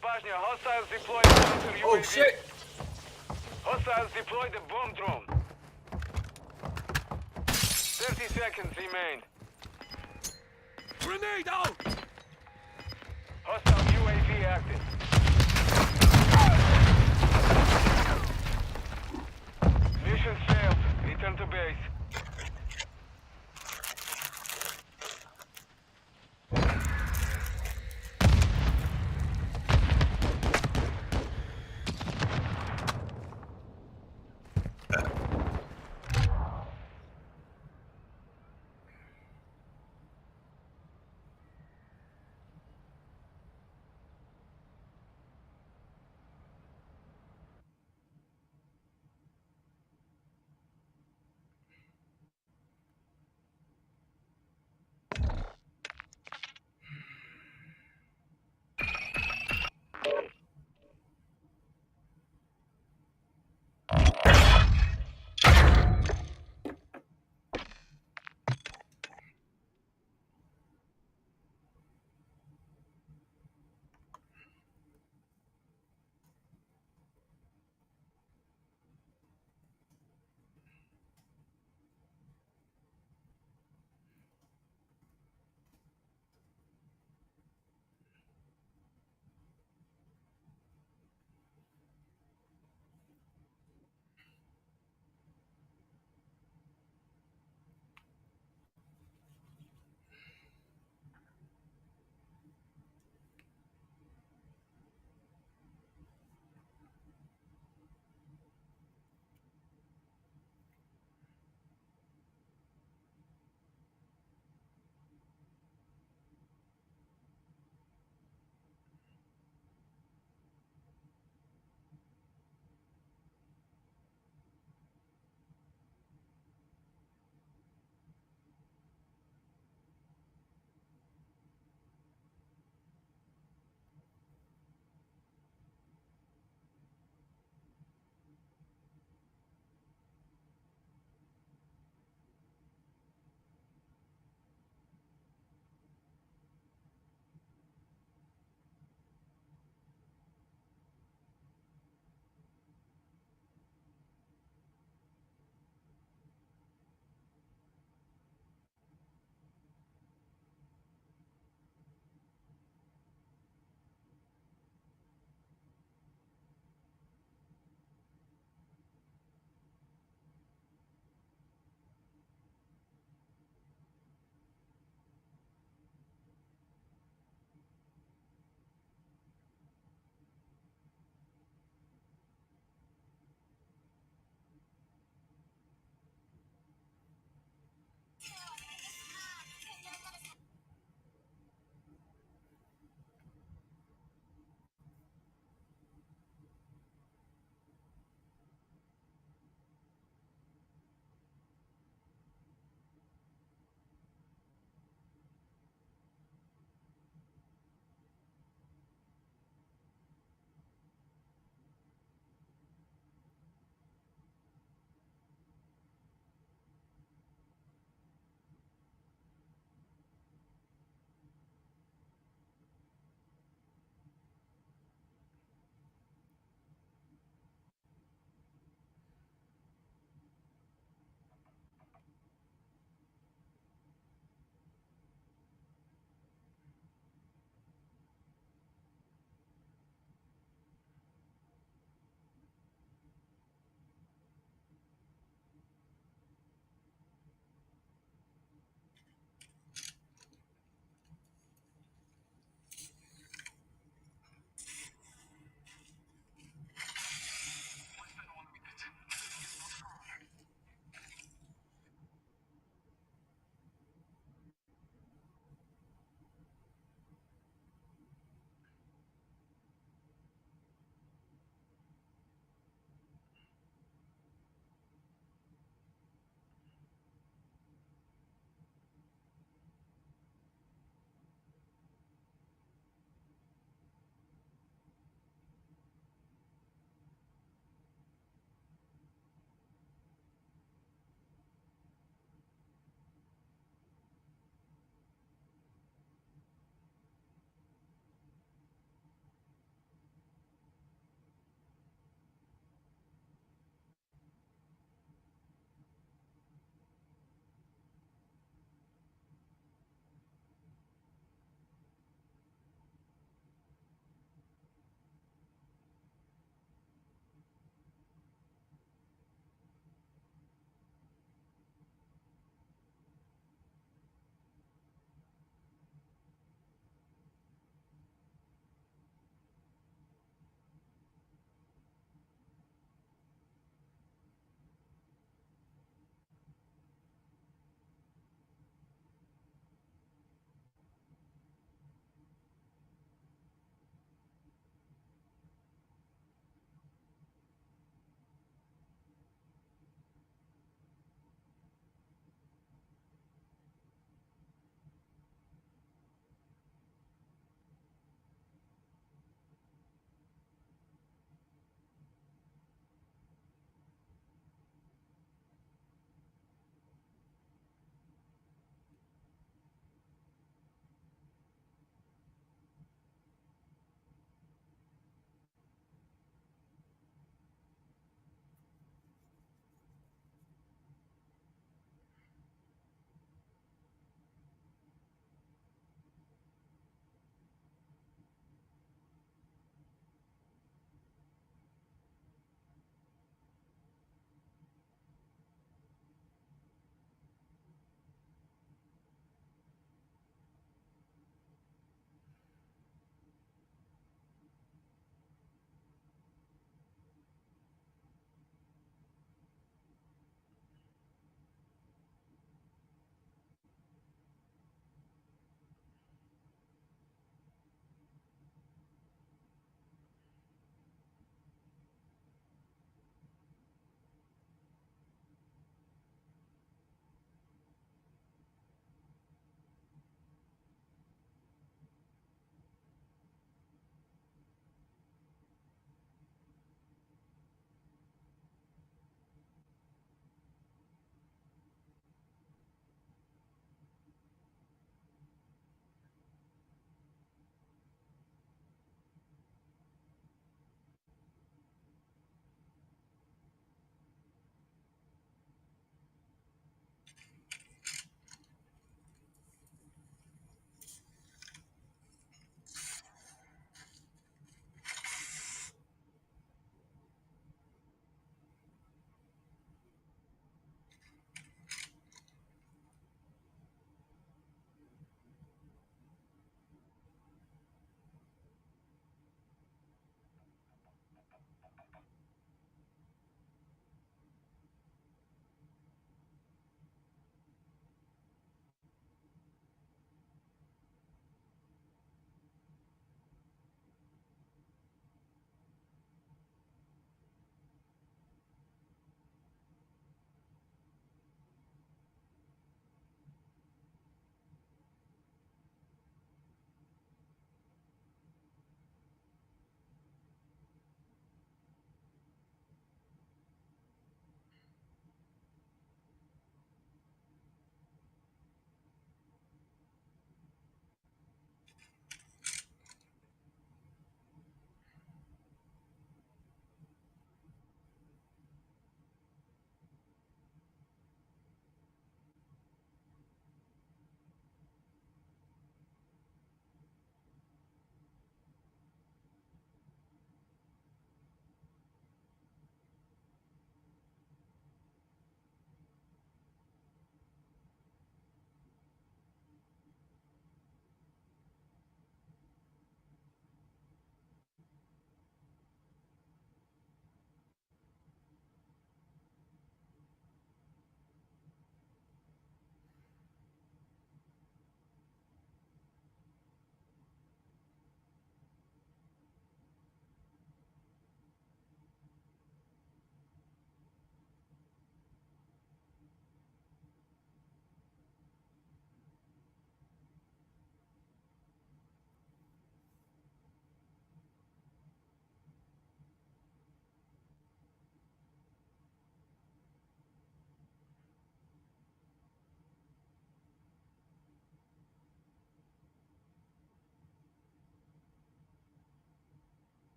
Bashnia, hostiles deployed counter UAV. Oh shit! Hostiles deployed the bomb drone. 30 seconds remain. Grenade out. Hostile UAV active. Mission failed. Return to base.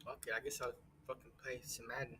Okay, I guess I'll fucking play some Madden.